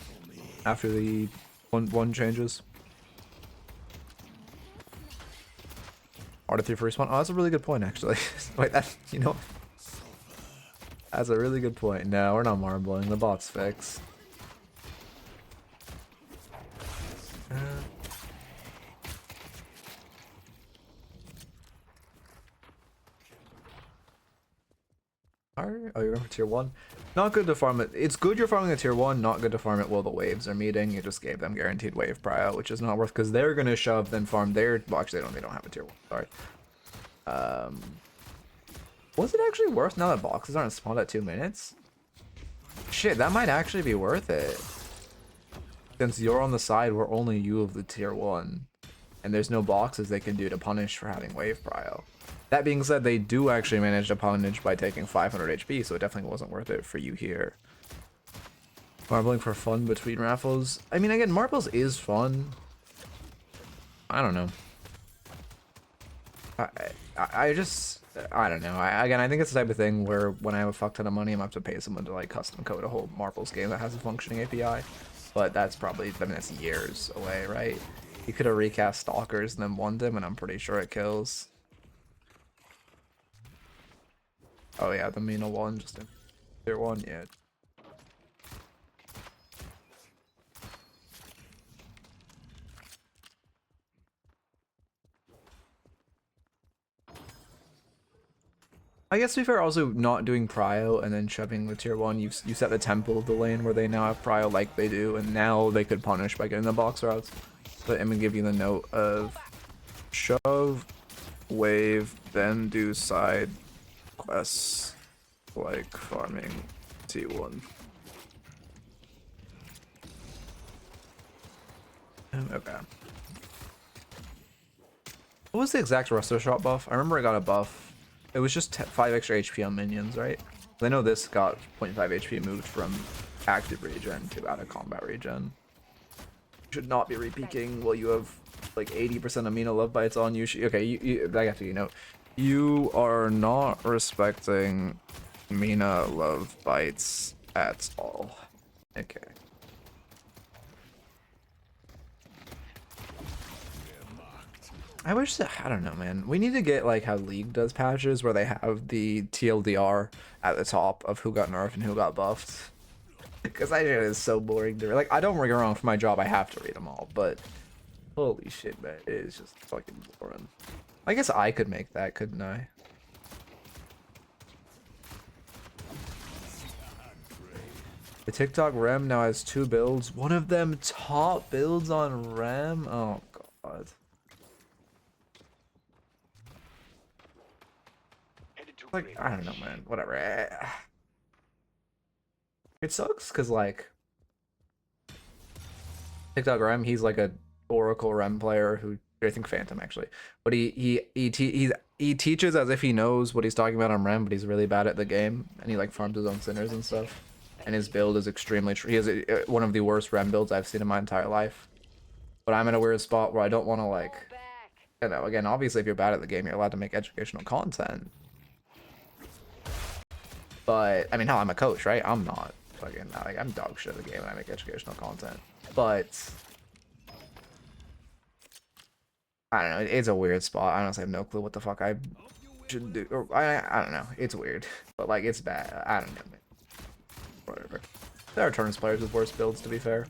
After the one changes. R3 for respawn. Oh, that's a really good point, actually. Wait, that, you know, that's a really good point. No, we're not marbling. The bot's fixed. Alright, oh, you're going for tier 1. Not good to farm it. It's good you're farming a tier 1, not good to farm it while the waves are meeting. You just gave them guaranteed wave prio, which is not worth, because they're going to shove, then farm their... Well, actually, they don't have a tier 1. Sorry. Was it actually worth now that boxes aren't spawned at 2 minutes? Shit, that might actually be worth it. Since you're on the side where only you have the tier 1. And there's no boxes they can do to punish for having wave prio. That being said, they do actually manage to punish by taking 500 HP, so it definitely wasn't worth it for you here. Marbling for fun between raffles. I mean, again, marbles is fun. I don't know. I don't know. I think it's the type of thing where when I have a fuck ton of money, I'm going to have to pay someone to like custom code a whole marbles game that has a functioning API. But that's probably, I mean, that's years away, right? You could have recast Stalkers and then won them, and I'm pretty sure it kills. Oh yeah, the Mina one just in tier 1, yeah. I guess to be fair, also not doing prio and then shoving the tier 1, you set the tempo of the lane where they now have prio like they do, and now they could punish by getting the box routes. But I'm gonna give you the note of shove, wave, then do side quests like farming T1. Okay. What was the exact Resto Shot buff? I remember I got a buff. It was just 5 extra HP on minions, right? I know this got 0.5 HP moved from active regen to out of combat regen. Should not be repeaking while you have like 80% Amina love bites on you. Okay, I have to, you know, you are not respecting Mina love bites at all. Okay. I wish that, I don't know, man. We need to get like how League does patches where they have the TLDR at the top of who got nerfed and who got buffed. Because that shit is so boring to read. Like, I don't get wrong, for my job I have to read them all, but holy shit, man, it is just fucking boring. I guess I could make that, couldn't I? The TikTok Rem now has 2 builds. One of them top builds on Rem? Oh god. Like, I don't know, man. Whatever. It sucks because, like, TikTok Rem, he's like a Oracle Rem player who, I think Phantom actually, but he teaches as if he knows what he's talking about on Rem, but he's really bad at the game, and he like farms his own sinners and stuff. And his build is extremely. He has one of the worst Rem builds I've seen in my entire life. But I'm in a weird spot where I don't want to like. You know, again, obviously, if you're bad at the game, you're allowed to make educational content. But I mean, hell, I'm a coach, right? I'm not fucking like I'm dog shit at the game and I make educational content. But I don't know. It's a weird spot. I honestly have no clue what the fuck I should do. Or I don't know. It's weird, but like it's bad. I don't know. Man. Whatever. There are Eternus players with worse builds, to be fair.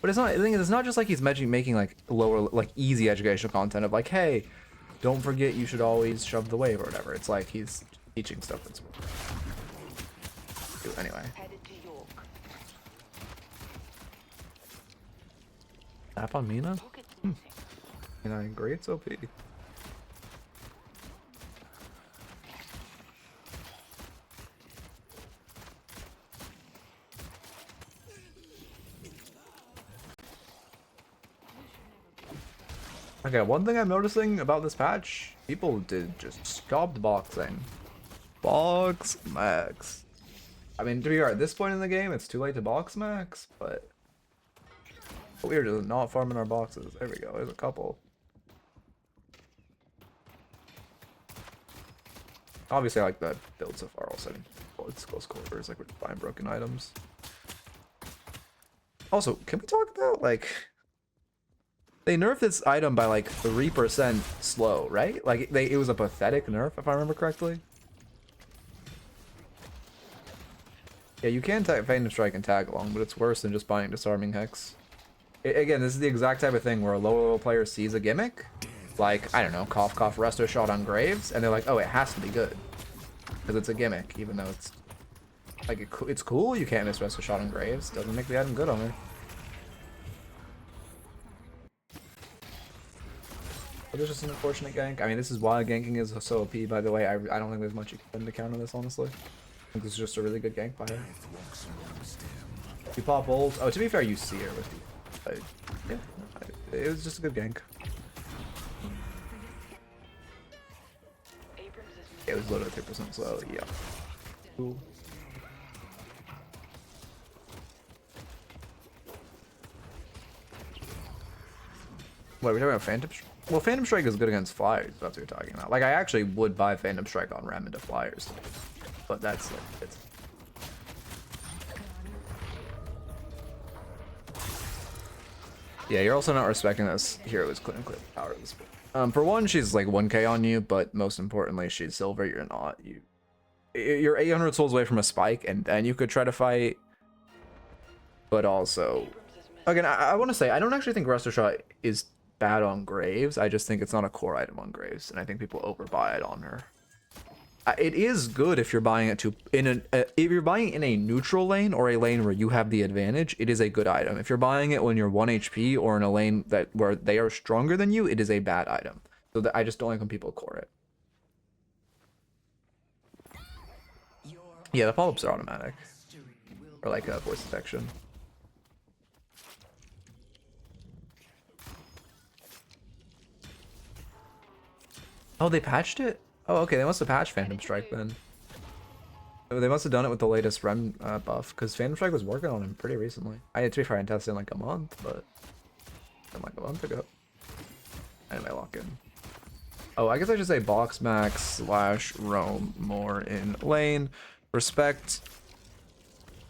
But it's not. The thing is, it's not just like he's making like lower, like easy educational content of like, hey, don't forget you should always shove the wave or whatever. It's like he's teaching stuff that's anyway. Tap on Mina? And I agree, it's OP. Okay, one thing I'm noticing about this patch, people did just stopped boxing. Box max. I mean, to be fair, at this point in the game, it's too late to box max, but we're just not farming our boxes. There we go. There's a couple. Obviously, I like the build so far. Also, it's close quarters, like we're buying broken items. Also, can we talk about like they nerfed this item by like 3% slow, right? Like it was a pathetic nerf, if I remember correctly. Yeah, you can Phantom Strike and tag along, but it's worse than just buying Disarming Hex. Again, this is the exact type of thing where a low level player sees a gimmick, like, I don't know, cough cough resto shot on Graves, and they're like, oh, it has to be good. Because it's a gimmick, even though it's like it's cool, you can't miss resto shot on Graves. Doesn't make the item good on her. But it's just an unfortunate gank. I mean, this is why ganking is so OP, by the way. I don't think there's much you can do to counter this, honestly. I think this is just a really good gank by her. You pop ult. Oh, to be fair, you see her with you. Yeah, it was just a good gank. It was literally 3% slow, yeah. Cool. Wait, we're talking about Phantom Strike? Well, Phantom Strike is good against flyers, that's what you're talking about. Like, I actually would buy Phantom Strike on Ram into flyers. But that's like, it's... Yeah, you're also not respecting this hero is clinically powerless. For one, she's like 1k on you, but most importantly, she's silver, you're not. You're 800 souls away from a spike, and then you could try to fight. But also, again, I want to say, I don't actually think Resto Shot is bad on Graves. I just think it's not a core item on Graves, and I think people overbuy it on her. It is good if you're buying it if you're buying in a neutral lane or a lane where you have the advantage. It is a good item. If you're buying it when you're 1 HP or in a lane where they are stronger than you, it is a bad item. So I just don't like when people core it. Yeah, the follow-ups are automatic, or like voice detection. Oh, they patched it? Oh, okay, they must have patched Phantom Strike then. They must have done it with the latest Rem buff, because Phantom Strike was working on him pretty recently. I had to be fair, I tested in like a month, but like a month ago. Anyway, lock in. Oh, I guess I should say box max / roam more in lane. Respect.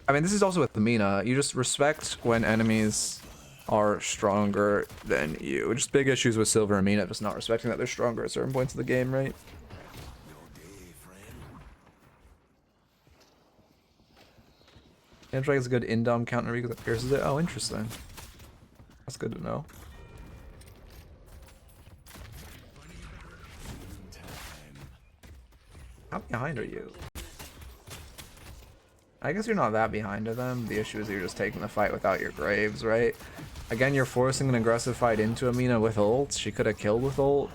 I mean, this is also with the Mina. You just respect when enemies are stronger than you. Just big issues with Silver and Mina, just not respecting that they're stronger at certain points of the game, right? Phantom Strike is a good in-dom counter because it pierces it. Oh, interesting. That's good to know. How behind are you? I guess you're not that behind of them. The issue is you're just taking the fight without your Graves, right? Again, you're forcing an aggressive fight into Amina with ult. She could have killed with ult.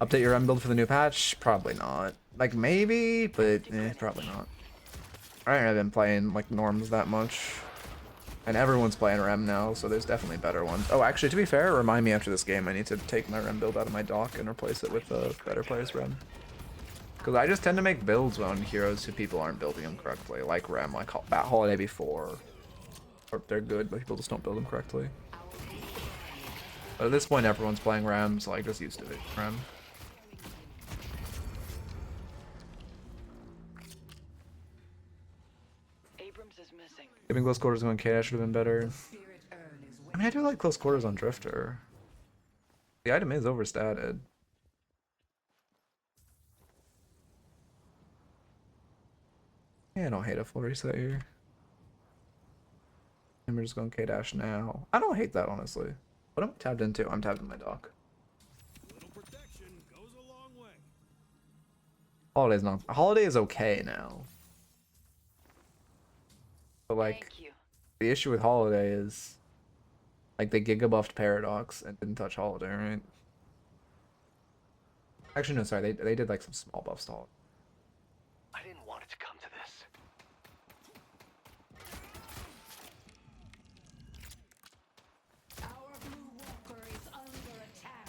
Update your Rem build for the new patch? Probably not. Like, maybe, but probably not. I haven't been playing like norms that much, and everyone's playing Rem now, so there's definitely better ones. Oh, actually, to be fair, remind me after this game, I need to take my Rem build out of my dock and replace it with a better player's Rem. Because I just tend to make builds on heroes who people aren't building them correctly, like Rem, like Bat Holiday before. Or they're good, but people just don't build them correctly. But at this point, everyone's playing Rem, so like just used to it. Rem. Giving close quarters on K should have been better. I mean, I do like close quarters on Drifter. The item is overstated. Yeah, I don't hate a full reset here. And we're just going K dash now. I don't hate that, honestly. What am I tabbed into? I'm tabbed in my dock. Little protection goes a long way. Holiday's not. Holiday is okay now. But like, the issue with Holiday is like they giga buffed Paradox and didn't touch Holiday, right? Actually, no, sorry, they did like some small buffs to Holiday. I didn't want it to come to this. Our blue walker is under attack.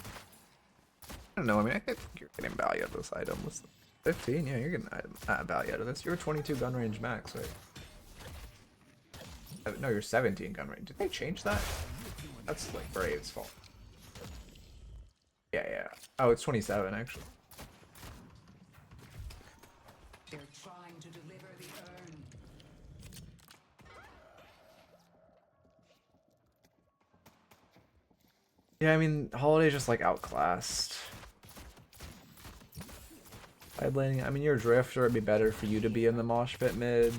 don't know. I mean, I think you're getting value out of this item. What's 15? Yeah, you're getting value out of this. You're 22 gun range max, right? No, you're 17 gun range. Did they change that? That's like Brave's fault. Yeah, yeah. Oh, it's 27 actually. They're trying to deliver the urn. Yeah, I mean, Holiday's just like outclassed. Side laning. I mean, you're a drifter. It'd be better for you to be in the mosh pit mid.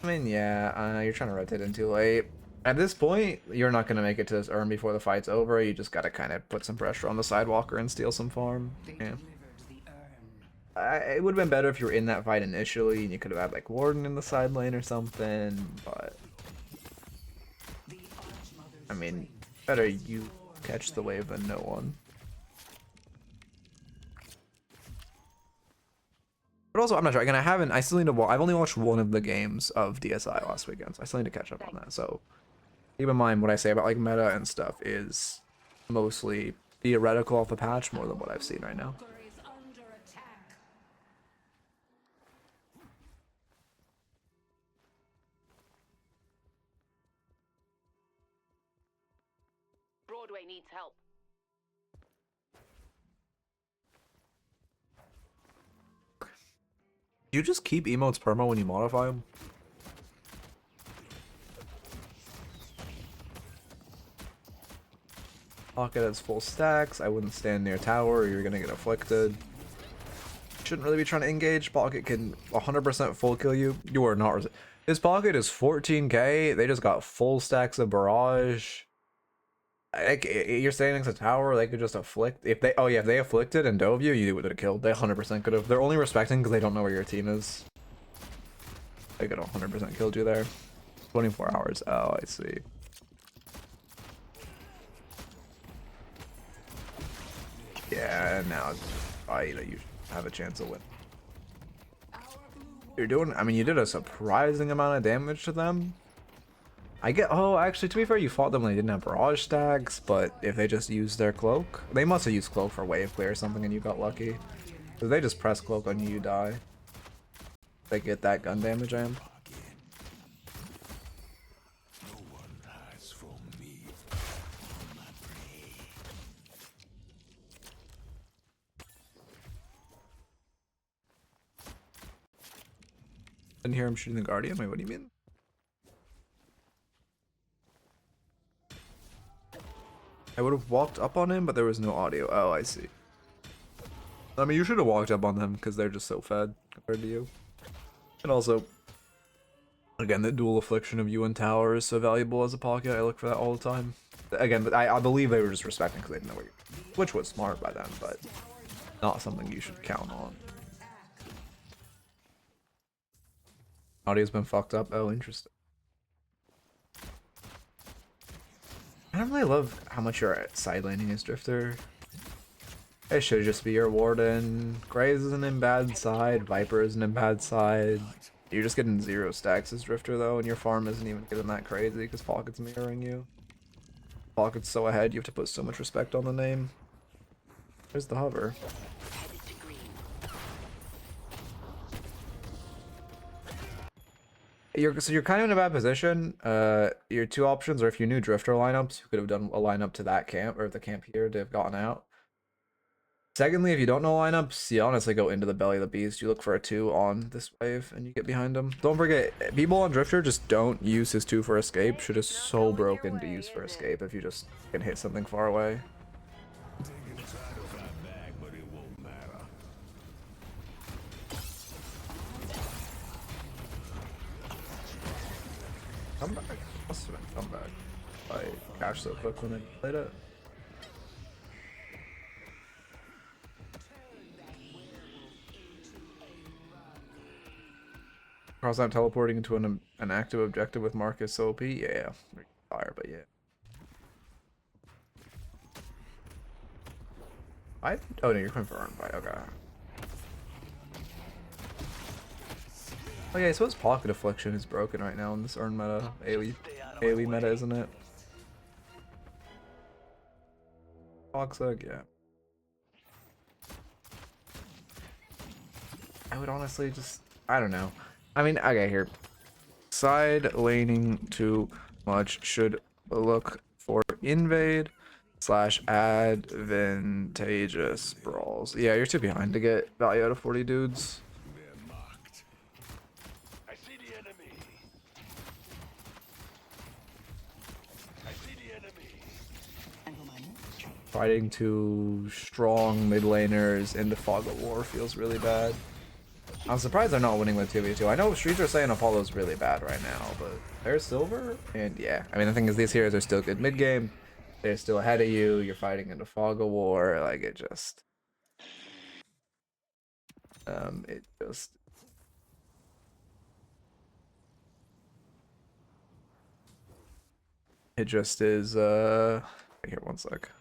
I mean, yeah, you're trying to rotate in too late. At this point, you're not gonna make it to this urn before the fight's over. You just gotta kind of put some pressure on the sidewalker and steal some farm. They Yeah. delivered the urn. It would have been better if you were in that fight initially and you could have had like Warden in the side lane or something, but The Archmother's I mean, strength. better you catch the wave than no one. But also, I'm not sure. Again, I still need to I've only watched one of the games of DSI last weekend, so I still need to catch up on that. So keep in mind what I say about like meta and stuff is mostly theoretical off the patch more than what I've seen right now. Walker is under attack. Broadway needs help. Do you just keep emotes perma when you modify them? Pocket has full stacks. I wouldn't stand near tower or you're gonna get afflicted. Shouldn't really be trying to engage. Pocket can 100% full kill you. You are not. His pocket is 14k. They just got full stacks of barrage. Like, you're standing next to tower, they could just afflict. If they, oh yeah, if they afflicted and dove you, you would have killed. They 100% could have. They're only respecting because they don't know where your team is. They could have 100% killed you there. 24 hours. Oh, I see. Yeah, now you know, you have a chance to win. You're doing. I mean, you did a surprising amount of damage to them. I get. Oh, actually, to be fair, you fought them when they didn't have barrage stacks. But if they just used their cloak, they must have used cloak for wave clear or something, and you got lucky. If they just press cloak on you, you die. They get that gun damage, I am. No one hides from me. Didn't hear him shooting the guardian. Wait, what do you mean? I would have walked up on him, but there was no audio. Oh, I see. I mean, you should have walked up on them because they're just so fed compared to you. And also, again, the dual affliction of you and tower is so valuable as a pocket. I look for that all the time. Again, but I believe they were just respecting because they didn't know where you, which was smart by them, but not something you should count on. Audio's been fucked up. Oh, interesting. I don't really love how much you're at side laning as Drifter. It should just be your Warden. Graze isn't in bad side. Viper isn't in bad side. You're just getting 0 stacks as Drifter though, and your farm isn't even getting that crazy because Pocket's mirroring you. Pocket's so ahead, you have to put so much respect on the name. There's the hover. Headed to green. So you're kind of in a bad position. Your two options are if you knew Drifter lineups, you could have done a lineup to that camp, or the camp here to have gotten out. Secondly, if you don't know lineups, you honestly go into the belly of the beast. You look for a 2 on this wave, and you get behind him. Don't forget, people on Drifter just don't use his 2 for escape. Shit is so broken to use for escape if you just can hit something far away. Taking side of that bag, but it won't matter. Comeback. Must have been comeback. I cashed so quick when they played it. Cross out teleporting into an active objective with Marcus OP. Yeah, fire, but yeah. Oh no, you're confirmed. Right, okay. Oh yeah, I suppose Pocket Affliction is broken right now in this Urn meta. AoE meta, isn't it? Toxic, yeah. I would honestly just, I don't know. I mean, okay, here. Side laning too much, should look for invade slash advantageous brawls. Yeah, you're too behind to get value out of 40 dudes. They're mocked. I see the enemy. I see the enemy. Fighting two strong mid laners in the fog of war feels really bad. I'm surprised they're not winning with 2v2. I know streets are saying Apollo's really bad right now, but they're silver, and yeah. I mean, the thing is, these heroes are still good mid game. They're still ahead of you. You're fighting in the fog of war. Like, it just... It just is, here, one sec.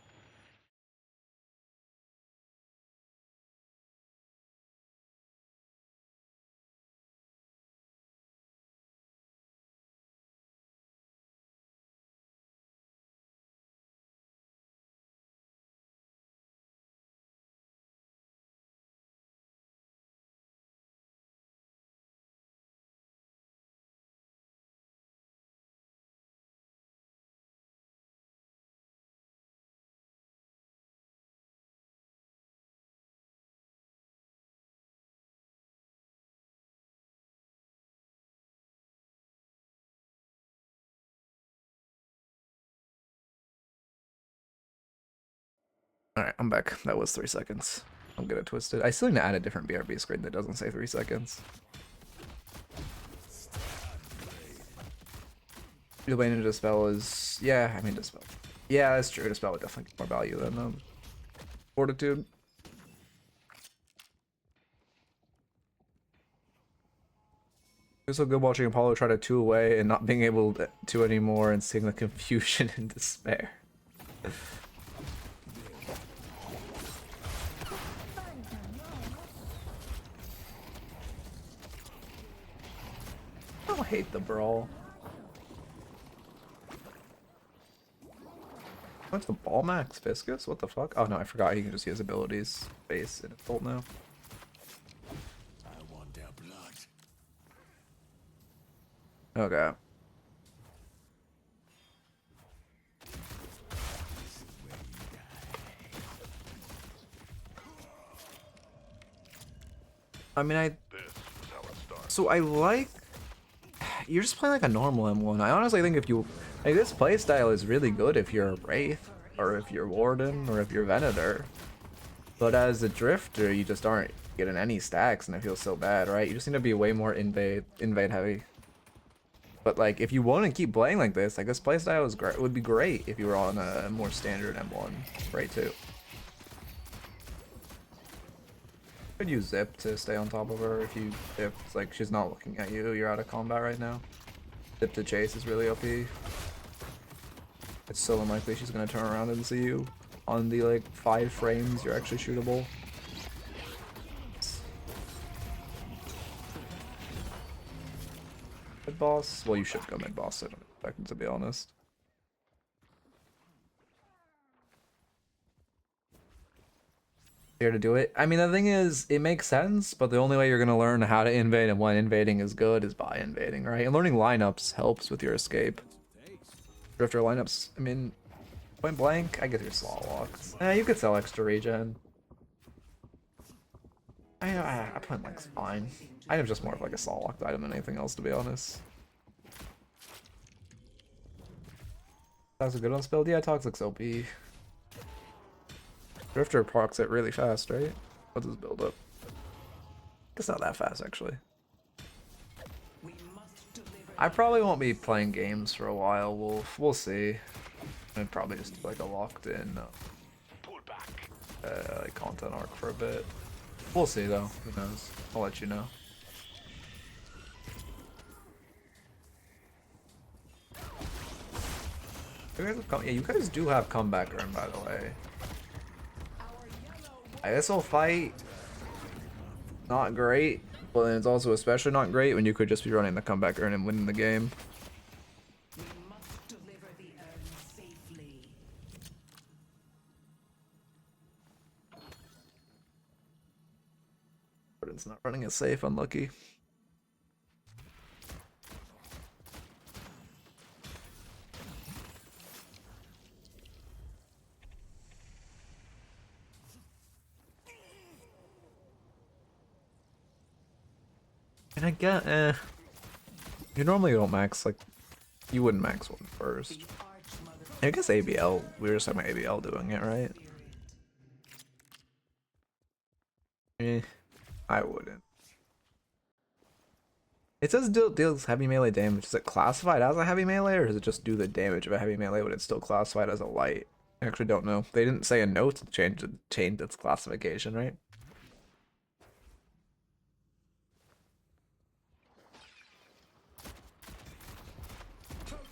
Alright, I'm back. That was 3 seconds. Don't get it twisted. I still need to add a different BRB screen that doesn't say 3 seconds. The way to Dispel is... Yeah, I mean Dispel. Yeah, that's true. Dispel would definitely get more value than Fortitude. It was so good watching Apollo try to 2 away and not being able to anymore and seeing the confusion and despair. I don't hate the brawl. What's the ball max Viscous? What the fuck? Oh no, I forgot he can just use abilities base in ult now. I want their blood. Okay. I mean, so I like... You're just playing like a normal M1. I honestly think if you... Like, this playstyle is really good if you're a Wraith, or if you're Warden, or if you're Venator. But as a Drifter, you just aren't getting any stacks, and it feels so bad, right? You just need to be way more invade heavy. But like, if you want to keep playing like this playstyle is great. Would be great if you were on a more standard M1, right? Too. Could use Zip to stay on top of her if it's like she's not looking at you. You're out of combat right now. Zip to chase is really OP. It's so unlikely she's gonna turn around and see you on the like 5 frames you're actually shootable. Mid boss? Well, you should go mid boss. I don't expect it, to be honest. Here to do it. I mean, the thing is, it makes sense, but the only way you're gonna learn how to invade and when invading is good is by invading, right? And learning lineups helps with your escape. Drifter lineups, I mean, point blank, I get your slot walks. You could sell extra regen. I point blank's fine. Item's just more of like a slot locked item than anything else, to be honest. Toxic good on spelled? Yeah, Toxic's OP. Drifter procs it really fast, right? What's his build up? It's not that fast, actually. I probably won't be playing games for a while. We'll see. I'd probably just do like a locked in like content arc for a bit. We'll see though. Who knows? I'll let you know. Yeah, you guys do have comeback room, by the way. This whole fight, not great, but then it's also especially not great when you could just be running the comeback urn and winning the game. We must deliver the urn safely. It's not running as safe, unlucky. And I get, you normally don't max, like, you wouldn't max one first. I guess ABL, we were just talking about ABL doing it, right? I wouldn't. It says deals heavy melee damage. Is it classified as a heavy melee, or does it just do the damage of a heavy melee when it's still classified as a light? I actually don't know. They didn't say a note to change its classification, right?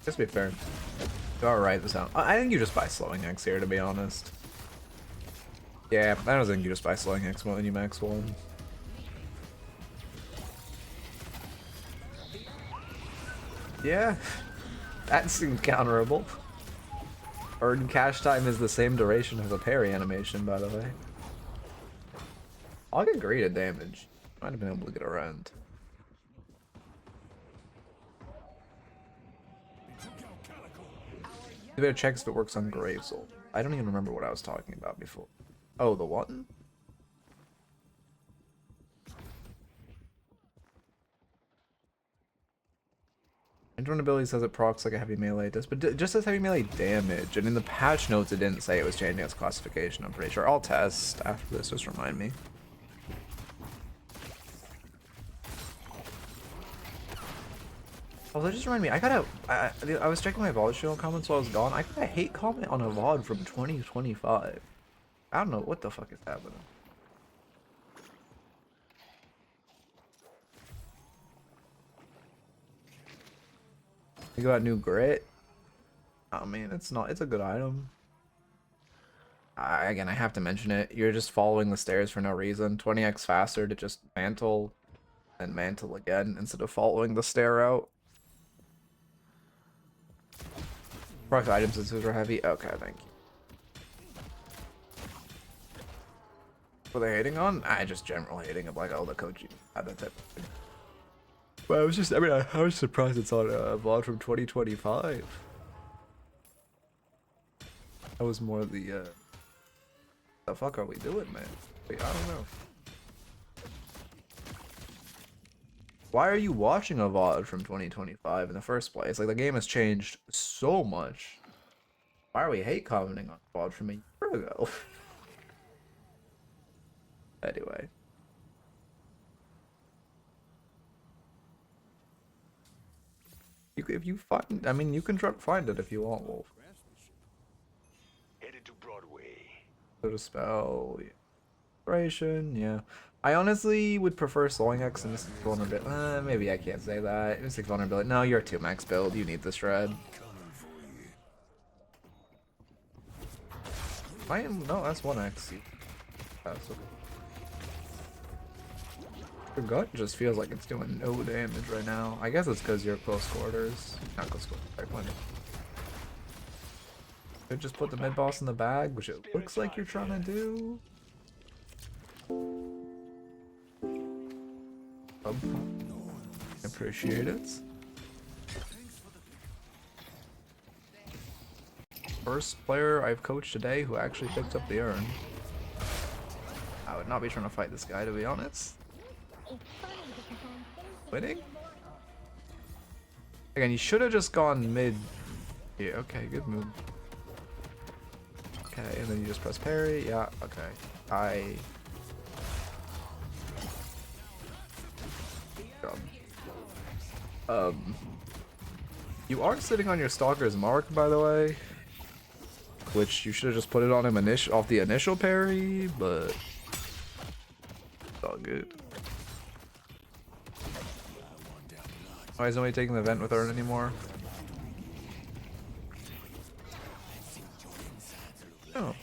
Just be fair. You are right this out. I think you just buy slowing X here, to be honest. Yeah, I don't think you just buy slowing X more than you max one. Yeah, that's encounterable. Earn cash time is the same duration as a parry animation, by the way. I'll get greeted damage. Might have been able to get around. You better check if it works on Gravesoul. I don't even remember what I was talking about before. Oh, the one? Intern ability says it procs like a heavy melee does, but it just says heavy melee damage. And in the patch notes, it didn't say it was changing its classification. I'm pretty sure. I'll test after this. Just remind me. Also, just remind me. I was checking my VOD channel comments while I was gone. I got a hate comment on a VOD from 2025. I don't know what the fuck is happening. You got new grit. I mean, it's a good item. Again, I have to mention it. You're just following the stairs for no reason. 20x faster to just mantle and mantle again instead of following the stair out. Proc items and super heavy. Okay, thank you. Were they hating on? I just general hating of like, oh, the coach had that type of thing. But I was surprised it's on a VOD from 2025. That was more the fuck are we doing, man? Wait, I don't know. Why are you watching a VOD from 2025 in the first place? Like, the game has changed so much. Why are we hate commenting on a VOD from a year ago? Anyway. If you find, I mean, you can try to find it if you want, Wolf. Headed to Broadway. So to spell, yeah. Inspiration, yeah. I honestly would prefer slowing X and Mystic Vulnerability. Maybe I can't say that. Mystic Vulnerability. No, you're a 2-max build. You need this shred. No, that's 1x. That's okay. Your gut just feels like it's doing no damage right now. I guess it's because you're close quarters. Not close quarters, right? Plenty. Could just put the mid boss in the bag, which it looks like you're trying to do. Appreciate it. First player I've coached today who actually picked up the urn. I would not be trying to fight this guy, to be honest. Winning? Again, you should have just gone mid. Yeah, okay, good move. Okay, and then you just press parry. Yeah, okay. You are sitting on your Stalker's mark, by the way. Which you should have just put it on him off the initial parry, but it's all good. Why is nobody taking the vent with Urn anymore? Oh.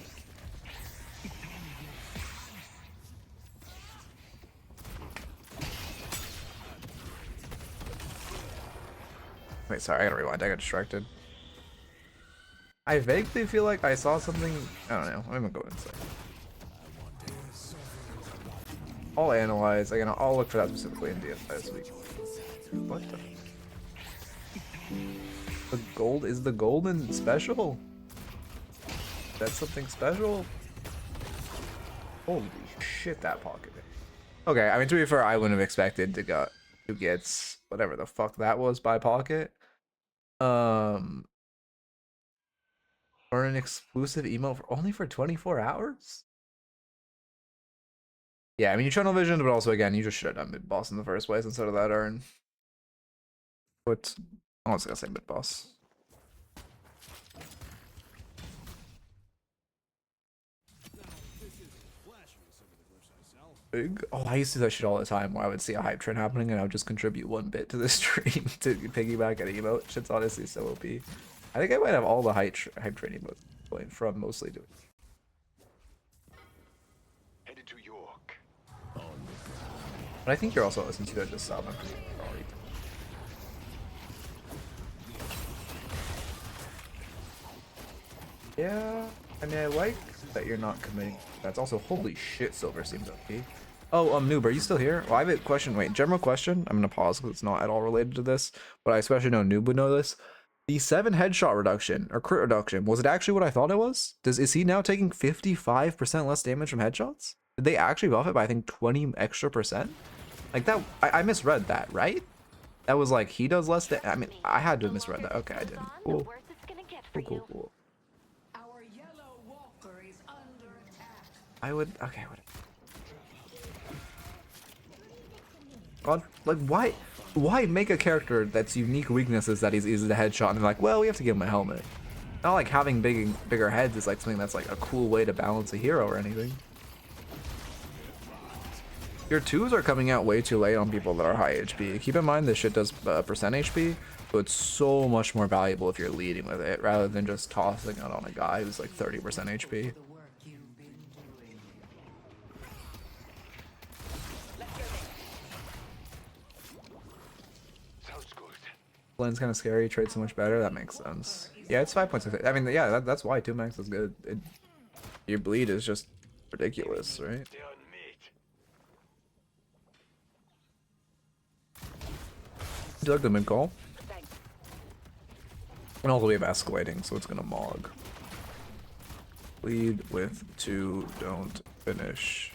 Wait, sorry, I gotta rewind. I got distracted. I vaguely feel like I saw something. I don't know. I'm gonna go inside. I'll analyze. Again, I'll look for that specifically in DSI this week. What the gold is the golden special? That's something special? Holy shit, that pocket. Okay, I mean, to be fair, I wouldn't have expected to get whatever the fuck that was by pocket. Or an exclusive emote for only for 24 hours? Yeah, I mean, you channel visioned, but also, again, you just should have done mid boss in the first place instead of that urn. What? I was gonna say mid boss. Big. Oh, I used to do that shit all the time where I would see a hype train happening and I would just contribute 1 bit to the stream to piggyback an emote. Shit's honestly so OP. I think I might have all the hype train emotes going from mostly doing. Headed to York. But I think you're also listening to it just sub. Yeah, I mean, I like that you're not committing. That's also, holy shit, silver seems OP. Oh, Noob, are you still here? Well, I have a question. Wait, general question. I'm gonna pause because it's not at all related to this, but I especially know Noob would know this. The 7 headshot reduction or crit reduction, was it actually what I thought it was? Is he now taking 55% less damage from headshots? Did they actually buff it by I think 20 extra percent? Like that, I misread that, right? That was like he does less. I mean, I had to have misread that. Okay, I didn't. Cool. Cool. Our yellow walker is under attack. I would. Okay. God, like why make a character that's unique weaknesses that he's easy to headshot and they're like, well, we have to give him a helmet. Not like having bigger heads is like something that's like a cool way to balance a hero or anything. Your 2s are coming out way too late on people that are high HP. Keep in mind this shit does percent HP, so it's so much more valuable if you're leading with it rather than just tossing it on a guy who's like 30% HP. The work you've been doing. Sounds good. Blend's kind of scary, trade's so much better. That makes sense. Yeah, it's 5.6. I mean, yeah, that's why 2 max is good. Your bleed is just ridiculous, right? Stay on mid. Do you like the mid call? Thanks. And also we have escalating, so it's gonna mog. Lead with 2, don't finish.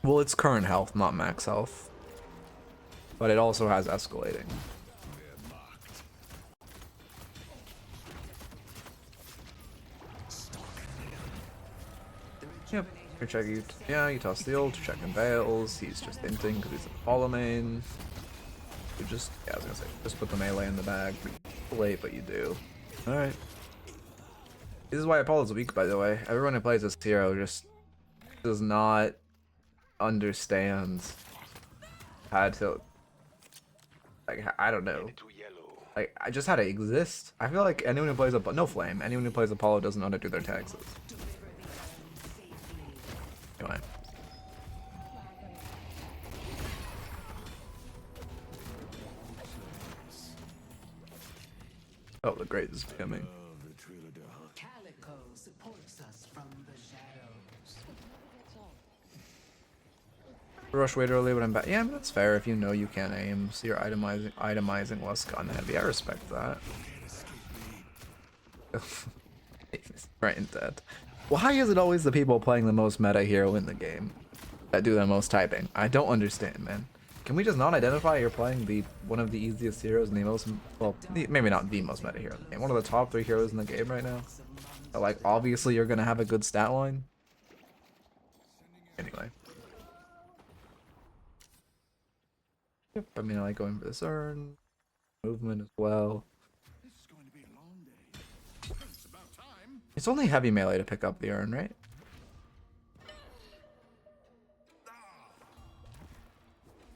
Well, it's current health, not max health. But it also has escalating. Yep. You're checking. Yeah, you toss the ult, you're checking Veils. He's just hinting because he's a follow main. You just, yeah, I was gonna say, just put the melee in the bag. Late, but you do. Alright. This is why Apollo's weak, by the way. Everyone who plays this hero just does not understand how to, like, I don't know. Headed to yellow. Like, I just how to exist. I feel like anyone who plays no flame. Anyone who plays Apollo doesn't know how to do their taxes. Anyway. Oh, the great is coming. Calico supports us from the shadows. Rush wait early when I'm back. Yeah, I mean, that's fair if you know you can't aim. So you're itemizing less gun heavy. I respect that. Right in dead. Why is it always the people playing the most meta hero in the game that do the most typing? I don't understand, man. Can we just not identify you're playing one of the easiest heroes in the most, well, maybe not the most meta hero in the game, one of the top 3 heroes in the game right now? But like, obviously you're gonna have a good stat line. Anyway. Yep, I mean, I like going for this urn. Movement as well. It's only heavy melee to pick up the urn, right?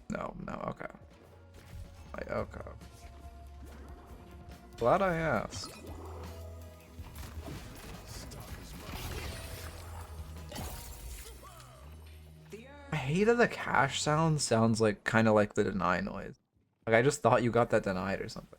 No, okay. Okay. Glad I asked. I hate that the cash sounds like kind of like the deny noise. Like I just thought you got that denied or something.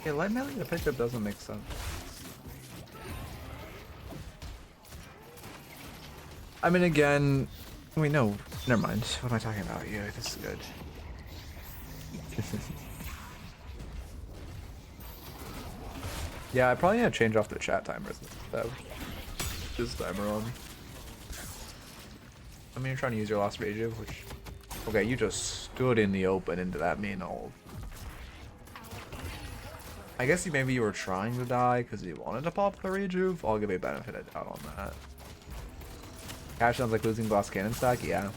Yeah, light melee to pick up doesn't make sense. I mean, again, wait, no, never mind. What am I talking about? Yeah, this is good. Yeah, I probably need to change off the chat timers instead of this timer on. I mean, you're trying to use your last rage of, which... Okay, you just stood in the open into that main ult. I guess maybe you were trying to die because you wanted to pop the rejuve. I'll give you a benefit of doubt on that. Cash sounds like losing glass cannon stack, yeah.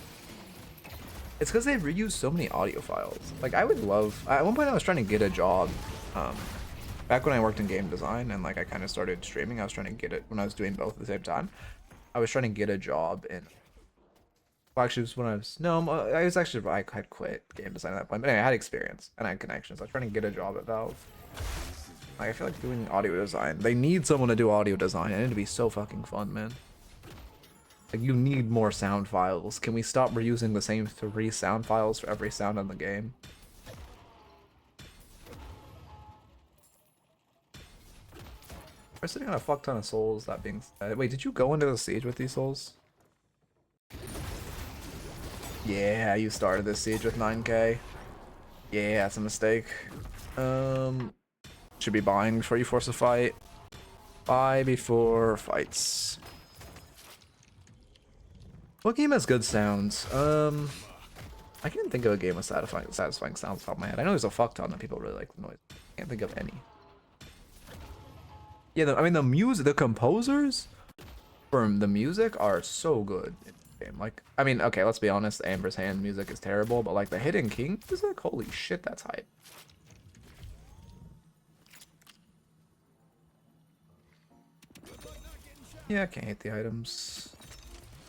It's because they reuse so many audio files. Like, I would love... At one point I was trying to get a job. Back when I worked in game design and like I kind of started streaming, I was trying to get it when I was doing both at the same time. I was trying to get a job in... Well, actually, it was when I was... No, I was actually... I had quit game design at that point. But anyway, I had experience and I had connections. I was trying to get a job at Valve. Like, I feel like doing audio design. They need someone to do audio design, and it'd be so fucking fun, man. Like, you need more sound files. Can we stop reusing the same 3 sound files for every sound in the game? We're sitting on a fuck ton of souls, that being said. Wait, did you go into the siege with these souls? Yeah, you started this siege with 9k. Yeah, that's a mistake. Should be buying before you force a fight. Buy before fights. What game has good sounds? I can't think of a game with satisfying sounds off the top of my head. I know there's a fuck ton of people really like the noise. I can't think of any. Yeah, I mean the music, the composers from the music are so good in the game. Like, I mean, okay, let's be honest, Amber's Hand music is terrible, but like the Hidden King music, holy shit, that's hype. Yeah, I can't hit the items.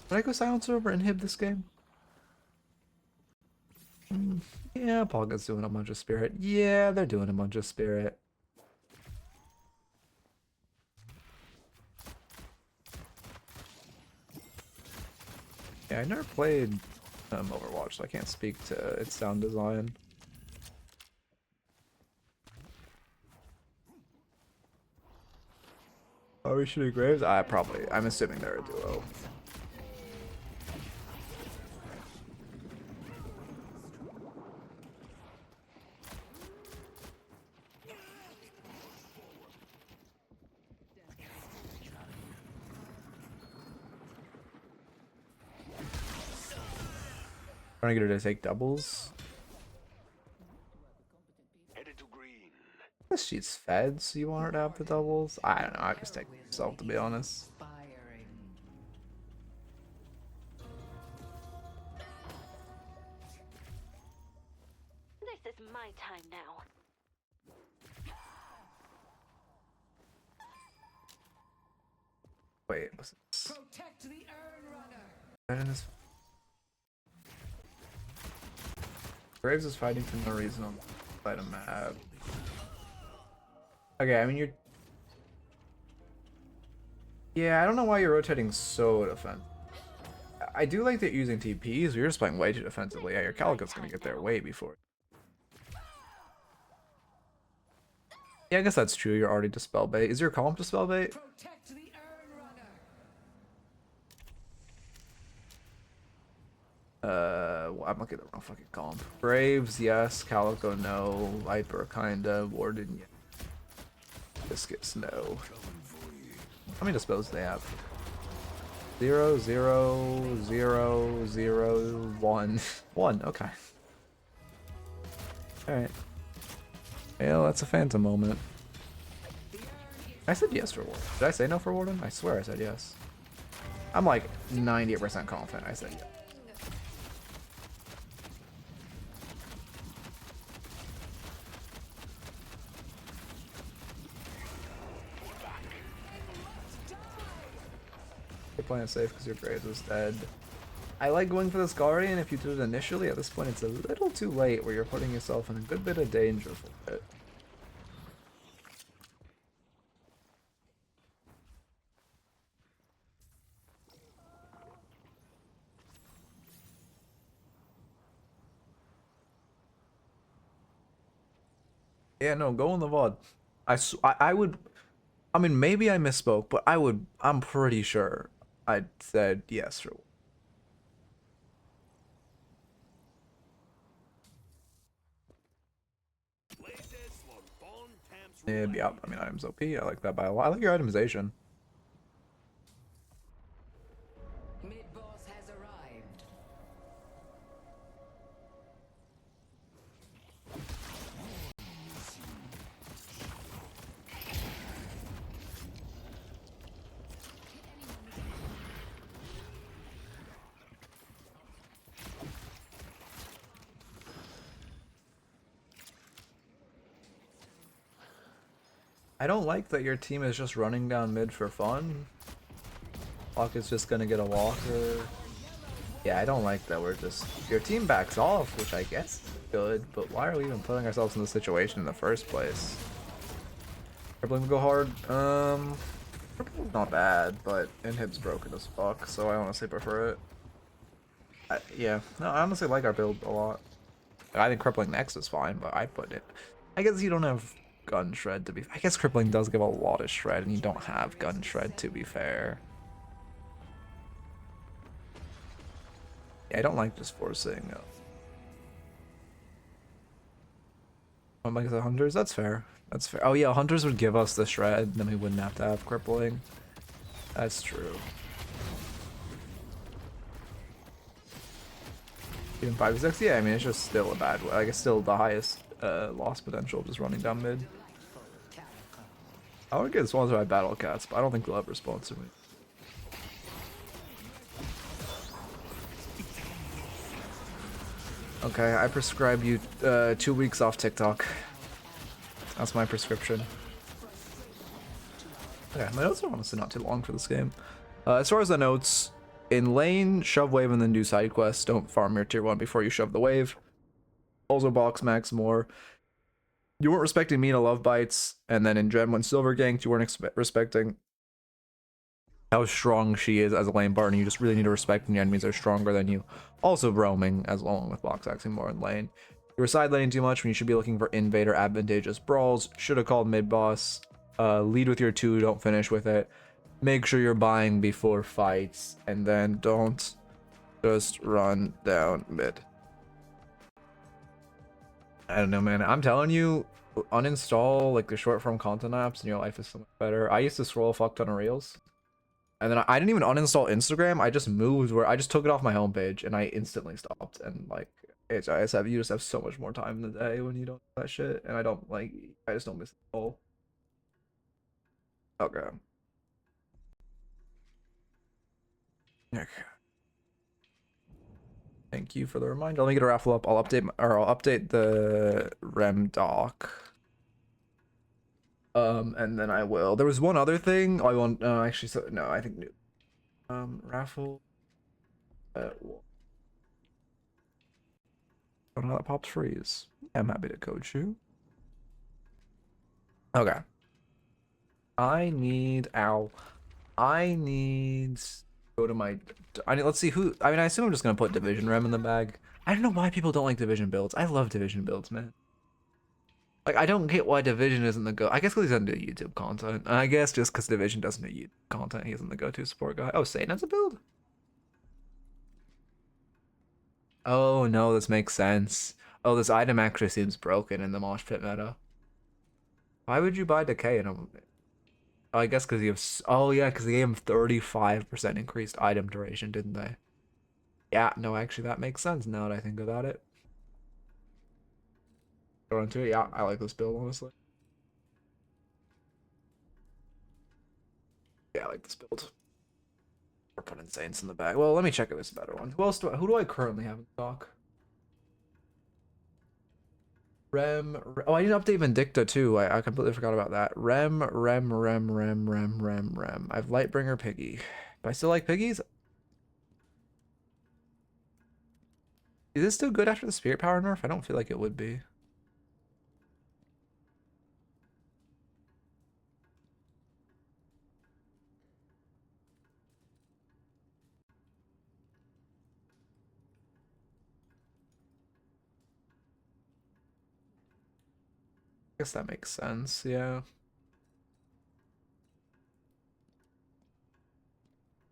Did I go silencer over and inhib this game? Yeah, Polga's doing a bunch of spirit. Yeah, they're doing a bunch of spirit. Yeah, I never played Overwatch, so I can't speak to its sound design. Are we shooting Graves? I'm assuming they're a duo. Trying to get her to take doubles. Headed to green. Guess she's fed, so you want her to have the doubles? I don't know, I just take myself, to be honest. Firing. This is my time now. Wait, what's this? Protect the urn runner. Right in this... Graves is fighting for no reason on the item map. Okay, I mean you're... Yeah, I don't know why you're rotating so defensive. I do like that you're using TPs, you're just playing way too defensively. Yeah, your Calico's gonna get there way before. Yeah, I guess that's true, you're already Dispel Bait. Is your comp Dispel Bait? Protect the urn runner. I'm looking at the wrong fucking comp. Braves, yes. Calico, no. Viper, kinda. Warden, yeah. Biscuits, no. How many dispels do they have? 0, 0, 0, 0, 1. 1, okay. Alright. Well, that's a phantom moment. I said yes for Warden. Did I say no for Warden? I swear I said yes. I'm like 98% confident I said yes. You're playing it safe because your Graves is dead. I like going for this Guardian if you did it initially. At this point, it's a little too late where you're putting yourself in a good bit of danger for it. Yeah, no, go on the VOD. I would. I mean, maybe I misspoke, but I'm pretty sure I said yes for. Yeah, I mean, items OP. I like that by a lot. I like your itemization. Mid-boss has arrived. I don't like that your team is just running down mid for fun. Walk is just gonna get a walker. Yeah, I don't like that we're just... Your team backs off, which I guess is good, but why are we even putting ourselves in this situation in the first place? Crippling would go hard. Crippling's not bad, but inhib's broken as fuck, so I honestly prefer it. Yeah, no, I honestly like our build a lot. I think crippling next is fine, but I put it... I guess you don't have gun shred to be... I guess crippling does give a lot of shred, and you don't have gun shred to be fair. Yeah, I don't like just forcing... like the hunters, that's fair. That's fair. Oh yeah, hunters would give us the shred, then we wouldn't have to have crippling. That's true. Even 5-6, yeah, I mean it's just still a bad way. Like it's still the highest loss potential just running down mid. I would get sponsored by Battle Cats, but I don't think they'll ever sponsor me. Okay, I prescribe you 2 weeks off TikTok. That's my prescription. Okay, my notes are honestly not too long for this game. As far as the notes, in lane, shove wave and then do side quests. Don't farm your tier 1 before you shove the wave. Also box max more. You weren't respecting Mina love bites, and then in Gem when silver ganked, you weren't respecting how strong she is as a lane partner. You just really need to respect when your enemies are stronger than you. Also roaming as long with box axing more in lane. You were side laning too much when you should be looking for invader advantageous brawls. Should have called mid boss. Lead with your 2, don't finish with it. Make sure you're buying before fights, and then don't just run down mid. I don't know, man. I'm telling you, uninstall like the short form content apps and your life is so much better. I used to scroll a fuck ton of reels. And then I didn't even uninstall Instagram. I just moved where I just took it off my homepage and I instantly stopped. And like, you just have so much more time in the day when you don't do that shit. And I don't like, I just don't miss it at all. Okay. Okay. Thank you for the reminder. Let me get a raffle up. I'll update the rem doc. And then I will. There was one other thing. Oh, I won't. Actually, so no. I think new. Raffle. I don't know how that pops freeze. I'm happy to coach you. Okay. I need. Ow. I need. Go to my. Let's see who. I mean, I assume I'm just gonna put division rem in the bag. I don't know why people don't like division builds. I love division builds, man. Like, I don't get why Division isn't the go. I guess because he doesn't do YouTube content. I guess just because Division doesn't do YouTube content, he isn't the go-to support guy. Oh, Satan has a build? Oh, no, this makes sense. Oh, this item actually seems broken in the Mosh Pit meta. Why would you buy Decay in him? Oh, I guess because he has... Oh, yeah, because they gave him 35% increased item duration, didn't they? Yeah, no, actually, that makes sense now that I think about it. Go into it. Yeah, I like this build, honestly. Yeah, I like this build. Or put Saints in the bag. Well, let me check if there's a better one. Who do I currently have in stock? Rem. Oh, I need to update Vindicta too. I completely forgot about that. Rem. I have Lightbringer Piggy. Do I still like piggies? Is this still good after the Spirit Power nerf? I don't feel like it would be. guess that makes sense, yeah.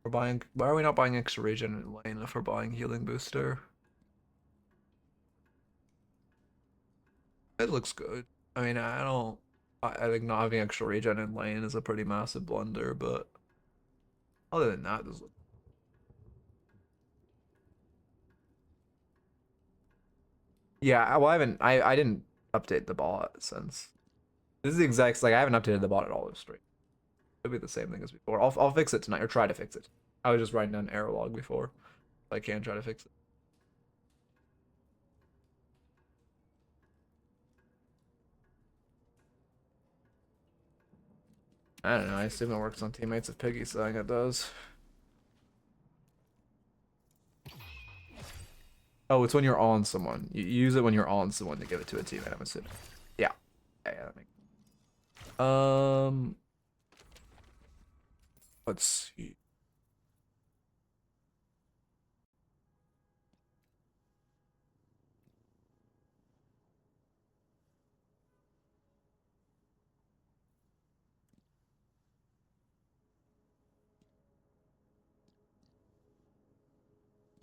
We're buying. Why are we not buying extra regen in lane if we're buying healing booster? It looks good. I mean, I don't. I think not having extra regen in lane is a pretty massive blunder, but other than that, this looks. Yeah, well, I haven't. I didn't update the bot since. This is the exact like I haven't updated the bot at all this stream. It'll be the same thing as before. I'll fix it tonight or try to fix it. I was just writing down error log before. I can try to fix it. I don't know. I assume it works on teammates if Piggy's saying it does. Oh, it's when you're on someone. You use it when you're on someone to give it to a teammate, I'm assuming. Yeah. Yeah, that makes let's see.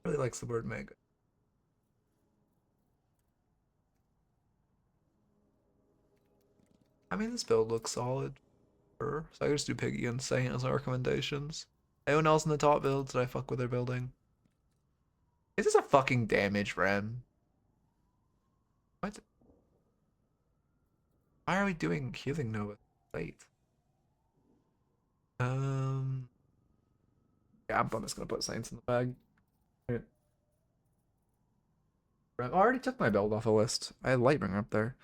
Really likes the word mega. I mean, this build looks solid. Sure. So I just do Piggy and Saint as our recommendations. Anyone else in the top builds that I fuck with their building? Is this a fucking damage ram? What? Why are we doing healing Nova late? Yeah, I'm just gonna put Saints in the bag. Right. I already took my build off the list. I had Lightbringer up there.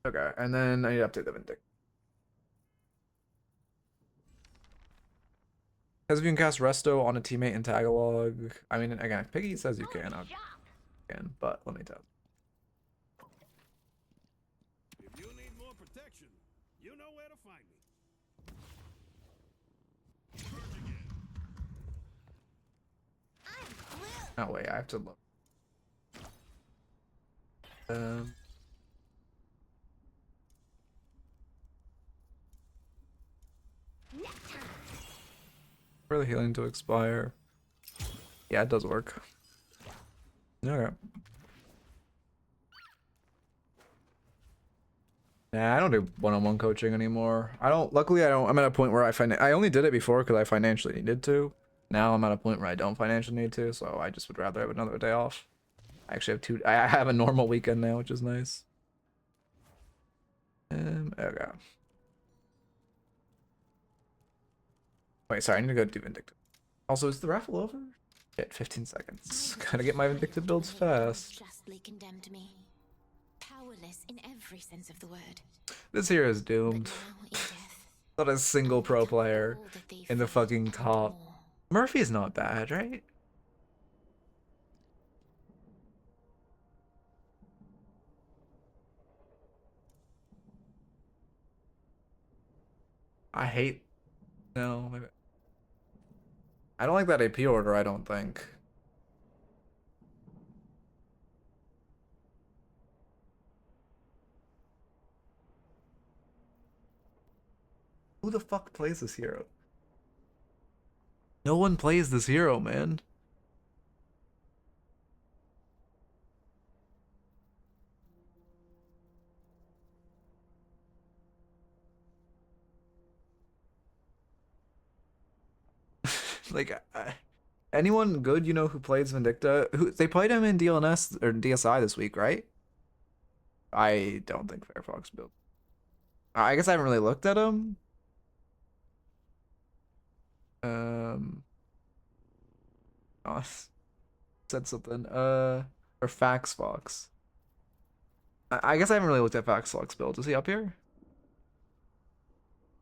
Okay, and then I need to update the Vindictive. Because if you can cast Resto on a teammate in Tagalog, I mean, again, if Piggy says you can, I can, but let me tell you. If you need more protection, you know where to find me. Oh wait, I have to look. For the healing to expire. Yeah, it does work. Okay. Nah, I don't do one-on-one coaching anymore. I don't. Luckily, I don't. I'm at a point where I only did it before because I financially needed to. Now I'm at a point where I don't financially need to, so I just would rather have another day off. I actually have two. I have a normal weekend now, which is nice. Okay. Wait, sorry, I need to go do Vindictive. Also, is the raffle over? Shit, 15 seconds. Gotta get my Vindictive builds fast. Justly condemned me. Powerless in every sense of the word. This hero is But doomed. now in death, Not a single pro player all that they in the feared fucking and top. more. Murphy's not bad, right? I hate. No, maybe. I don't like that AP order, I don't think. Who the fuck plays this hero? No one plays this hero, man. Like, anyone good you know who plays Vindicta? Who they played him in DLNS or DSI this week, right? I don't think Firefox built. I guess I haven't really looked at him. Oh, said something. Or FaxFox. I guess I haven't really looked at FaxFox build. Is he up here?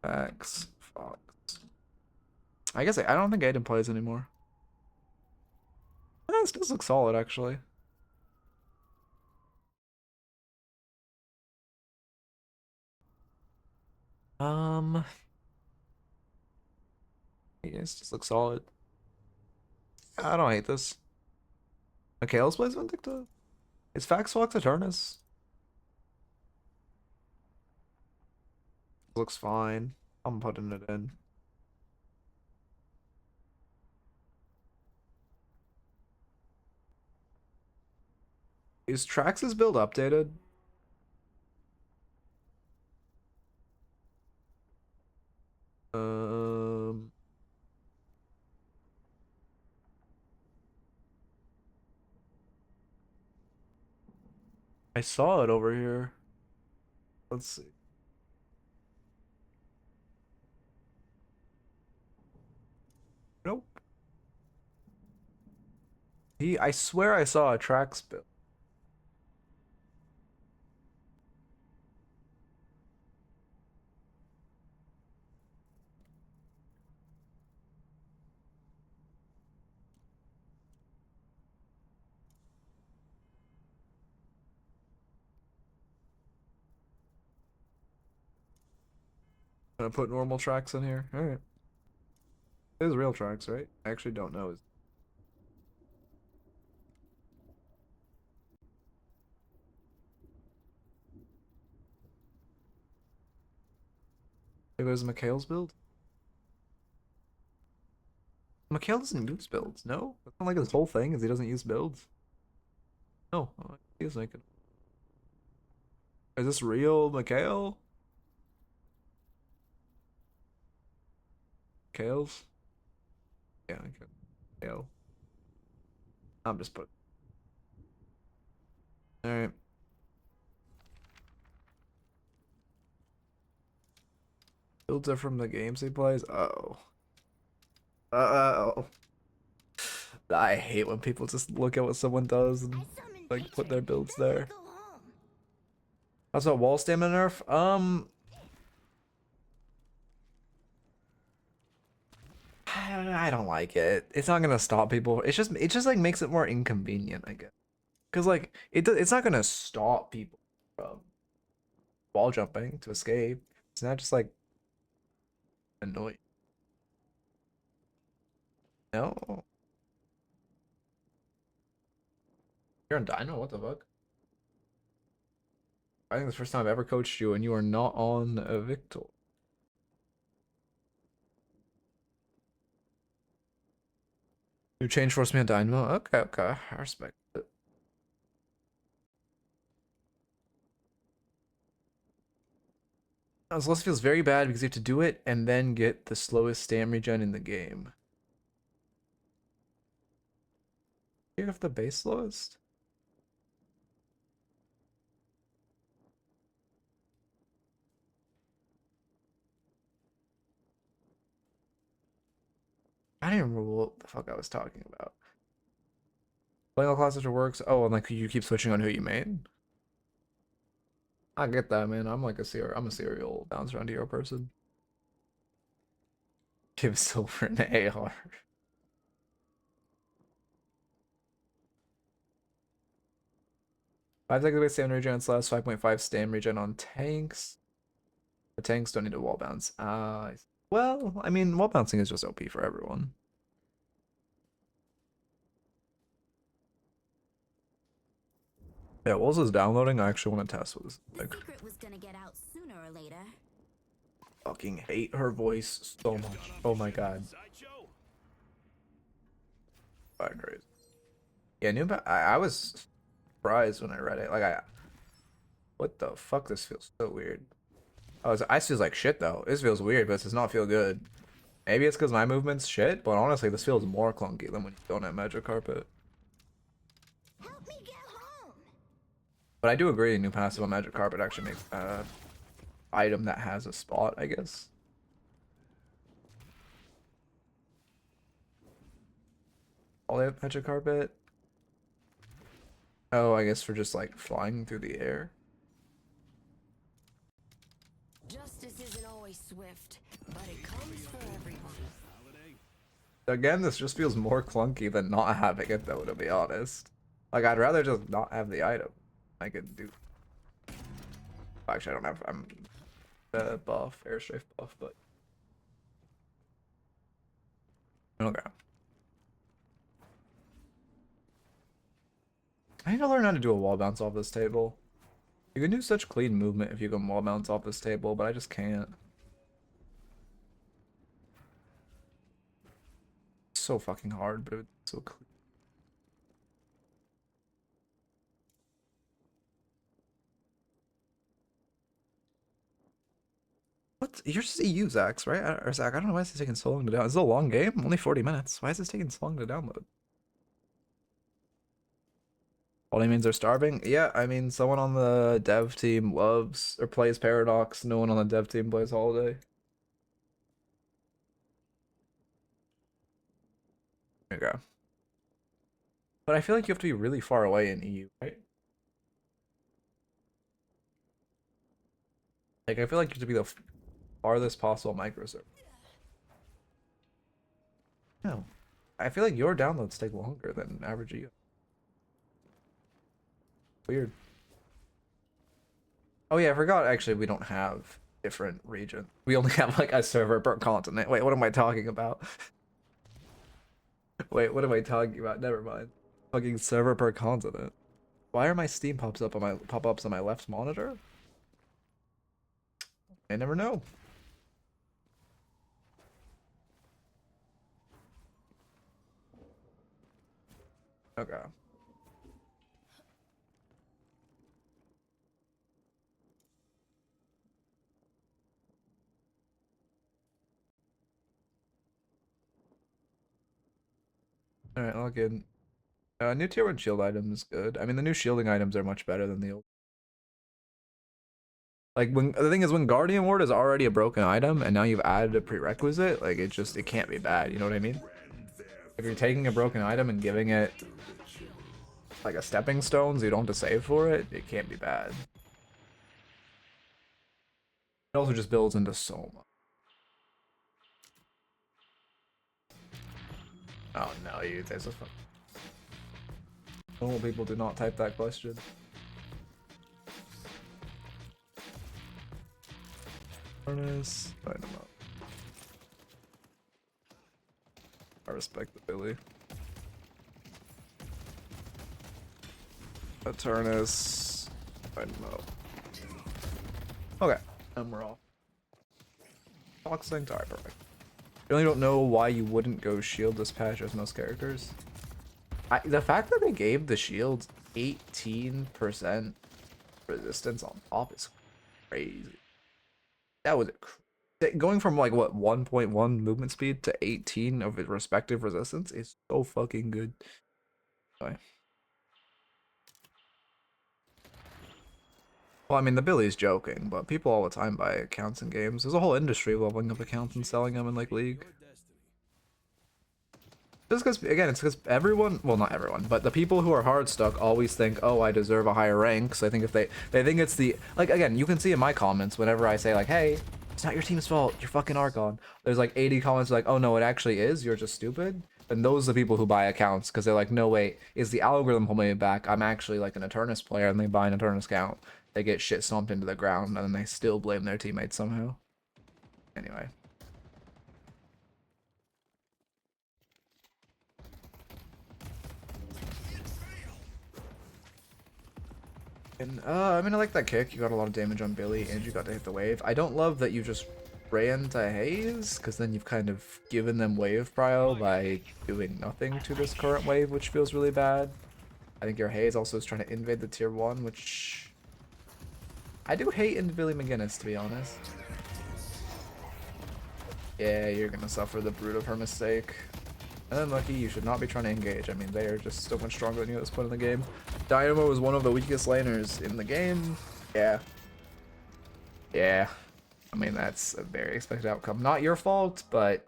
FaxFox. I guess I don't think Aiden plays anymore. This does look solid, actually. Yes, just looks solid. I don't hate this. Okay, let's play Vindicta. Is FaxFox Eternus? looks fine. I'm putting it in. Is Trax's build updated? Um, I saw it over here. Let's see. Nope. I swear I saw a Trax build. Gonna put normal tracks in here. All right. It is real tracks, right? I actually don't know. Maybe there's Mikhail's build. Mikhail doesn't use builds, no? That's not like his whole thing is he doesn't use builds. No, he is making. Is this real Mikhail? Mikhail's? Yeah, Mikhail. I'm just putting. Alright. Builds are from the games he plays? Uh-oh. Uh-oh. I hate when people just look at what someone does and like put their builds there. That's what wall stamina nerf? I don't like it. It's not gonna stop people. It just like makes it more inconvenient, I guess. Cause like it's not gonna stop people from wall jumping to escape. It's not just like annoying. No. You're on Dino? What the fuck? I think it's the first time I've ever coached you and you are not on a Victor. You change force me on Dynamo? Okay, okay. I respect it. Celeste feels very bad because you have to do it and then get the slowest stam regen in the game. You have the base slowest? I don't even remember what the fuck I was talking about. Playing all classes works. Oh, and like you keep switching on who you main. I get that, man. I'm like I'm a serial bounce around hero person. Give silver an AR. 5 seconds away stamina regen on slash 5.5 stam regen on tanks. The tanks don't need a wall bounce. Well, I mean, wall bouncing is just OP for everyone. Yeah, whilst it's downloading, I actually want to test what this is like. The secret was gonna get out sooner or later. Fucking hate her voice so much. Oh my god. Fire crazy. Yeah, I was surprised when I read it. Like what the fuck? This feels so weird. Oh, ice feels like shit though. This feels weird, but it does not feel good. Maybe it's because my movement's shit, but honestly, this feels more clunky than when you don't have magic carpet. Help me get home. But I do agree, new passive on magic carpet actually makes item that has a spot, I guess. All they have magic carpet. Oh, I guess for just like flying through the air. Justice isn't always swift, but it comes for everyone. Again, this just feels more clunky than not having it though, to be honest. Like, I'd rather just not have the item. I could do. Actually, I don't have. I'm buff, airstrafe buff, but. Okay. I need to learn how to do a wall bounce off this table. You can do such clean movement if you can wall bounce off this table, but I just can't. so fucking hard, but it's so clear. What? You're just EU, Zax, right? Or Zach, I don't know why this is taking so long to download. It's a long game, only 40 minutes. Why is this taking so long to download? All means are starving? Yeah, I mean, someone on the dev team loves or plays Paradox. No one on the dev team plays Holiday. Okay. But I feel like you have to be really far away in EU, right? Like, I feel like you have to be the farthest possible microserver. No. I feel like your downloads take longer than average EU. Weird. Oh yeah, I forgot actually we don't have different regions. We only have like a server per continent. Wait, what am I talking about? Wait, what am I talking about? Never mind. Fucking server per continent. Why are my Steam pop-ups on my left monitor? I never know. Okay. Alright, log in. New tier 1 shield item is good. I mean, the new shielding items are much better than the old. Like, when the thing is, when Guardian Ward is already a broken item, and now you've added a prerequisite, like, it can't be bad, you know what I mean? If you're taking a broken item and giving it, like, a stepping stone, so you don't have to save for it, it can't be bad. It also just builds into so much. Oh no, you guys are fun. Normal people do not type that question. Eternus Dynamo. I respect the Billy. Eternus Dynamo. Okay, and we're off. Boxing tire, perfect. I really don't know why you wouldn't go shield this patch as most characters. The fact that they gave the shields 18% resistance on top is crazy. That was going from like what 1.1 movement speed to 18 of its respective resistance is so fucking good. Anyway. Well, I mean, the Billy's joking, but people all the time buy accounts in games. There's a whole industry leveling up accounts and selling them in like League. Just because, again, it's because everyone, well, not everyone, but the people who are hard stuck always think, oh, I deserve a higher rank. So I think if they think it's the, like, again, you can see in my comments whenever I say like, hey, it's not your team's fault, you're fucking Archon. There's like 80 comments like, oh no, it actually is, you're just stupid. And those are the people who buy accounts because they're like, no, wait, is the algorithm holding me back? I'm actually like an Eternus player, and they buy an Eternus account. They get shit stomped into the ground, and then they still blame their teammates somehow. Anyway. And, I mean, I like that kick. You got a lot of damage on Billy, and you got to hit the wave. I don't love that you just ran to Haze, because then you've kind of given them wave prio by doing nothing to this current wave, which feels really bad. I think your Haze also is trying to invade the tier 1, which... I do hate in Billy McGinnis, to be honest. Yeah, you're gonna suffer the brunt of her mistake. And then Lucky, you should not be trying to engage. I mean, they are just so much stronger than you at this point in the game. Dynamo is one of the weakest laners in the game. Yeah. Yeah. I mean, that's a very expected outcome. Not your fault, but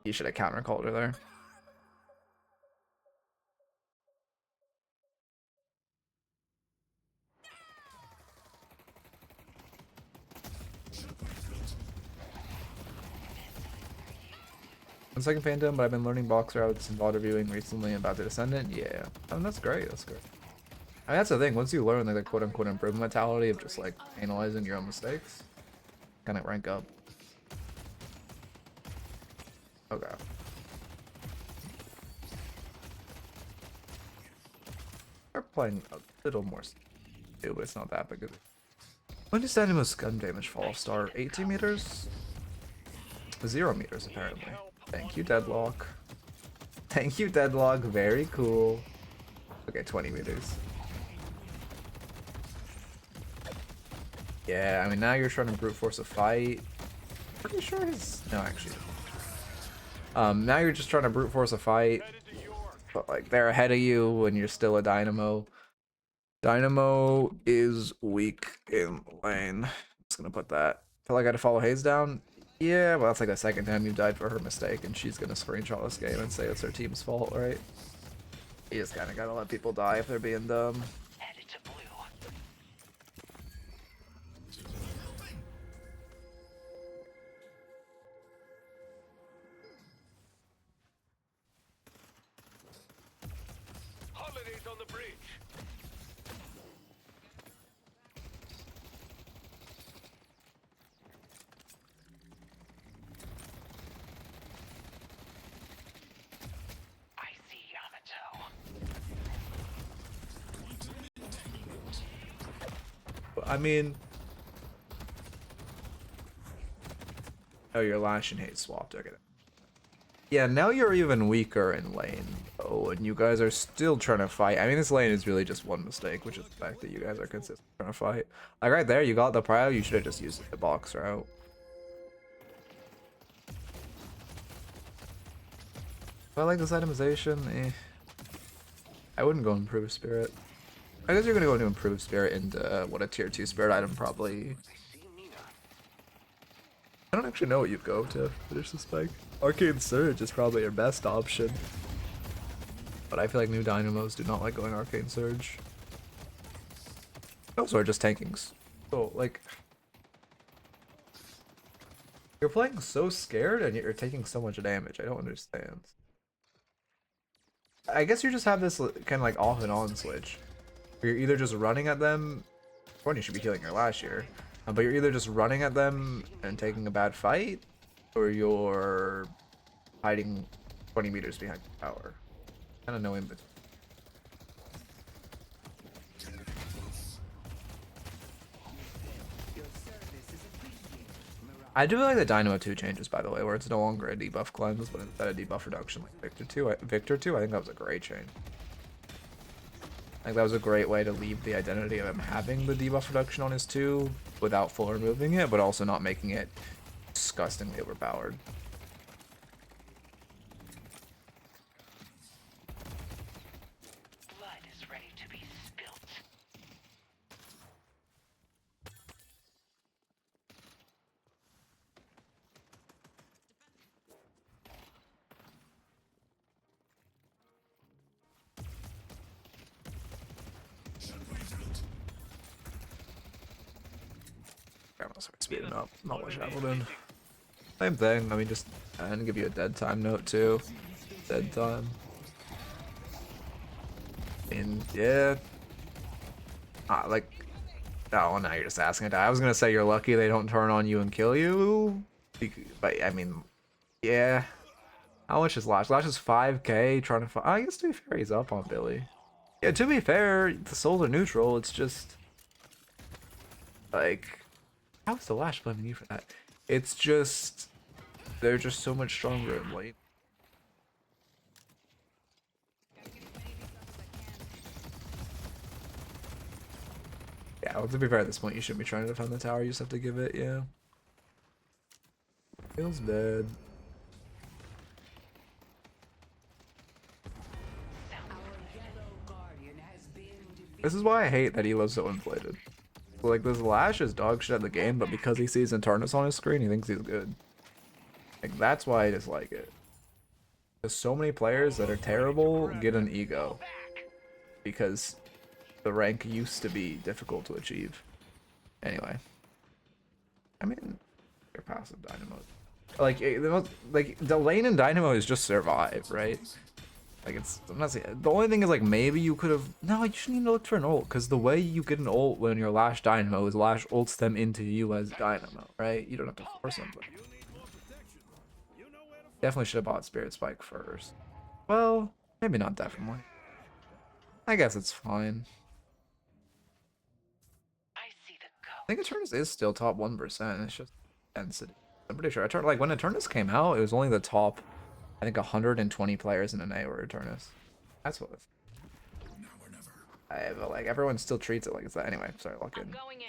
you should have counter-called her there. Second Phantom, but I've been learning box routes and VOD reviewing recently about the Descendant. Yeah, I mean, that's great. That's great. I mean, that's the thing. Once you learn like the quote-unquote improvement mentality of just like analyzing your own mistakes, kind of rank up. Okay. We're playing a little more too, but it's not that big. When does Dynamo's gun damage fall off star? 18 meters? 0 meters apparently. Thank you, Deadlock. Thank you, Deadlock. Very cool. Okay, 20 meters. Yeah, I mean, now you're trying to brute force a fight. Pretty sure his... No, actually. Now you're just trying to brute force a fight. But, like, they're ahead of you and you're still a Dynamo. Dynamo is weak in lane. Just gonna put that. Feel like I had to follow Hayes down? Yeah, well, that's like the second time you died for her mistake, and she's gonna screenshot this game and say it's her team's fault, right? You just kinda gotta let people die if they're being dumb. Headed to blue. Holidays on the bridge. I see Yamato. I mean... Oh, your Lash and Hate swapped, okay. Yeah, now you're even weaker in lane. Oh, and you guys are still trying to fight. I mean, this lane is really just one mistake, which is the fact that you guys are consistently trying to fight. Like, right there, you got the prio, you should have just used the box route. I like this itemization, eh. I wouldn't go Improve Spirit. I guess you're gonna go into Improve Spirit into what a tier 2 spirit item probably. I don't actually know what you'd go to finish the spike. Arcane Surge is probably your best option. But I feel like new Dynamos do not like going Arcane Surge. Also are just tankings. So, like... You're playing so scared and you're taking so much damage. I don't understand. I guess you just have this kind of like off and on switch. Where you're either just running at them... One, you should be healing your last year. But you're either just running at them and taking a bad fight, or you're hiding 20 meters behind the tower. Kind of no in between. I do like the Dynamo 2 changes, by the way, where it's no longer a debuff cleanse, but instead a debuff reduction like Victor 2. Victor 2, I think that was a great change. I think that was a great way to leave the identity of him having the debuff reduction on his 2 without full removing it, but also not making it disgustingly overpowered. Blood is ready to be spilt. I'm gonna start speeding up. Not much happened in. Same thing. I mean, just and give you a dead time note too. Dead time. And yeah. Like. Oh, now you're just asking to die. I was gonna say you're lucky they don't turn on you and kill you. But I mean, yeah. How much is Lash? Lash is 5k. Trying to find. I guess to be fair, he's up on Billy. Yeah, to be fair, the souls are neutral. It's just like. How's the Lash blaming you for that? It's just... They're just so much stronger in late. Yeah, well, to be fair, at this point, you shouldn't be trying to defend the tower. You just have to give it, yeah. Feels dead. This is why I hate that Elo's so inflated. Like, this Lash is dog shit at the game, but because he sees Eternus on his screen, he thinks he's good. Like, that's why I dislike it. There's so many players that are terrible get an ego. Because the rank used to be difficult to achieve. Anyway. I mean, your passive Dynamo. Like, the lane in Dynamo is just survive, right? Like, it's, I'm not saying, the only thing is, like, maybe you could have, no, you shouldn't even look for an ult, because the way you get an ult when you're Lash Dynamo is Lash ults them into you as Dynamo, right? You don't have to force them, but definitely should have bought Spirit Spike first. Well, maybe not definitely. I guess it's fine. I see the I think Eternus is still top 1%, it's just density. I'm pretty sure, like, when Eternus came out, it was only the top I think 120 players in an A or Eternus. That's what. But like everyone still treats it like it's that. Anyway, sorry, lock in. Going in.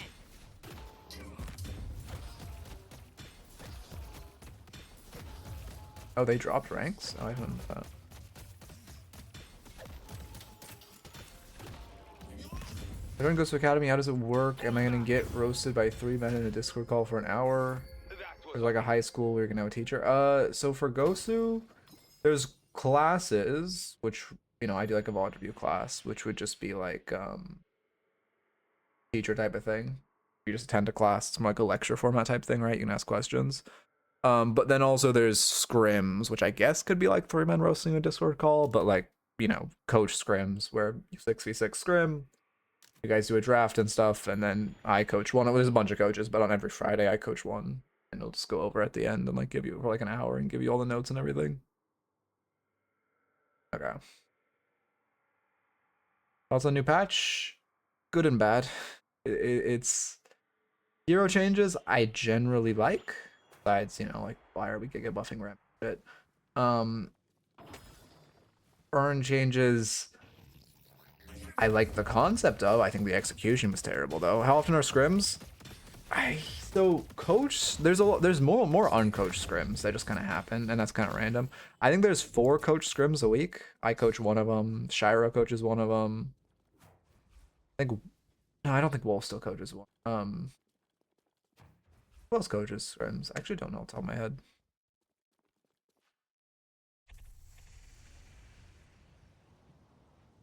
Oh, they dropped ranks? Oh, I didn't know that. Everyone goes to Academy, how does it work? Am I gonna get roasted by 3 men in a Discord call for an hour? There's like a high school where you're gonna have a teacher. So for Gosu, there's classes, which, you know, I do like a VOD review class, which would just be like, teacher type of thing. You just attend a class, it's more like a lecture format type thing, right? You can ask questions. But then also there's scrims, which I guess could be like 3 men roasting a Discord call, but like, you know, coach scrims where you 6v6 scrim, you guys do a draft and stuff, and then I coach one. There's a bunch of coaches, but on every Friday I coach one, and we'll just go over at the end and like give you for like an hour and give you all the notes and everything. Okay. Also, new patch, good and bad. It's hero changes I generally like. Besides, you know, like why are we Giga buffing ramp shit? Earn changes I like the concept of. I think the execution was terrible though. How often are scrims? So coach, there's more uncoached scrims that just kind of happen, and that's kind of random. I think there's 4 coach scrims a week. I coach one of them. Shiro coaches one of them. I think no, I don't think Wolf still coaches one. Who else coaches scrims? I actually don't know off the top of my head.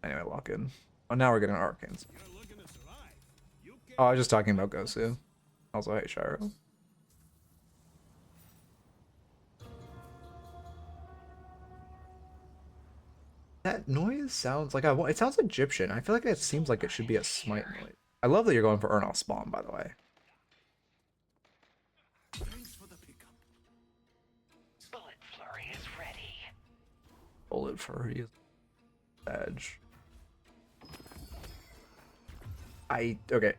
Anyway, lock in. Oh, now we're getting Arcans. You're looking to survive. You can't Oh, I was just talking about Gosu. Also, hey, Shiro. That noise sounds like it sounds Egyptian. I feel like it seems like it should be a smite noise. I love that you're going for Earn off spawn, by the way. Thanks for the pickup. Bullet flurry is ready. Bullet furry is badge. Okay.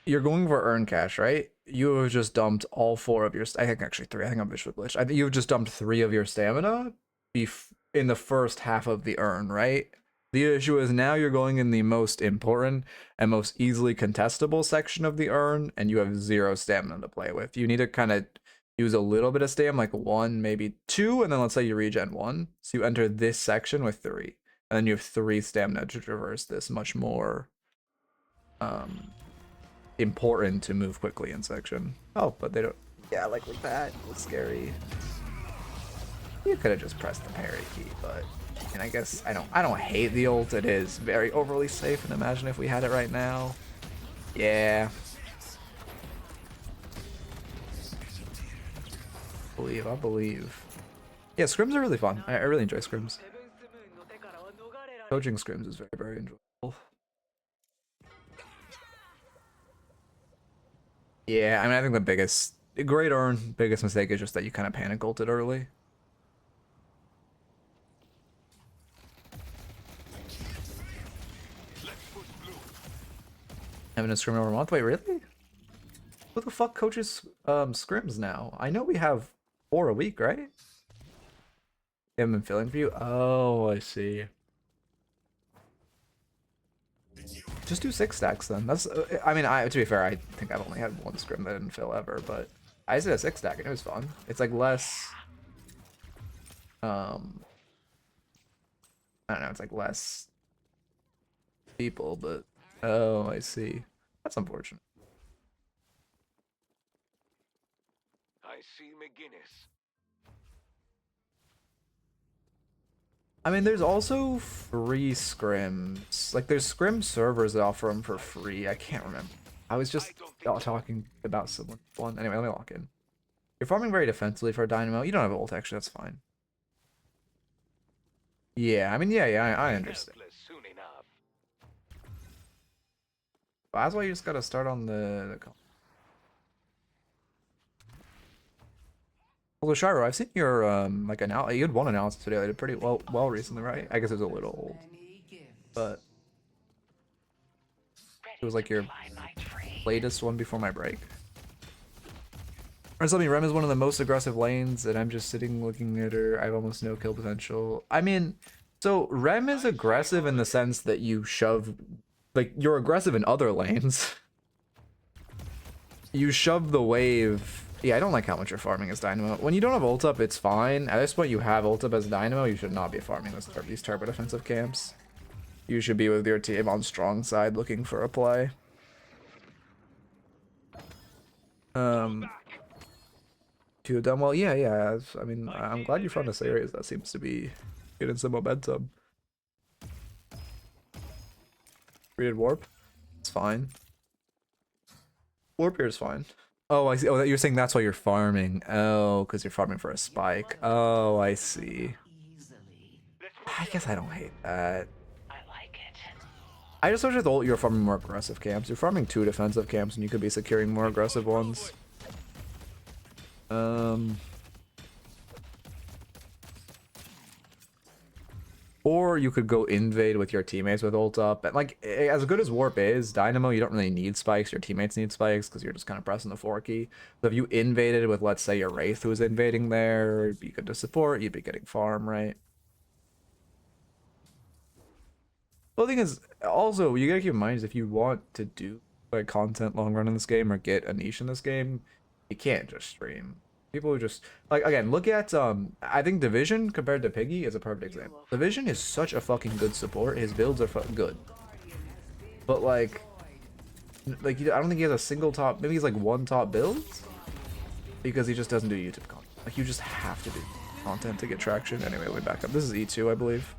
You're going for earn cash, right? You have just dumped all 4 of your. I think actually 3. I think I'm visually glitched. I think you've just dumped 3 of your stamina in the first half of the earn, right? The issue is now you're going in the most important and most easily contestable section of the earn, and you have 0 stamina to play with. You need to kind of use a little bit of stam, like 1, maybe 2, and then let's say you regen 1. So you enter this section with 3, and then you have 3 stamina to traverse this much more important to move quickly in section. Oh, but they don't. Yeah, like that. It was scary. You could have just pressed the parry key, but and I guess I don't hate the ult. It is very overly safe, and imagine if we had it right now. Yeah. I believe. Yeah, scrims are really fun. I really enjoy scrims. Coaching scrims is very, very enjoyable. Yeah, I mean, I think the biggest mistake is just that you kind of panic ulted early. Having a scrim over a month? Wait, really? Who the fuck coaches scrims now? I know we have 4 a week, right? They haven't been filling for you? Oh, I see. Just do 6 stacks then. That's. I mean, to be fair, I think I've only had 1 scrim that didn't fill ever, but I just did a 6 stack and it was fun. It's like less. I don't know. It's like less people, but oh, I see. That's unfortunate. I see McGinnis. I mean, there's also free scrims. Like, there's scrim servers that offer them for free. I can't remember. I was just talking about someone. Anyway, let me lock in. You're farming very defensively for a Dynamo. You don't have ult, actually. That's fine. Yeah, I mean, yeah, I understand. Soon enough. But that's why you just gotta start on the Although Shiro, I've seen your like you had 1 analysis video. I did pretty well recently, right? I guess it was a little old, but it was like your latest one before my break. Or something, Rem is one of the most aggressive lanes, and I'm just sitting looking at her. I have almost no kill potential. I mean, so Rem is aggressive in the sense that you shove, like, you're aggressive in other lanes. You shove the wave. Yeah, I don't like how much you're farming as Dynamo. When you don't have ult up, it's fine. At this point, you have ult up as Dynamo. You should not be farming these turbo defensive camps. You should be with your team on strong side looking for a play. To them, well, yeah. I mean, I'm glad you found this area. That seems to be getting some momentum. Rated warp. It's fine. Warp here is fine. Oh, I see. Oh, you're saying that's why you're farming. Oh, because you're farming for a spike. Oh, I see. I guess I don't hate that. I like it. I just wish with ult you're farming more aggressive camps. You're farming 2 defensive camps and you could be securing more aggressive ones. Or you could go invade with your teammates with ult up. And like, as good as warp is, Dynamo, you don't really need spikes. Your teammates need spikes because you're just kind of pressing the 4 key. So if you invaded with, let's say, your Wraith who was invading there, it'd be good to support. You'd be getting farm, right? Well, the thing is, also, you gotta keep in mind is if you want to do like content long run in this game or get a niche in this game, you can't just stream. People who just like, again, look at I think Division compared to Piggy is a perfect example. Division is such a fucking good support. His builds are good, but like I don't think he has a single top. Maybe he's like 1 top build because he just doesn't do YouTube content. Like, you just have to do content to get traction. Anyway, we back up. This is E2, I believe.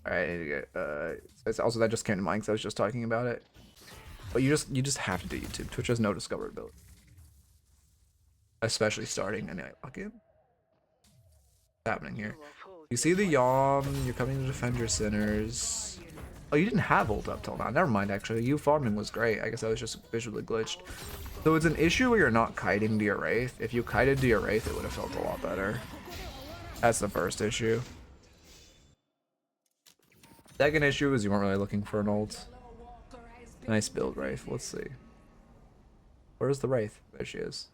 All right, I need to get, it's also that just came to mind because I was just talking about it. But you just have to do YouTube. Twitch has no discoverability, especially starting a night lock in. What's happening here? You see the Yom. You're coming to defend your sinners. Oh, you didn't have ult up till now. Never mind. Actually, you farming was great. I guess I was just visually glitched. So it's an issue where you're not kiting to your Wraith. If you kited to your Wraith, it would have felt a lot better. That's the first issue. Second issue is you weren't really looking for an ult. Nice build, Wraith. Let's see. Where's the Wraith? There she is.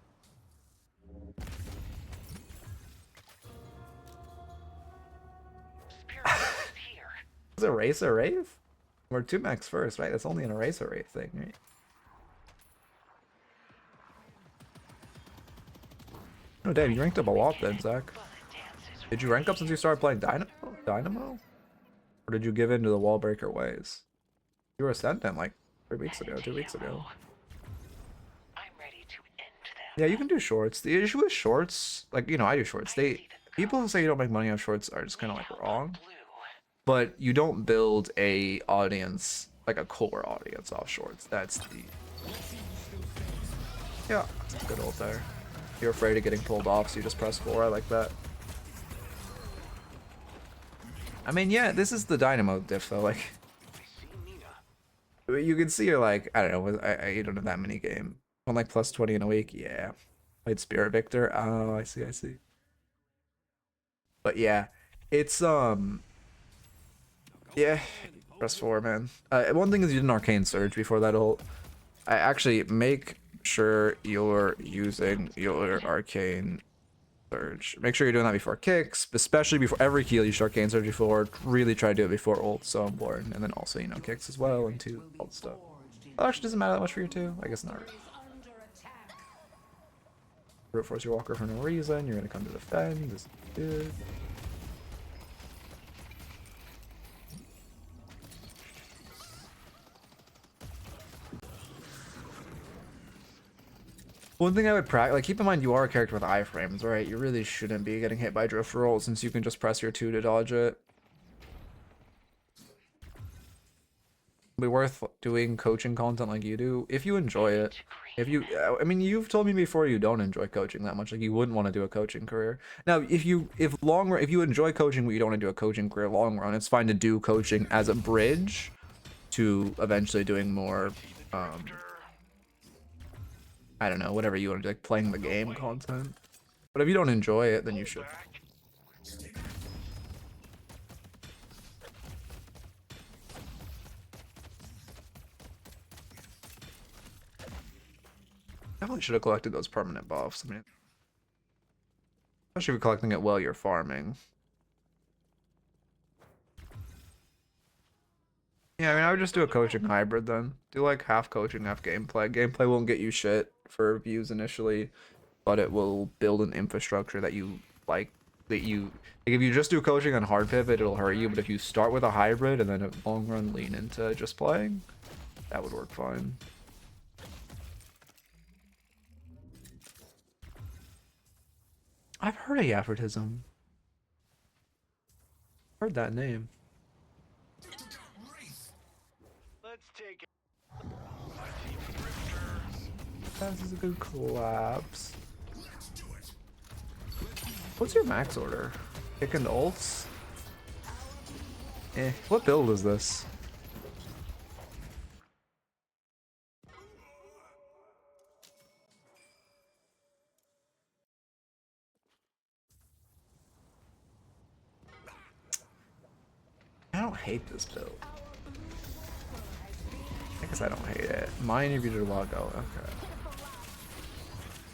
Is Eraser Wraith? We're 2 max first, right? That's only an Eraser Wraith thing, right? Oh damn, you ranked up a lot then, Zach. Did you rank up since you started playing Dynamo? Or did you give in to the wall breaker ways? You were Ascendant like 3 weeks ago, 2 weeks ago. I'm ready to end them. Yeah, you can do shorts. The issue with shorts, like, you know, I do shorts. People who say you don't make money off shorts are just kind of like wrong. But you don't build a audience, like a core audience off shorts. That's the... Yeah, that's good ult there. You're afraid of getting pulled off, so you just press 4. I like that. I mean, yeah, this is the Dynamo diff, though. Like, you can see you're like, I don't know, I don't have that many game. On like plus 20 in a week, yeah. Played Spirit Victor. Oh, I see. But yeah, it's yeah, press 4, man. One thing is you did an Arcane Surge before that ult. I actually make sure you're using your Arcane Surge. Make sure you're doing that before kicks, especially before every heal you should Arcane Surge before. Really try to do it before ult, so important. And then also, you know, kicks as well, and 2 ult stuff. Well, actually doesn't matter that much for you 2. I guess not. Brute force your walker for no reason. You're gonna come to defend. This is good. One thing I would like, keep in mind you are a character with iframes, right? You really shouldn't be getting hit by drift roll since you can just press your 2 to dodge it. It'll be worth doing coaching content like you do if you enjoy it. If you, I mean, you've told me before you don't enjoy coaching that much. Like, you wouldn't want to do a coaching career. Now, if you enjoy coaching but you don't want to do a coaching career long run, it's fine to do coaching as a bridge to eventually doing more. I don't know, whatever you want to do, like playing the game content. But if you don't enjoy it, then you should. Definitely should have collected those permanent buffs. I mean, especially if you're collecting it while you're farming. Yeah, I mean, I would just do a coaching hybrid then. Do like half coaching, half gameplay. Gameplay won't get you shit for views initially, but it will build an infrastructure that you like. That you like, if you just do coaching on hard pivot, it'll hurt you. But if you start with a hybrid and then in the long run lean into just playing, that would work fine. I've heard of Yappertism. Heard that name. Let's take it. This is a good collapse. What's your max order? Kick and ults? Eh, what build is this? I don't hate this build. I guess I don't hate it. Mine if you did logo. Okay.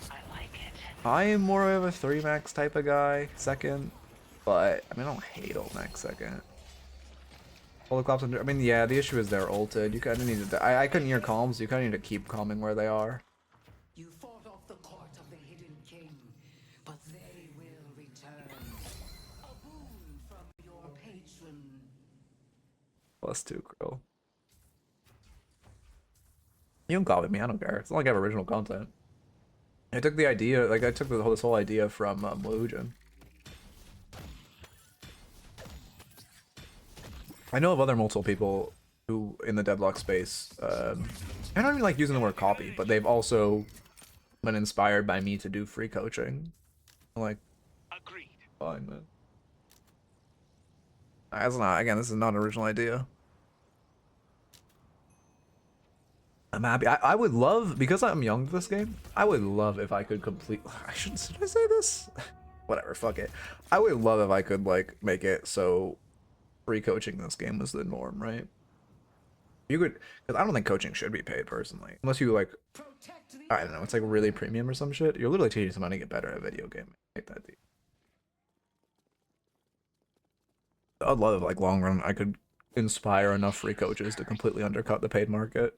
I like it. I am more of a 3 max type of guy, second. But I mean I don't hate ult max second. All the claps under, I mean yeah, the issue is they're ulted. You kinda need to I couldn't hear calms, you kinda need to keep calming where they are. You fought off the court of the Hidden King, but they will return. A boon from your patron. +2 Krill. You can call it me, I don't care. It's not like I have original content. I took the idea, like I took this whole idea from Woohoojin. I know of other multiple people who in the Deadlock space, I don't even like using the word copy, but they've also been inspired by me to do free coaching. I'm like, Agreed. fine, man. That's not, again, this is not an original idea. I'm happy. I would love, because I'm young to this game, I would love if I could complete, should I say this? Whatever, fuck it. I would love if I could, like, make it so free coaching this game was the norm, right? You could, because I don't think coaching should be paid personally. Unless you, like, I don't know, it's like really premium or some shit. You're literally teaching someone to get better at a video game. Make that deep. I'd love if, like, long run, I could inspire enough free coaches to completely undercut the paid market.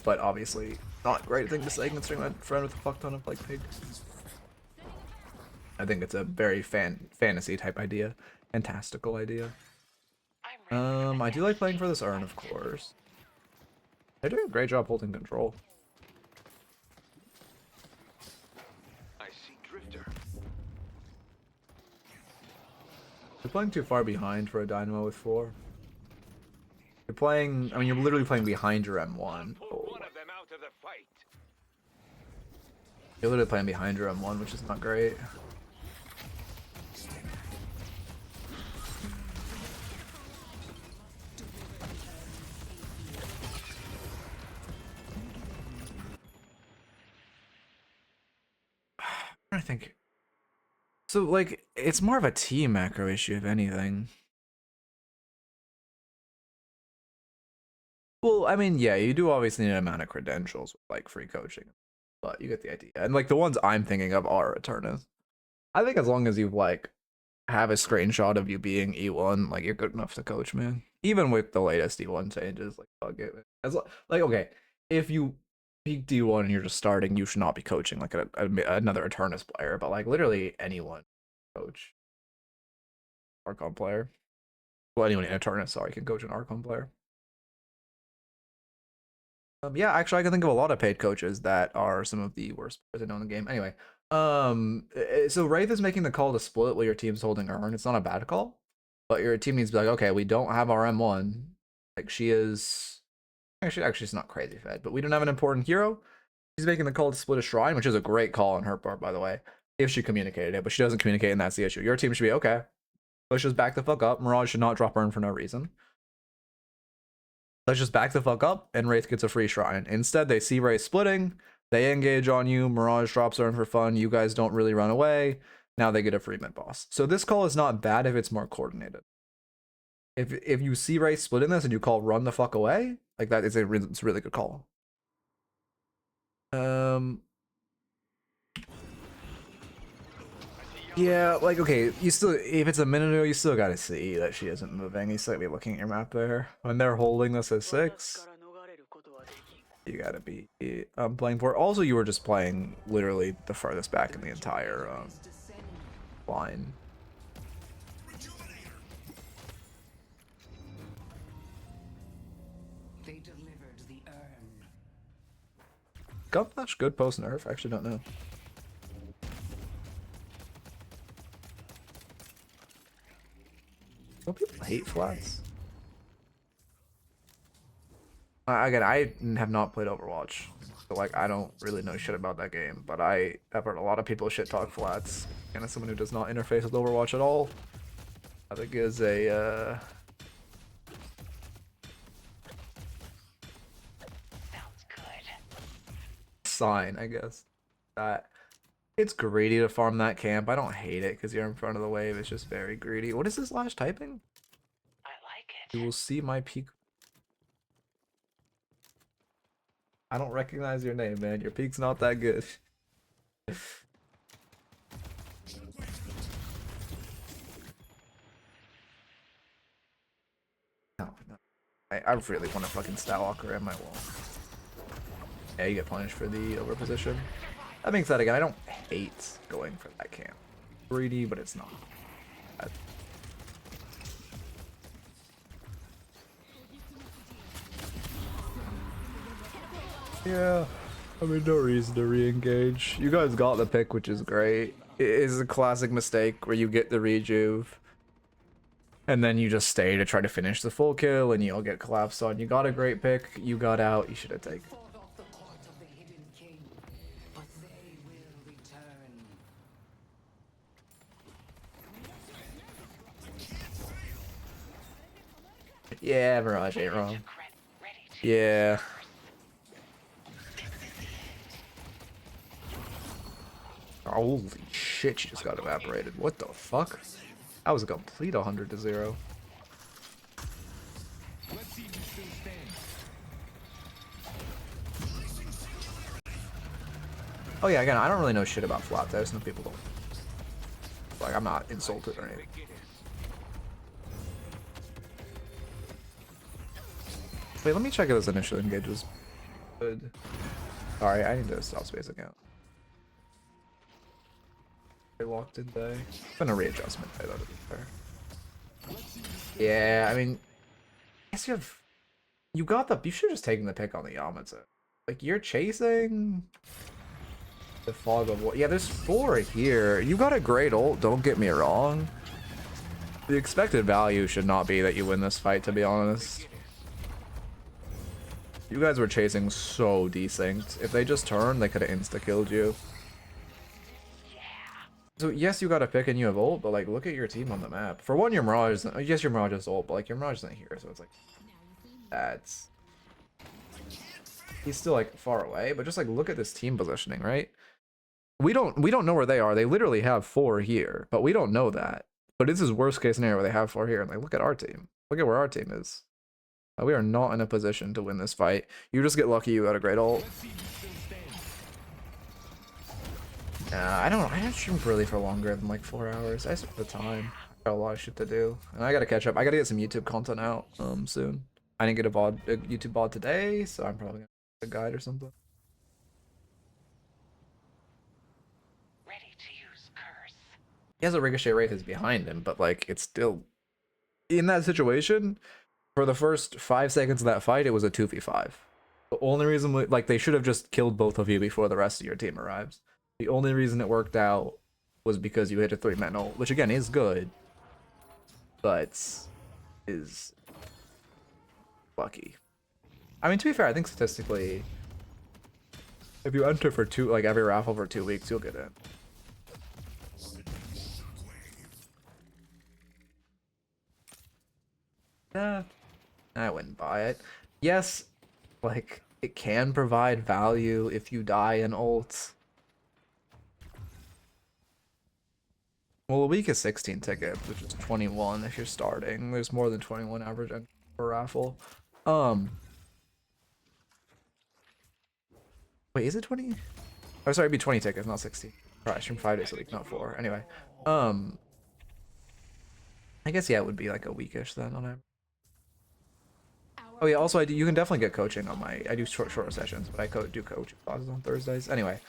But obviously, not a great thing to say considering my friend with a fuck ton of, like, pigs. I think it's a very fantasy type idea. Fantastical idea. I do like playing for this urn, of course. They're doing a great job holding control. I see Drifter. You're playing too far behind for a Dynamo with 4. You're playing, I mean, you're literally playing behind your M1. Pull one of them out of the fight. You're literally playing behind your M1, which is not great. I think so, like, it's more of a team macro issue if anything. Well, I mean, yeah, you do obviously need an amount of credentials with, like, free coaching, but you get the idea. And, like, the ones I'm thinking of are Eternus. I think as long as you, like, have a screenshot of you being E1, like, you're good enough to coach, man. Even with the latest E1 changes, like, fuck it, man. Like, okay, if you peak D1 and you're just starting, you should not be coaching like another Eternus player, but like literally anyone coach. Archon player. Well, anyone in Eternus, sorry, can coach an Archon player. Yeah, actually, I can think of a lot of paid coaches that are some of the worst players I know in the game. Anyway, so Wraith is making the call to split while your team's holding Urn. It's not a bad call, but your team needs to be like, okay, we don't have our M1. Like, she is... Actually, it's not crazy fed, but we don't have an important hero. She's making the call to split a shrine, which is a great call on her part, by the way, if she communicated it, but she doesn't communicate, and that's the issue. Your team should be, okay, let's just back the fuck up. Mirage should not drop Urn for no reason. Let's just back the fuck up, and Wraith gets a free shrine. Instead, they see Wraith splitting, they engage on you, Mirage drops Urn for fun, you guys don't really run away, now they get a free mid boss. So this call is not bad if it's more coordinated. If you see Wraith splitting this and you call run the fuck away, like that is it's a really good call. Yeah, like, okay, you still, if it's a minute, you still gotta see that she isn't moving. You still gotta be looking at your map there. When they're holding this at 6, you gotta be playing for it. Also, you were just playing literally the farthest back in the entire line. They delivered the urn. Got much good post nerf? I actually don't know. Don't people hate flats? Again, I have not played Overwatch, so like I don't really know shit about that game. But I have heard a lot of people shit talk flats. And as someone who does not interface with Overwatch at all, I think is a Sounds good. sign, I guess, that it's greedy to farm that camp. I don't hate it because you're in front of the wave. It's just very greedy. What is this last typing? I like it. You will see my peak. I don't recognize your name, man. Your peak's not that good. No. I really want to fucking Stalwalker in my wall. Yeah, you get punished for the overposition. That being said, again, I don't hate going for that camp. Greedy, but it's not. Yeah, I mean, no reason to re-engage. You guys got the pick, which is great. It is a classic mistake where you get the rejuve, and then you just stay to try to finish the full kill, and you'll get collapsed on. You got a great pick. You got out. You should have taken. Fought off the court of the hidden king, but they will return. Yeah, Mirage ain't wrong. Yeah. Holy shit, she just got evaporated. What the fuck? That was a complete 100 to 0. Oh yeah, again, I don't really know shit about flat. There's no people don't. Like, I'm not insulted or anything. Wait, let me check if this initial engage was good. Sorry, I need to stop space account. Locked in day. It's been a readjustment day though, to be fair. Yeah, I mean, I guess you got the, you should have just taken the pick on the Yamato. Like, you're chasing the fog of war. Yeah, there's 4 here. You got a great ult, don't get me wrong. The expected value should not be that you win this fight, to be honest. You guys were chasing so desynced. If they just turned, they could have insta-killed you. So yes, you got a pick and you have ult, but like, look at your team on the map. For one, your Mirage isn't, yes, your Mirage is ult, but like, your Mirage isn't here, so it's like, that's... He's still like far away, but just like, look at this team positioning, right? We don't know where they are. They literally have 4 here, but we don't know that. But this is worst case scenario where they have 4 here, and like, look at our team. Look at where our team is. We are not in a position to win this fight. You just get lucky you got a great ult. I don't stream really for longer than like 4 hours. I spent the time. I got a lot of shit to do. And I gotta catch up. I gotta get some YouTube content out soon. I didn't get a YouTube VOD today, so I'm probably gonna get a guide or something. Ready to use curse. He has a ricochet wraith is behind him, but like, it's still in that situation. For the first 5 seconds of that fight, it was a 2v5. The only reason, like, they should have just killed both of you before the rest of your team arrives. The only reason it worked out was because you hit a 3-man ult, which again is good, but is lucky. I mean, to be fair, I think statistically, if you enter for every raffle for 2 weeks, you'll get in. Yeah, I wouldn't buy it. Yes, like, it can provide value if you die in ult. Well, a week is 16 tickets, which is 21 if you're starting. There's more than 21 average per raffle. Wait, is it 20? Oh, sorry, it'd be 20 tickets, not 16. Or I stream 5 days a week, not 4. Anyway, I guess yeah, it would be like a weekish then on it. Oh yeah, also you can definitely get coaching on my. I do shorter sessions, but I do coaching classes on Thursdays. Anyway,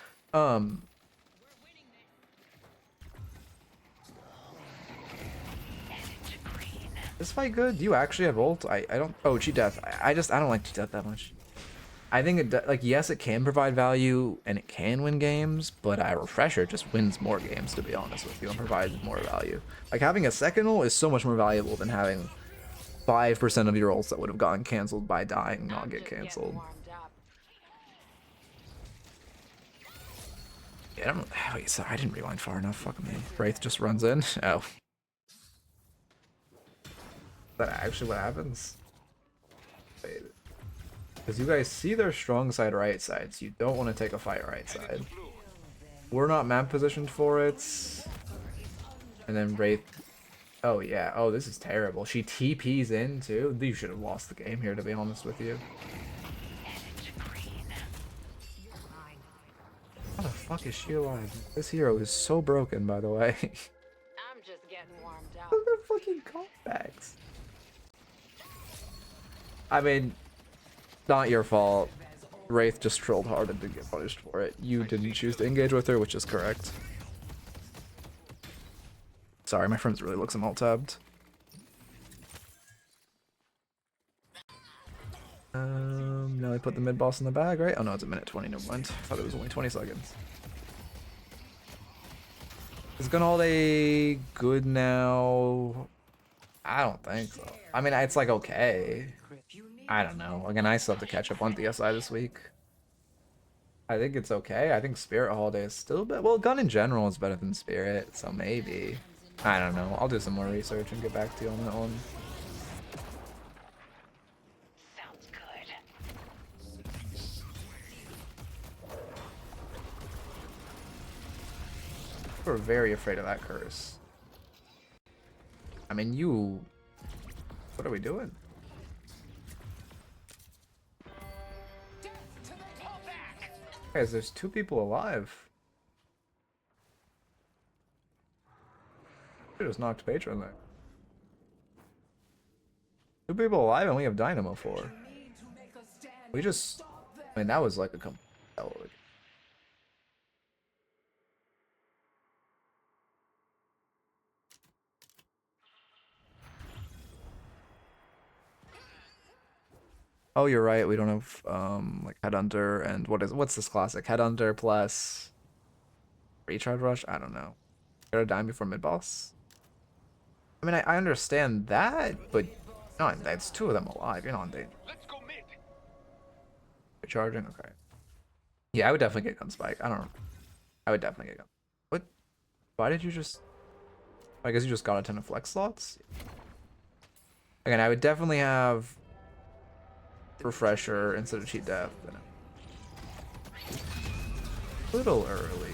this fight good? Do you actually have ult? I don't. Oh, cheat death. I don't like cheat death that much. I think it like yes, it can provide value and it can win games, but refresher just wins more games to be honest with you and provides more value. Like having a second ult is so much more valuable than having 5% of your ults that would have gotten canceled by dying not get canceled. Yeah, I don't. Wait, sorry, I didn't rewind far enough. Fuck me. Wraith just runs in. Oh. Is that actually what happens? Wait. Because you guys see their strong side, right side, so you don't want to take a fight right side. We're not map positioned for it. And then Wraith. Oh yeah. Oh, this is terrible. She TPs in too. You should have lost the game here, to be honest with you. How the fuck is she alive? This hero is so broken, by the way. I'm just getting warmed up. Look at the fucking comebacks. I mean, not your fault. Wraith just trolled hard and didn't get punished for it. You didn't choose to engage with her, which is correct. Sorry, my friends really looks alt tabbed. Now I put the mid boss in the bag, right? Oh no, it's a minute 20, no mind. I thought it was only 20 seconds. Is Gunhalde good now? I don't think so. I mean, it's like okay. I don't know. Again, I still have to catch up on DSI this week. I think it's okay. I think Spirit Holiday is still better. Well, Gun in general is better than Spirit, so maybe. I don't know. I'll do some more research and get back to you on that one. Sounds good. We're very afraid of that curse. I mean, what are we doing? Guys, there's 2 people alive. I just knocked Patron there. 2 people alive and we have Dynamo 4. We just... I mean, that was like a Oh, you're right. We don't have like Headhunter and what's this classic? Headhunter plus Recharge Rush? I don't know. Got a dime before mid boss? I mean, I understand that, but no, that's 2 of them alive. You're not in danger. Let's go mid. Recharging? Okay. Yeah, I would definitely get Gun Spike. I would definitely get Gun. What? Why did you just... I guess you just got a ton of flex slots? Again, I would definitely have Refresher instead of Cheat Death. A little early.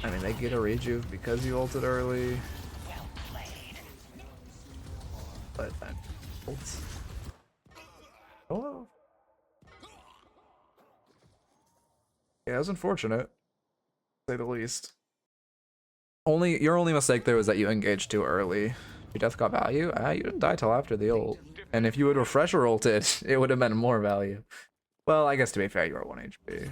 I mean, they get a rejuve because you ulted early. Well played. But then ults. Hello. Yeah, it was unfortunate, to say the least. Your only mistake there was that you engaged too early. Your death got value. You didn't die till after the ult. And if you had Refresher ulted, it would have been more value. Well, I guess to be fair, you are 1 HP.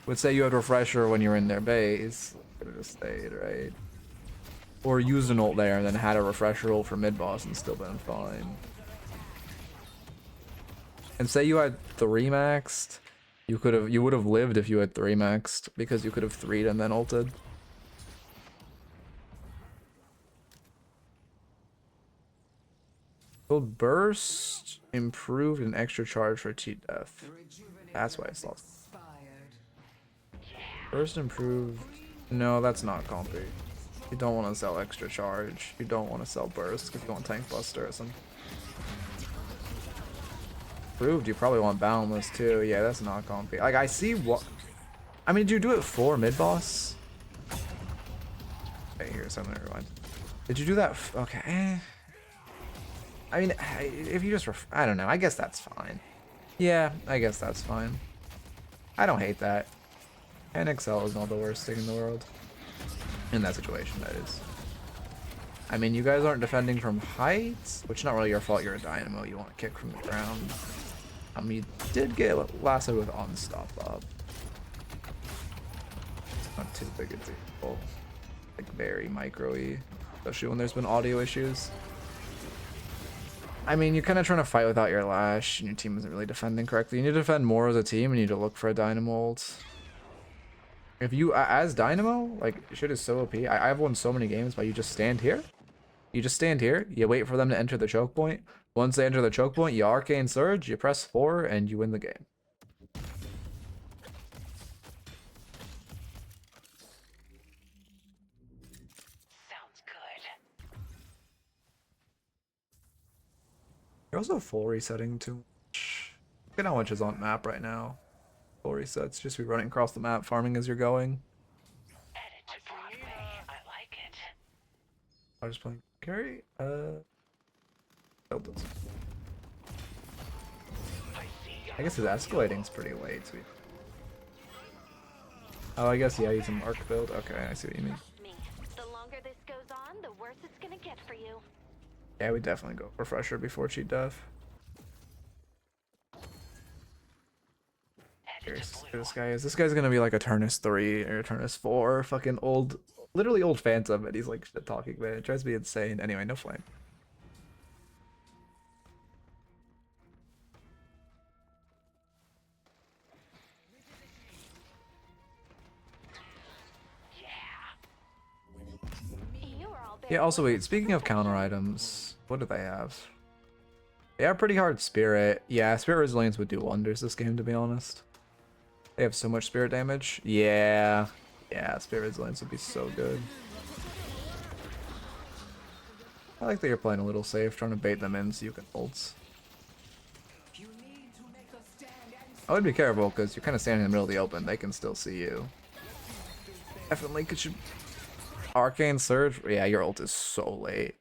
Would say you had Refresher when you were in their base. Could have just stayed, right? Or used an ult there and then had a Refresher ult for mid boss and still been fine. And say you had 3 maxed, you would have lived if you had 3 maxed because you could have 3'd and then ulted. Build burst, improved, and extra charge for cheat death. That's why it's lost. Burst improved. No, that's not compy. You don't want to sell extra charge. You don't want to sell burst because you want tank buster or something. Improved, you probably want boundless too. Yeah, that's not compy. Like, I see what. I mean, did you do it for mid boss? Okay, here's something. Never mind. Did you do that? Okay. I mean, if you just I don't know. I guess that's fine. Yeah, I guess that's fine. I don't hate that. And Excel is not the worst thing in the world. In that situation, that is. I mean, you guys aren't defending from heights, which is not really your fault. You're a dynamo. You want to kick from the ground. You did get lassoed with unstop up. Not too big a deal. Like very micro-y, especially when there's been audio issues. I mean, you're kind of trying to fight without your lash, and your team isn't really defending correctly. You need to defend more as a team, and you need to look for a dynamo ult. If you, as dynamo, like, shit is so OP. I've won so many games by you just stand here. You just stand here, you wait for them to enter the choke point. Once they enter the choke point, you arcane surge, you press 4, and you win the game. Sounds good. You're also full resetting too much. Look at how much is on map right now. Full resets, just be running across the map, farming as you're going. Headed to Broadway. I like it. I was playing carry. Deltas. I guess his escalating's pretty late. So oh, I guess yeah, he's a mark build. Okay, I see what you mean. Trust me, the longer this goes on, the worse it's gonna get for you. Yeah, we definitely go refresher before cheat def. Curious who this guy is. This guy's gonna be like Eternus 3 or Eternus 4, fucking old, literally old Phantom, and he's like shit talking, man. It tries to be insane. Anyway, no flame. Yeah, also wait, speaking of counter items, what do they have? They have pretty hard spirit. Yeah, spirit resilience would do wonders this game, to be honest. They have so much spirit damage. Yeah. Yeah, spirit resilience would be so good. I like that you're playing a little safe, trying to bait them in so you can ult. I would be careful because you're kind of standing in the middle of the open. They can still see you. Definitely could you... Arcane Surge? Yeah, your ult is so late.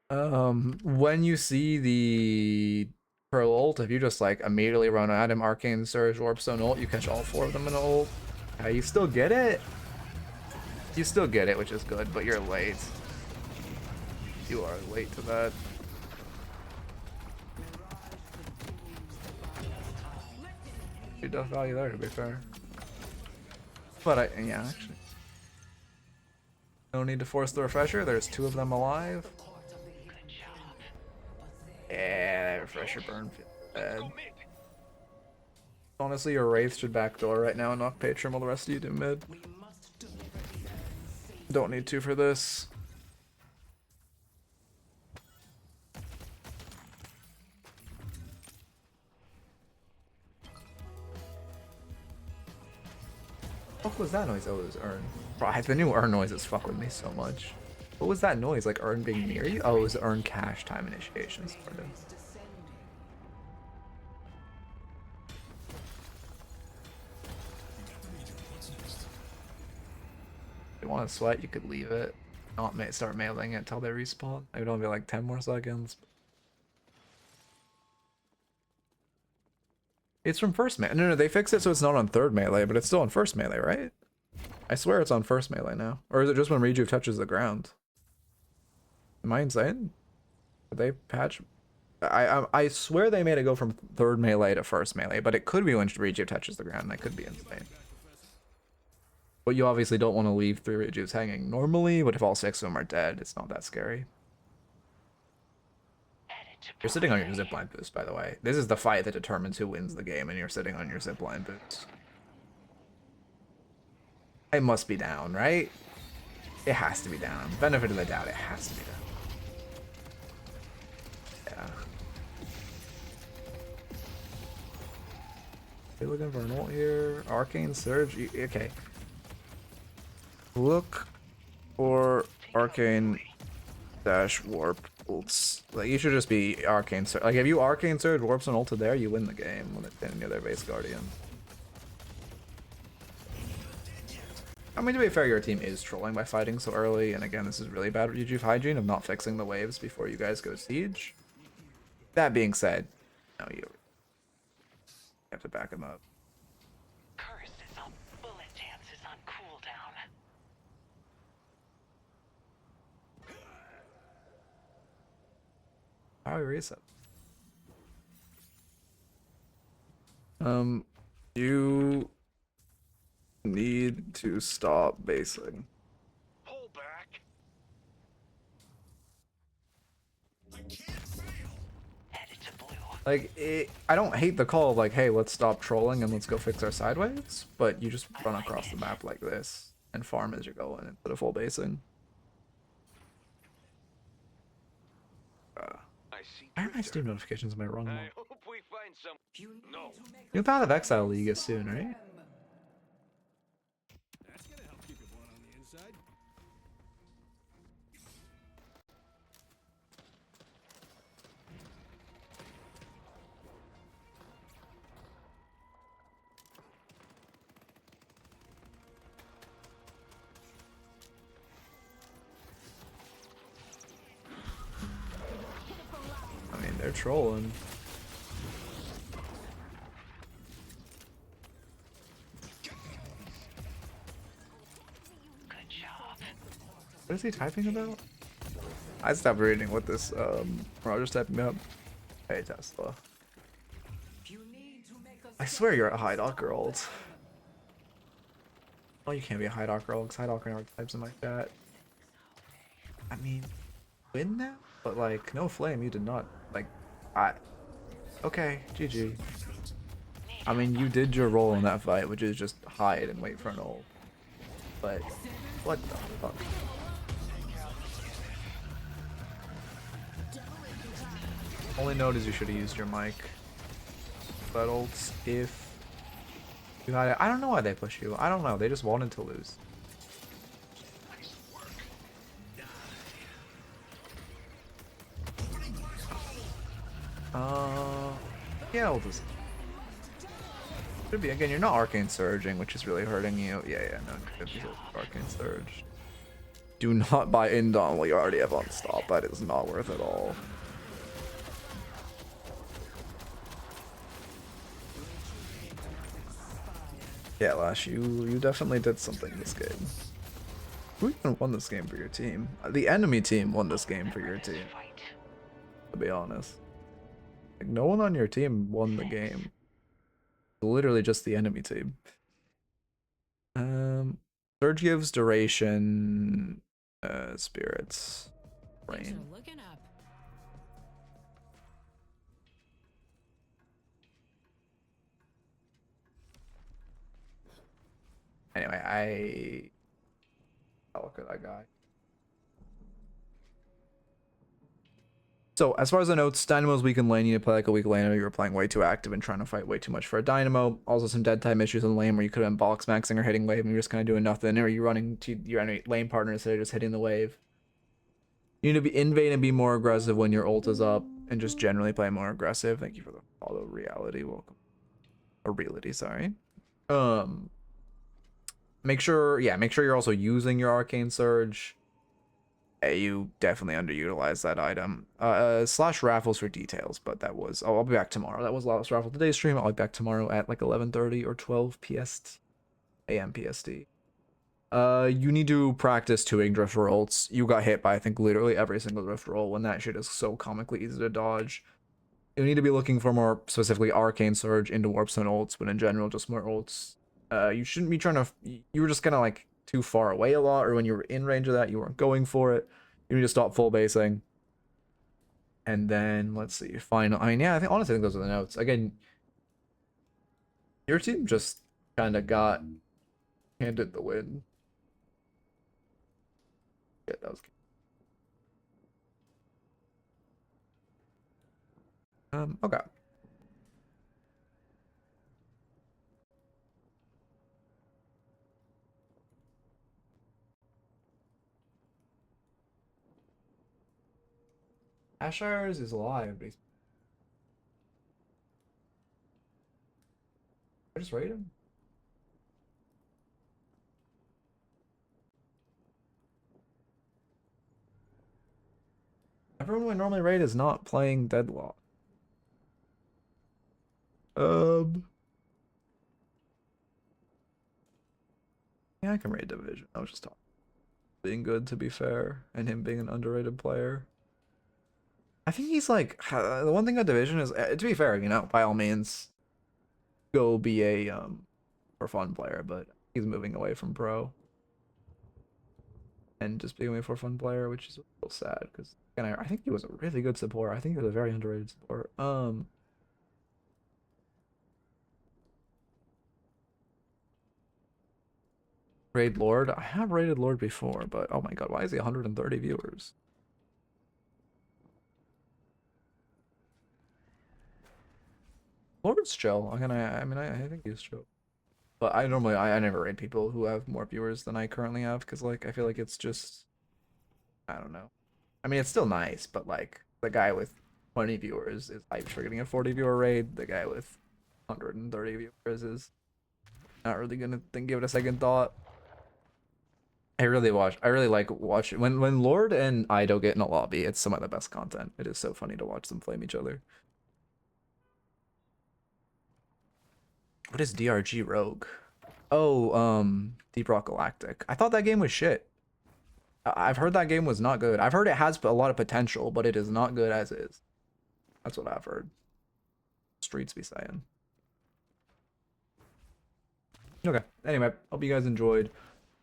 When you see the Pearl ult, if you just like immediately run at him, Arcane Surge, Warpstone ult, you catch all 4 of them in an ult. You still get it. You still get it, which is good, but you're late. You are late to that. Good death value there, to be fair. But yeah, actually. No need to force the refresher. There's 2 of them alive. Yeah, that refresher burn feels bad. Honestly, your Wraith should backdoor right now and knock Patron while the rest of you do mid. Don't need to for this. What was that noise? Oh, it was Urn. Bro, the new Urn noises fuck with me so much. What was that noise? Like Urn being near you? Oh, it was Urn cache time initiation. Sort of. If you want to sweat, you could leave it. Not start mailing it until they respawn. It would only be like 10 more seconds. It's from first melee. No, they fixed it so it's not on third melee, but it's still on first melee, right? I swear it's on first melee now. Or is it just when Rejuve touches the ground? Am I insane? Did they patch? I swear they made it go from third melee to first melee, but it could be when Rejuve touches the ground. That could be insane. But you obviously don't want to leave 3 Rejuves hanging normally, but if all 6 of them are dead, it's not that scary. You're sitting on your zipline boost, by the way. This is the fight that determines who wins the game, and you're sitting on your zipline boost. It must be down, right? It has to be down. Benefit of the doubt, it has to be down. Yeah. Are you looking for an ult here? Arcane Surge? Okay. Look for Arcane dash warp ults. Like, you should just be Arcane Surge. Like, if you Arcane Surge, warps and ulted there, you win the game when it's standing near their base guardian. I mean, to be fair, your team is trolling by fighting so early, and again, this is really bad Rejuve hygiene of not fixing the waves before you guys go siege. That being said, no, have to back him up. Curses on bullet dances on cooldown. How do we reset? You need to stop basing. Pull back. Headed to blue. Like, I don't hate the call of like, hey, let's stop trolling and let's go fix our sideways, but you just run across the map like this and farm as you're going instead of full basing. I see Why are my Drifter. Steam notifications in my wrong one? I hope we find some. No. New Path of Exile League is soon, right? That's gonna help keep your blood on the inside. I mean, they're trolling. Good job. What is he typing about? I stopped reading what this Roger's typing up. Hey Tesla. I swear you're a High Docker ult. Oh, you can't be a High Docker ult because High Docker never types in my chat. I mean, win now? But like, no flame, you did not. Like, okay, GG. I mean, you did your role in that fight, which is just hide and wait for an ult. But, what the fuck? Only note is you should have used your mic. But ults, if you had it. I don't know why they push you. I don't know. They just wanted to lose. Yeah, we'll just. Should be again. You're not arcane surging, which is really hurting you. Yeah, no, good arcane surge. Do not buy Indon while you already have unstop. That is not worth it all. Yeah, Lash, you definitely did something this game. Who even won this game for your team? The enemy team won this game for your team. To be honest. Like, no one on your team won the game. Literally just the enemy team. Surge gives duration, spirits, rain. Looking up. Anyway, I'll look at that guy. So, as far as the notes, Dynamo's weak in lane. You need to play like a weak laner. You were playing way too active and trying to fight way too much for a Dynamo. Also, some dead time issues in lane where you could have been box maxing or hitting wave and you're just kind of doing nothing. Or you're running to your enemy lane partner instead of just hitting the wave. You need to be in vein and be more aggressive when your ult is up and just generally play more aggressive. Thank you for the follow, reality. Welcome. Or reality, sorry. Make sure you're also using your arcane surge. You definitely underutilized that item. Slash raffles for details, but that was I'll be back tomorrow. That was last raffle today's stream. I'll be back tomorrow at like 11:30 or 12 AM PST. You need to practice doing drift rolls. You got hit by I think literally every single drift roll when that shit is so comically easy to dodge. You need to be looking for more specifically arcane surge into warps and ults, but in general just more ults. You shouldn't be trying to. You were just kind of like too far away a lot, or when you were in range of that, you weren't going for it. You need to stop full basing. And then let's see, final. I mean, yeah, honestly, I think those are the notes. Again, your team just kind of got handed the win. Yeah, that was good. Okay. Ashire's is alive, but he's... I just raid him? Everyone we normally raid is not playing Deadlock. Yeah, I can rate Division. I was just talking. Being good, to be fair, and him being an underrated player. I think he's like the one thing about Division is, to be fair, you know, by all means, go be a for fun player, but he's moving away from pro and just being a for fun player, which is a little sad because I think he was a really good support. I think he was a very underrated support. Raid Lord. I have rated Lord before, but oh my god, why is he 130 viewers? Lord's chill. I mean, I think he's chill. But I normally, I never raid people who have more viewers than I currently have, because, like, I feel like it's just, I don't know. I mean, it's still nice, but, like, the guy with 20 viewers is hyped for getting a 40 viewer raid. The guy with 130 viewers is not really gonna give it a second thought. I really like watching when Lord and Ido get in a lobby. It's some of the best content. It is so funny to watch them flame each other. What is DRG Rogue? Oh, Deep Rock Galactic. I thought that game was shit. I've heard that game was not good. I've heard it has a lot of potential, but it is not good as is. That's what I've heard. Streets be saying. Okay. Anyway, hope you guys enjoyed.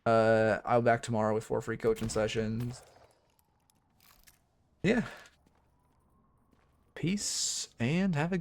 I'll be back tomorrow with 4 free coaching sessions. Yeah. Peace and have a